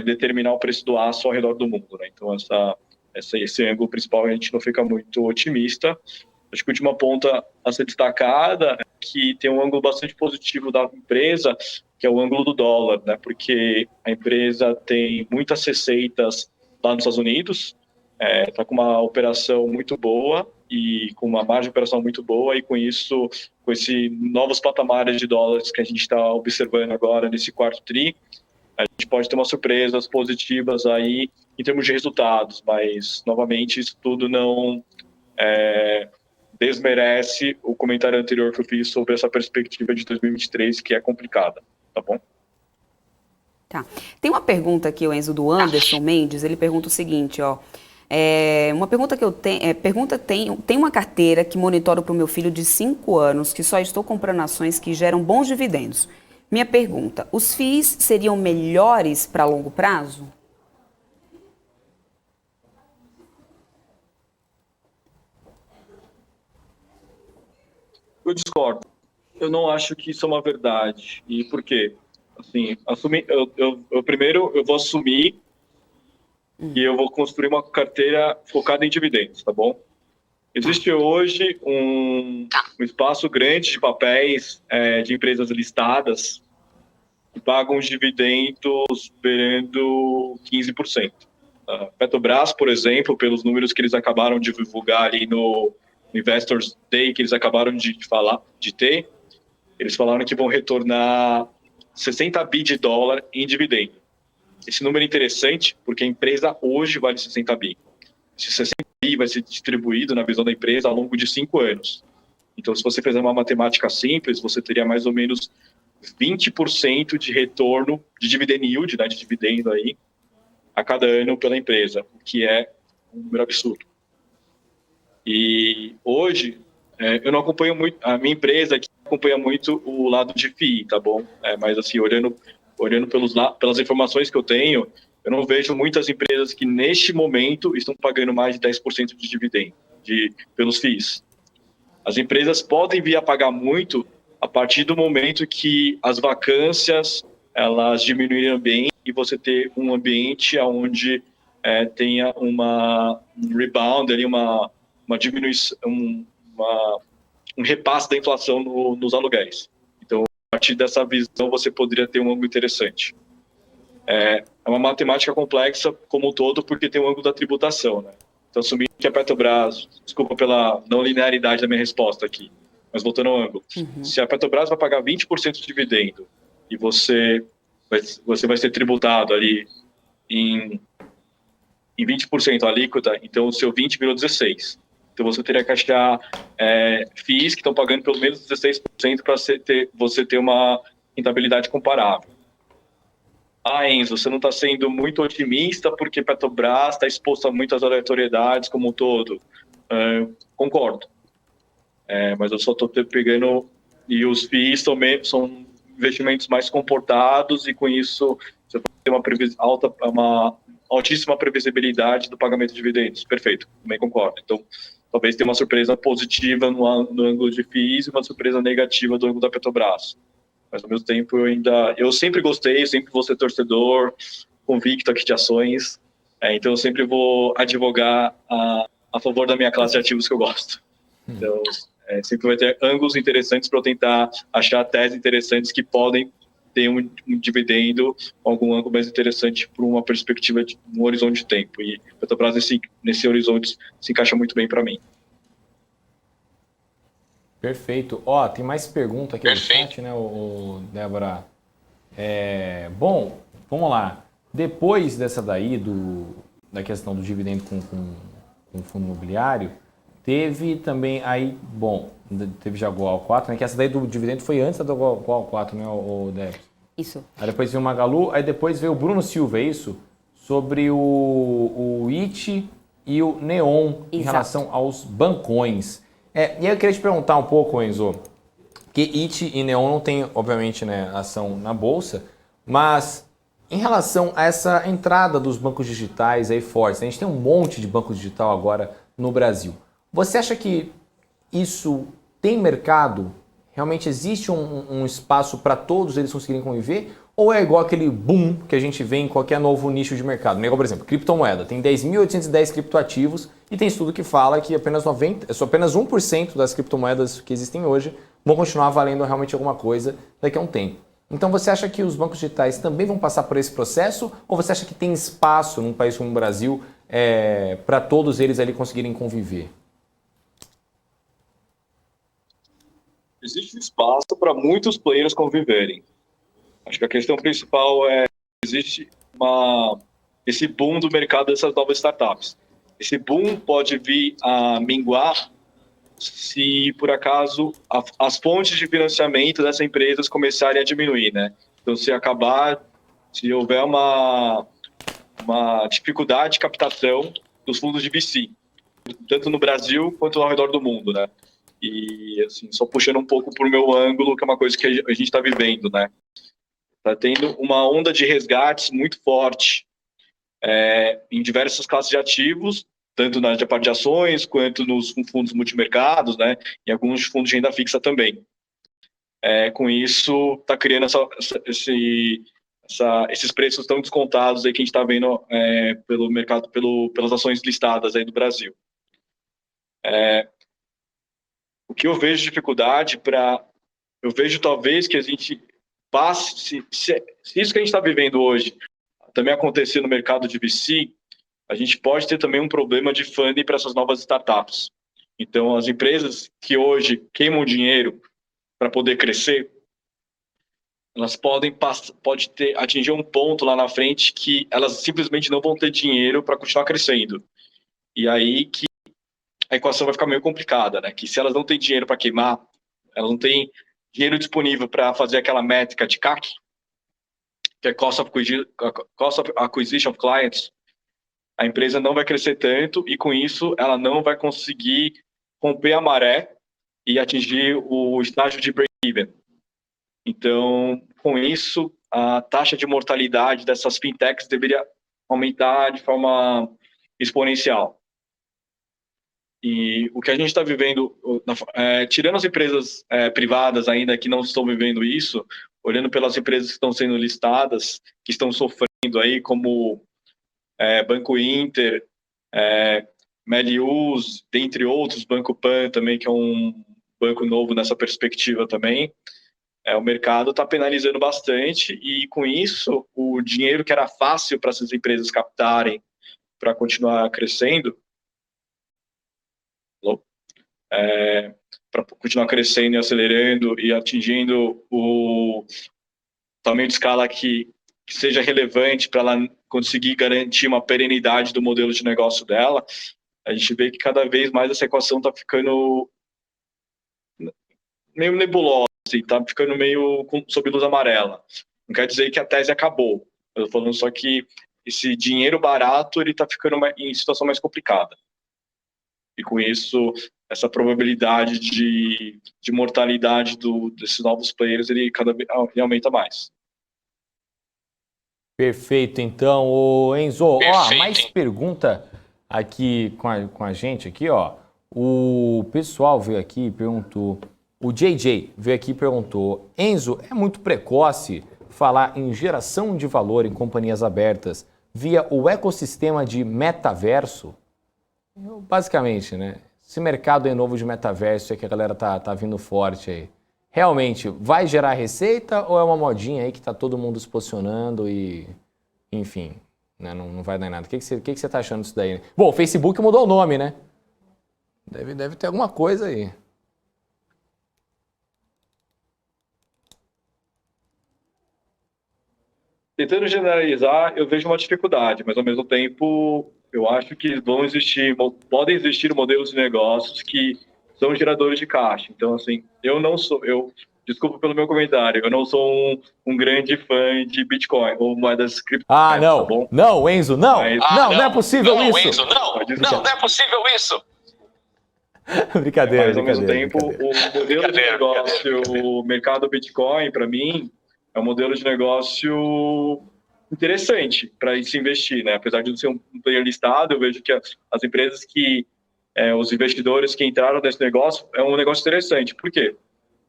determinar o preço do aço ao redor do mundo, né? Então esse ângulo principal a gente não fica muito otimista. Acho que a última ponta a ser destacada é que tem um ângulo bastante positivo da empresa, que é o ângulo do dólar, né? Porque a empresa tem muitas receitas lá nos Estados Unidos, está com uma operação muito boa e com uma margem de operação muito boa, e com isso, com esses novos patamares de dólares que a gente está observando agora nesse quarto tri, a gente pode ter umas surpresas positivas aí em termos de resultados, mas, novamente, isso tudo não desmerece o comentário anterior que eu fiz sobre essa perspectiva de 2023, que é complicada, tá bom? Tá. Tem uma pergunta aqui, o Enzo, do Anderson Mendes, ele pergunta o seguinte, ó. Uma pergunta que eu tenho, tem uma carteira que monitoro para o meu filho de 5 anos, que só estou comprando ações que geram bons dividendos. Minha pergunta, os FIIs seriam melhores para longo prazo? Eu discordo. Eu não acho que isso é uma verdade. E por quê? Assim, primeiro eu vou assumir que eu vou construir uma carteira focada em dividendos, tá bom? Existe hoje um espaço grande de papéis de empresas listadas que pagam os dividendos beirando 15%. A Petrobras, por exemplo, pelos números que eles acabaram de divulgar ali no Investors Day, que eles acabaram de ter, eles falaram que vão retornar 60 bi de dólar em dividendo. Esse número é interessante porque a empresa hoje vale 60 bi. Esse 60 bi vai ser distribuído na visão da empresa ao longo de 5 anos. Então, se você fizer uma matemática simples, você teria mais ou menos 20% de retorno de dividend yield, né, de dividendo aí, a cada ano pela empresa, o que é um número absurdo. E hoje, eu não acompanho muito, a minha empresa aqui acompanha muito o lado de FII, tá bom? Mas assim, olhando pelas informações que eu tenho, eu não vejo muitas empresas que neste momento estão pagando mais de 10% de dividendo pelos FIIs. As empresas podem vir a pagar muito a partir do momento que as vacâncias elas diminuírem bem e você ter um ambiente onde tenha um rebound, ali, uma diminuição, um repasse da inflação nos aluguéis. Então, a partir dessa visão, você poderia ter um ângulo interessante. É uma matemática complexa como um todo, porque tem um ângulo da tributação, né? Então, assumindo que a Petrobras, desculpa pela não linearidade da minha resposta aqui, mas voltando ao ângulo, se a Petrobras vai pagar 20% de dividendo e você vai ser tributado ali em 20% alíquota, então o seu 20 virou 16%. Então você teria que achar FIIs que estão pagando pelo menos 16% para você ter uma rentabilidade comparável. Enzo, você não está sendo muito otimista porque Petrobras está exposto a muitas aleatoriedades como um todo. Concordo. Mas eu só estou pegando... E os FIIs são investimentos mais comportados e, com isso, você pode ter uma altíssima previsibilidade do pagamento de dividendos. Perfeito, também concordo. Então, talvez tenha uma surpresa positiva no ângulo de FIIs e uma surpresa negativa do ângulo da Petrobras. Mas, ao mesmo tempo, eu sempre gostei, sempre vou ser torcedor, convicto aqui de ações. Então, eu sempre vou advogar a favor da minha classe de ativos que eu gosto. Então, sempre vai ter ângulos interessantes para eu tentar achar teses interessantes que podem ter um dividendo, algum ângulo mais interessante por uma perspectiva de um horizonte de tempo. E Petrobras, nesse horizonte, se encaixa muito bem para mim. Perfeito. Tem mais pergunta aqui no chat, né, Débora? Bom, vamos lá. Depois dessa daí, da questão do dividendo com o fundo imobiliário, teve também aí, teve já a Goal 4, né? Que essa daí do dividendo foi antes da Goal 4, né, o Débora? Isso. Aí depois veio o Magalu, aí depois veio o Bruno Silva, é isso? Sobre o IT e o Neon. Exato. Em relação aos bancões. E aí eu queria te perguntar um pouco, Enzo, que IT e Neon não tem, obviamente, né, ação na Bolsa, mas em relação a essa entrada dos bancos digitais aí fortes, a gente tem um monte de banco digital agora no Brasil. Você acha que isso tem mercado? Realmente existe um espaço para todos eles conseguirem conviver? Ou é igual aquele boom que a gente vê em qualquer novo nicho de mercado? Igual, por exemplo, criptomoeda. Tem 10.810 criptoativos e tem estudo que fala que apenas 1% das criptomoedas que existem hoje vão continuar valendo realmente alguma coisa daqui a um tempo. Então você acha que os bancos digitais também vão passar por esse processo? Ou você acha que tem espaço num país como o Brasil para todos eles ali conseguirem conviver? Existe espaço para muitos players conviverem. Acho que a questão principal existe esse boom do mercado dessas novas startups. Esse boom pode vir a minguar se, por acaso, as fontes de financiamento dessas empresas começarem a diminuir, né? Então, se houver uma dificuldade de captação dos fundos de VC, tanto no Brasil quanto ao redor do mundo, né? E, assim, só puxando um pouco para o meu ângulo, que é uma coisa que a gente está vivendo, né? Está tendo uma onda de resgates muito forte em diversas classes de ativos, tanto na parte de ações, quanto nos fundos multimercados, né? E alguns fundos de renda fixa também. Com isso, está criando esses preços tão descontados aí que a gente está vendo pelo mercado, pelas ações listadas aí do Brasil. O que eu vejo de dificuldade eu vejo talvez que a gente passe, se isso que a gente está vivendo hoje também acontecer no mercado de VC, a gente pode ter também um problema de funding para essas novas startups. Então, as empresas que hoje queimam dinheiro para poder crescer, elas podem atingir um ponto lá na frente que elas simplesmente não vão ter dinheiro para continuar crescendo. E aí que a equação vai ficar meio complicada, né? Que se elas não têm dinheiro para queimar, elas não têm dinheiro disponível para fazer aquela métrica de CAC, que é Cost of Acquisition of Clients, a empresa não vai crescer tanto e, com isso, ela não vai conseguir romper a maré e atingir o estágio de break-even. Então, com isso, a taxa de mortalidade dessas fintechs deveria aumentar de forma exponencial. E o que a gente está vivendo, tirando as empresas privadas ainda que não estão vivendo isso, olhando pelas empresas que estão sendo listadas, que estão sofrendo aí, como Banco Inter, Melius, dentre outros, Banco Pan também, que é um banco novo nessa perspectiva também, o mercado está penalizando bastante e, com isso, o dinheiro que era fácil para essas empresas captarem para continuar crescendo, para continuar crescendo e acelerando e atingindo o tamanho de escala que seja relevante para ela conseguir garantir uma perenidade do modelo de negócio dela, a gente vê que cada vez mais essa equação está ficando meio nebulosa, está ficando meio sob luz amarela. Não quer dizer que a tese acabou, Eu tô falando só que esse dinheiro barato, ele tá ficando em situação mais complicada. E com isso, essa probabilidade de mortalidade desses novos players, ele ele aumenta mais. Perfeito, então, ô Enzo. Ó, mais pergunta aqui com a gente aqui, ó. O pessoal veio aqui e perguntou, o JJ veio aqui e perguntou, Enzo, é muito precoce falar em geração de valor em companhias abertas via o ecossistema de metaverso? Basicamente, né? Esse mercado aí novo de metaverso é que a galera tá vindo forte aí. Realmente, vai gerar receita ou é uma modinha aí que tá todo mundo se posicionando e, enfim, né, não vai dar em nada? O que você tá achando disso daí? Bom, o Facebook mudou o nome, né? Deve ter alguma coisa aí. Tentando generalizar, eu vejo uma dificuldade, mas ao mesmo tempo, eu acho que podem existir modelos de negócios que são geradores de caixa. Então, assim, desculpa pelo meu comentário, eu não sou um grande fã de Bitcoin ou moedas cripto. Não, tá bom? Não, Enzo, não. Não é possível isso. Enzo, não é possível isso. Brincadeira, mas ao mesmo tempo, o modelo de negócio, o mercado Bitcoin, para mim, é um modelo de negócio interessante para se investir, né? Apesar de não ser um player listado, eu vejo que as empresas os investidores que entraram nesse negócio, é um negócio interessante. Por quê?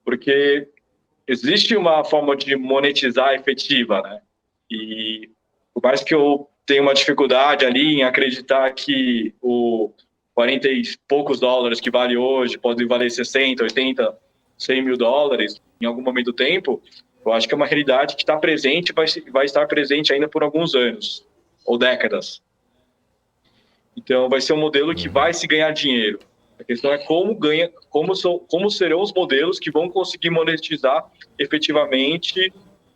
Porque existe uma forma de monetizar efetiva, né? E por mais que eu tenha uma dificuldade ali em acreditar que o 40 e poucos dólares que vale hoje pode valer 60, 80, 100 mil dólares em algum momento do tempo, eu acho que é uma realidade que está presente e vai estar presente ainda por alguns anos ou décadas. Então, vai ser um modelo que vai se ganhar dinheiro. A questão é como serão os modelos que vão conseguir monetizar efetivamente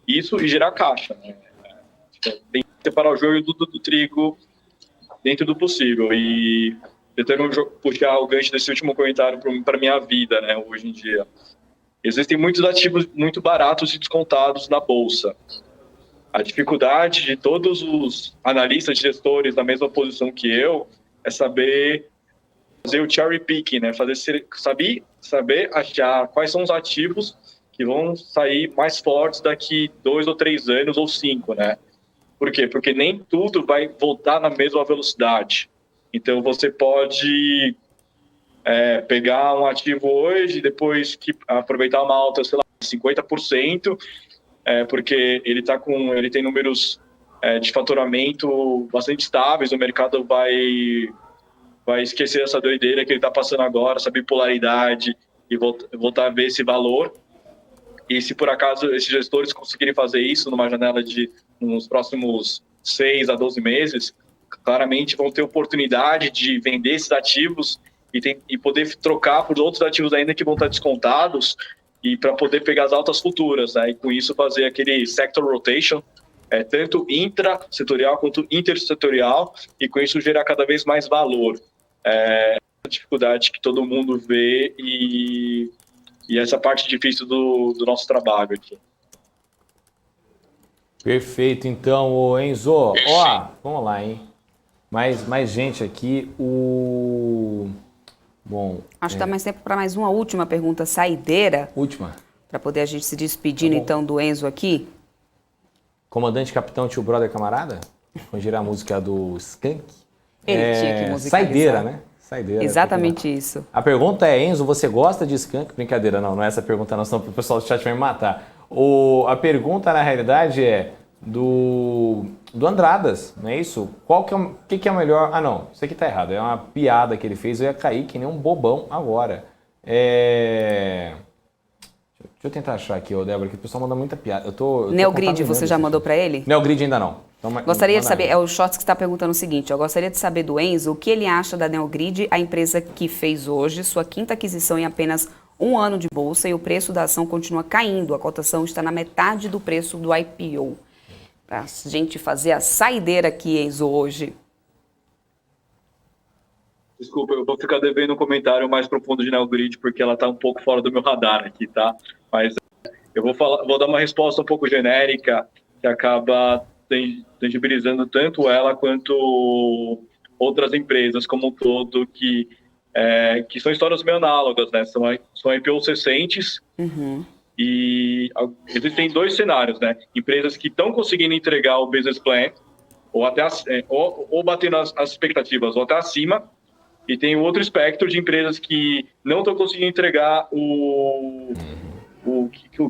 isso e gerar caixa, né? Tem que separar o joio do trigo dentro do possível. E tentando puxar o gancho desse último comentário para minha vida, né, hoje em dia. Existem muitos ativos muito baratos e descontados na Bolsa. A dificuldade de todos os analistas, gestores da mesma posição que eu, é saber fazer o cherry picking, né? Saber achar quais são os ativos que vão sair mais fortes daqui 2 ou 3 anos ou 5, né? Por quê? Porque nem tudo vai voltar na mesma velocidade. Então, você pode pegar um ativo hoje e depois aproveitar uma alta, sei lá, 50%, porque ele tem números de faturamento bastante estáveis, o mercado vai esquecer essa doideira que ele está passando agora, essa bipolaridade, e voltar a ver esse valor. E se por acaso esses gestores conseguirem fazer isso numa janela nos próximos 6 a 12 meses, claramente vão ter oportunidade de vender esses ativos e poder trocar por outros ativos ainda que vão estar descontados, e para poder pegar as altas futuras, né? E com isso fazer aquele sector rotation, tanto intrasetorial quanto intersetorial, e com isso gerar cada vez mais valor. A dificuldade que todo mundo vê e essa parte difícil do nosso trabalho aqui. Perfeito, então, Enzo. Ó, vamos lá, hein? Mais gente aqui. Bom. Acho que dá mais tempo para mais uma última pergunta saideira. Última. Para poder a gente se despedindo, então, do Enzo aqui. Comandante, capitão, tio, brother, camarada? Vamos girar a música do Skank. Ele tinha que musicalizar. Saideira, né? Saideira. Exatamente isso. A pergunta é, Enzo, você gosta de Skank? Brincadeira, não é essa a pergunta, não, senão o pessoal do chat vai me matar. A pergunta, na realidade, é do Andradas, não é isso? Que é o melhor... Ah, não, isso aqui tá errado. É uma piada que ele fez, eu ia cair que nem um bobão agora. Deixa eu tentar achar aqui, Débora, que o pessoal manda muita piada. Neogrid, você já mandou para ele? Neogrid ainda não. Então, gostaria de saber, o Shorts que está perguntando o seguinte, eu gostaria de saber do Enzo o que ele acha da Neogrid, a empresa que fez hoje sua quinta aquisição em apenas 1 ano de bolsa, e o preço da ação continua caindo, a cotação está na metade do preço do IPO. Para a gente fazer a saideira aqui, Enzo, hoje. Desculpa, eu vou ficar devendo um comentário mais profundo de Neogrid, porque ela está um pouco fora do meu radar aqui, tá? Mas eu vou dar uma resposta um pouco genérica, que acaba tangibilizando tanto ela quanto outras empresas como um todo que são histórias meio análogas, né? São IPOs recentes. E existem 2 cenários, né? Empresas que estão conseguindo entregar o business plan ou até ou batendo as expectativas ou até acima, e tem outro espectro de empresas que não estão conseguindo entregar o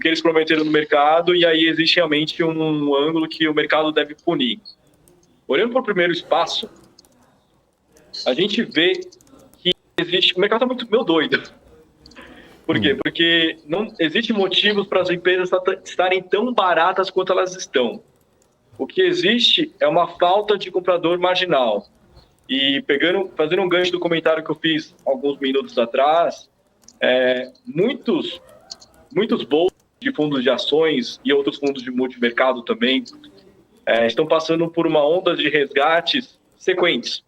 que eles prometeram no mercado, e aí existe realmente um ângulo que o mercado deve punir. Olhando para o primeiro espaço, a gente vê que o mercado está muito meio doido. Por quê? Porque não existe motivos para as empresas estarem tão baratas quanto elas estão. O que existe é uma falta de comprador marginal. E fazendo um gancho do comentário que eu fiz alguns minutos atrás, muitos bolsos de fundos de ações e outros fundos de multimercado também estão passando por uma onda de resgates sequentes.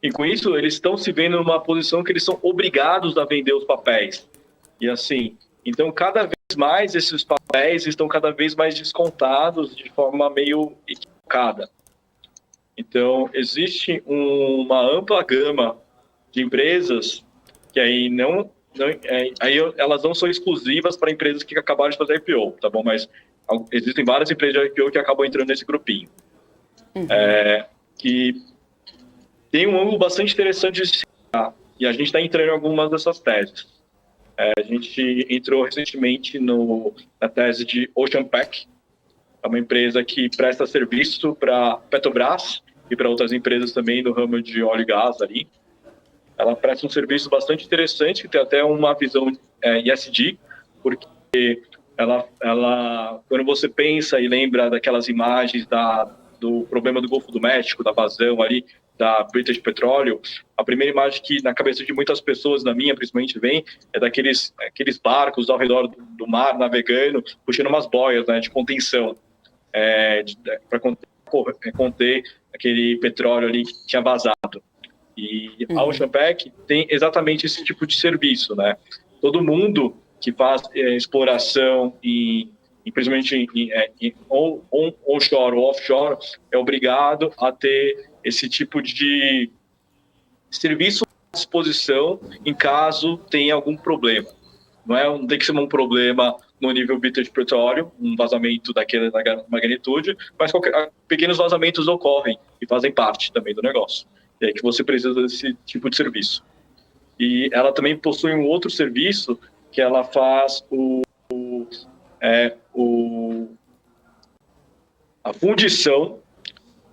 E com isso, eles estão se vendo numa posição que eles são obrigados a vender os papéis. E assim, então cada vez mais esses papéis estão cada vez mais descontados de forma meio equivocada. Então, existe uma ampla gama de empresas que aí elas não são exclusivas para empresas que acabaram de fazer IPO, tá bom? Mas existem várias empresas de IPO que acabam entrando nesse grupinho. Que tem um ângulo bastante interessante de se olhar, e a gente está entrando em algumas dessas teses. A gente entrou recentemente na tese de Ocean Pack, é uma empresa que presta serviço para Petrobras e para outras empresas também no ramo de óleo e gás ali. Ela presta um serviço bastante interessante, que tem até uma visão ESG, porque ela, quando você pensa e lembra daquelas imagens do problema do Golfo do México, da vazão ali, da British Petroleum, a primeira imagem que na cabeça de muitas pessoas, na minha principalmente, vem é daqueles barcos ao redor do mar, navegando, puxando umas boias, né, de contenção, para conter aquele petróleo ali que tinha vazado. E a Ocean Pack tem exatamente esse tipo de serviço, né? Todo mundo que faz exploração principalmente em onshore ou offshore é obrigado a ter esse tipo de serviço à disposição em caso tenha algum problema. Não tem que ser um problema no nível British Petroleum, um vazamento da magnitude, mas pequenos vazamentos ocorrem e fazem parte também do negócio. E é que você precisa desse tipo de serviço. E ela também possui um outro serviço que ela faz a fundição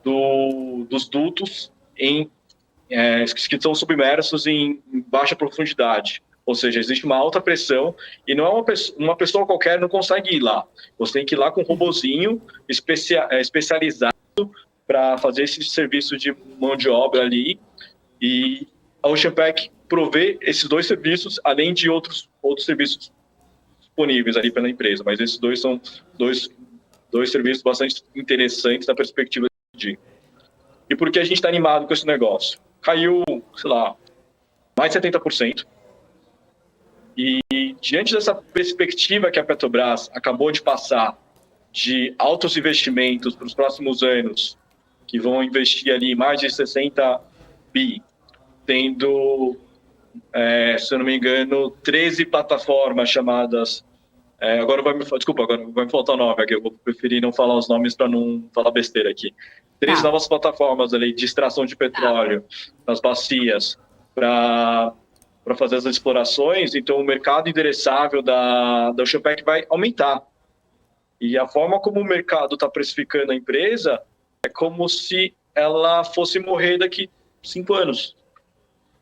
dos dutos que são submersos em baixa profundidade. Ou seja, existe uma alta pressão e não é uma pessoa qualquer não consegue ir lá. Você tem que ir lá com um robozinho especializado para fazer esse serviço de mão de obra ali. E a Ocean Pack provê esses 2 serviços, além de outros serviços disponíveis ali pela empresa. Mas esses 2 são dois serviços bastante interessantes da perspectiva de. E por que a gente está animado com esse negócio? Caiu, sei lá, mais de 70%. E diante dessa perspectiva que a Petrobras acabou de passar de altos investimentos para os próximos anos, que vão investir ali mais de 60 bi, tendo, se eu não me engano, 13 plataformas chamadas... agora vai me faltar o nome aqui, eu vou preferir não falar os nomes para não falar besteira aqui. 13 novas plataformas ali de extração de petróleo nas bacias para fazer as explorações, então o mercado endereçável da Ocean Pack vai aumentar. E a forma como o mercado está precificando a empresa é como se ela fosse morrer daqui 5 anos.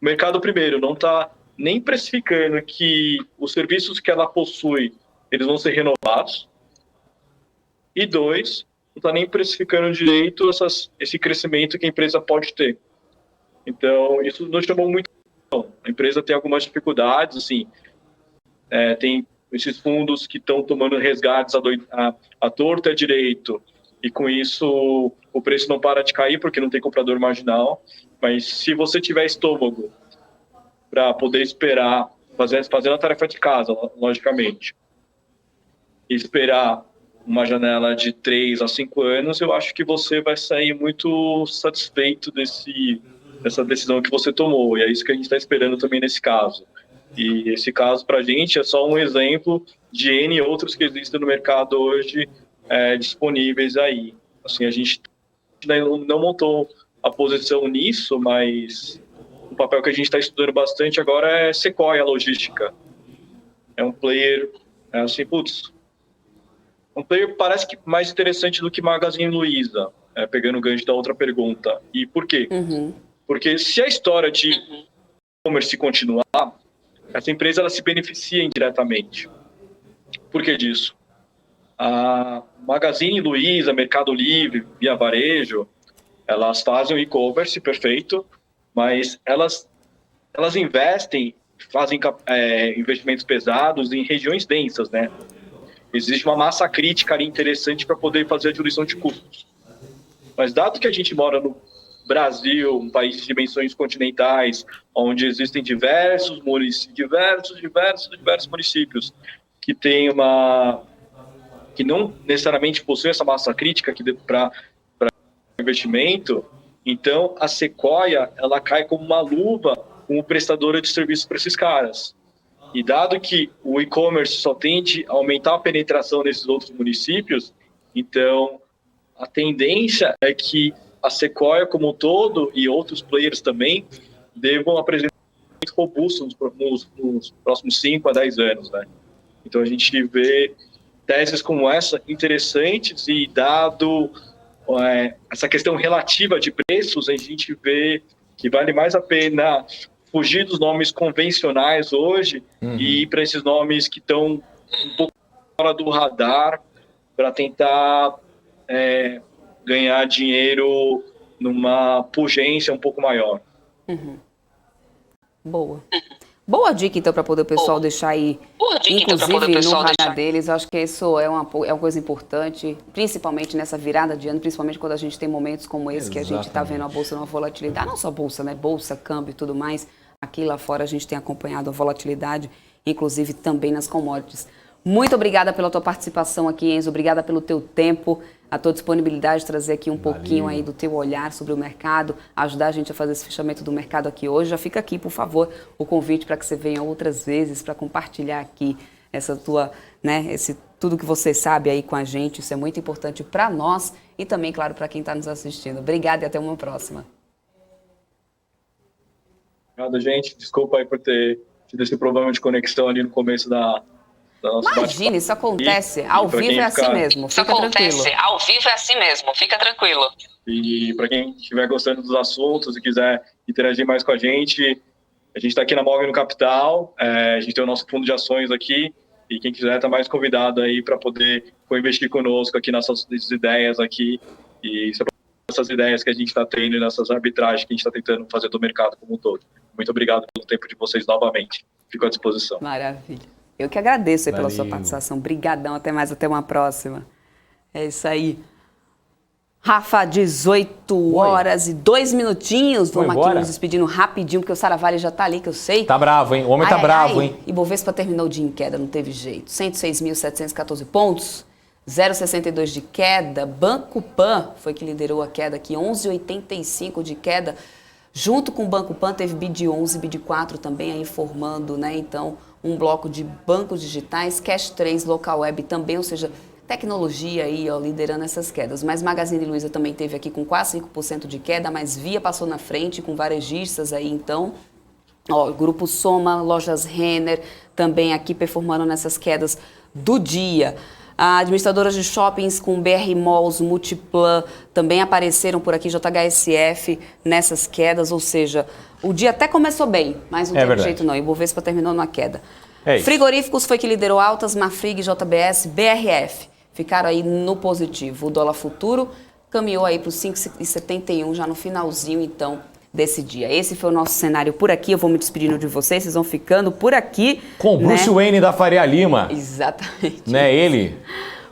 O mercado, primeiro, não está nem precificando que os serviços que ela possui eles vão ser renovados. E 2, não está nem precificando direito esse crescimento que a empresa pode ter. Então, isso nos chamou muito atenção. A empresa tem algumas dificuldades, assim, tem esses fundos que estão tomando resgates à torta e à direito, e com isso o preço não para de cair porque não tem comprador marginal. Mas se você tiver estômago para poder esperar, fazendo a tarefa de casa, logicamente, e esperar uma janela de 3 a 5 anos, eu acho que você vai sair muito satisfeito dessa decisão que você tomou. E é isso que a gente está esperando também nesse caso. E esse caso, para a gente, é só um exemplo de N outros que existem no mercado hoje disponíveis aí. Assim, a gente não montou a posição nisso, mas o papel que a gente está estudando bastante agora é Sequoia Logística. É um player, assim, um player parece que mais interessante do que Magazine Luiza, pegando o gancho da outra pergunta. E por quê? Porque se a história de e-commerce continuar, essa empresa ela se beneficia indiretamente. Por que disso? A Magazine Luiza, Mercado Livre, Via Varejo, elas fazem o e-commerce perfeito, mas elas fazem investimentos pesados em regiões densas, né? Existe uma massa crítica ali interessante para poder fazer a diluição de custos. Mas dado que a gente mora no Brasil, um país de dimensões continentais, onde existem diversos municípios que não necessariamente possuem essa massa crítica para investimento, então a Sequoia ela cai como uma luva como prestadora de serviços para esses caras. E dado que o e-commerce só tende a aumentar a penetração nesses outros municípios, então a tendência é que a Sequoia como um todo e outros players também devam apresentar muito robusto nos próximos 5 a 10 anos, né? Então a gente vê teses como essa interessantes e dado essa questão relativa de preços, a gente vê que vale mais a pena fugir dos nomes convencionais hoje e ir para esses nomes que estão um pouco fora do radar para tentar ganhar dinheiro numa pugência um pouco maior. Boa dica, então, para poder o pessoal deixar aí, inclusive no radar deles. Acho que isso é uma coisa importante, principalmente nessa virada de ano, principalmente quando a gente tem momentos como esse, que a gente está vendo a Bolsa numa volatilidade, não só Bolsa, né? Bolsa, câmbio e tudo mais. Aqui lá fora a gente tem acompanhado a volatilidade, inclusive também nas commodities. Muito obrigada pela tua participação aqui, Enzo. Obrigada pelo teu tempo, a tua disponibilidade de trazer aqui um pouquinho aí do teu olhar sobre o mercado, ajudar a gente a fazer esse fechamento do mercado aqui hoje. Já fica aqui, por favor, o convite para que você venha outras vezes para compartilhar aqui essa tua, né, tudo que você sabe aí com a gente. Isso é muito importante para nós e também, claro, para quem está nos assistindo. Obrigada e até uma próxima. Obrigado, gente. Desculpa aí por ter tido esse problema de conexão ali no começo da nossa Imagina, isso acontece. Ao vivo é assim mesmo. Fica tranquilo. Ao vivo é assim mesmo. Fica tranquilo. E para quem estiver gostando dos assuntos e quiser interagir mais com a gente está aqui na Morgan no Capital. A gente tem o nosso fundo de ações aqui. E quem quiser está mais convidado aí para poder co-investir conosco aqui nessas ideias aqui. E essas ideias que a gente está tendo e nessas arbitragens que a gente está tentando fazer do mercado como um todo. Muito obrigado pelo tempo de vocês novamente. Fico à disposição. Maravilha. Eu que agradeço aí pela sua participação. Brigadão, até mais, até uma próxima. É isso aí. Rafa, 18 horas e 2 minutinhos. Vamos aqui nos despedindo rapidinho, porque o Saravalli já tá ali, que eu sei. Tá bravo, hein? O homem tá bravo, hein? E Bovespa terminou o dia em queda, não teve jeito. 106.714 pontos, 0,62 de queda. Banco Pan foi que liderou a queda aqui, 11,85 de queda. Junto com o Banco Pan teve BID 11, BID 4 também aí formando, né? Então, um bloco de bancos digitais, Cash 3, Local Web também, ou seja, tecnologia aí, ó, liderando essas quedas. Mas Magazine Luiza também teve aqui com quase 5% de queda, mas Via passou na frente com varejistas aí, então, ó, Grupo Soma, Lojas Renner também aqui performando nessas quedas do dia. Administradoras de shoppings com BR Malls, Multiplan, também apareceram por aqui, JHSF, nessas quedas, ou seja, o dia até começou bem, mas não teve jeito não, e Bovespa terminou numa queda. Frigoríficos foi que liderou altas, Marfrig, JBS, BRF, ficaram aí no positivo. O dólar futuro caminhou aí para os 5,71 já no finalzinho, então, desse dia. Esse foi o nosso cenário por aqui. Eu vou me despedindo de vocês ficam ficando por aqui. Com Bruce Wayne da Faria Lima. Exatamente. Né, ele?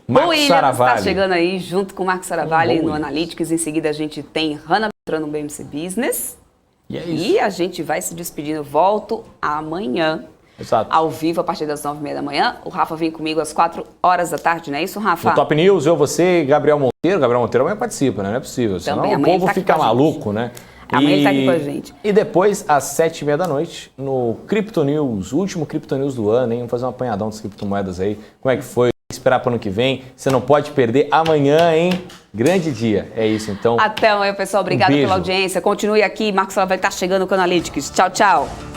Marcos Saravalli está chegando aí junto com o Marcos Saravalli no Analytics. Em seguida a gente tem Hannah entrando no BMC Business. E é isso. E a gente vai se despedindo. Volto amanhã Exato. ao vivo a partir das 9h30 da manhã. O Rafa vem comigo às 4h da tarde, não é isso, Rafa? No Top News, eu, você e Gabriel Monteiro. Gabriel Monteiro amanhã participa, né? Não é possível. Senão o povo tá fica maluco, né? Amanhã ele tá aqui com a gente. E depois, às 7h30 da noite, no Crypto News, o último Crypto News do ano, hein? Vamos fazer um apanhadão das criptomoedas aí. Como é que foi? Esperar para o ano que vem. Você não pode perder amanhã, hein? Grande dia. É isso, então. Até amanhã, pessoal. Obrigada pela audiência. Continue aqui. Marcos Salve está chegando com o Analytics. Tchau, tchau.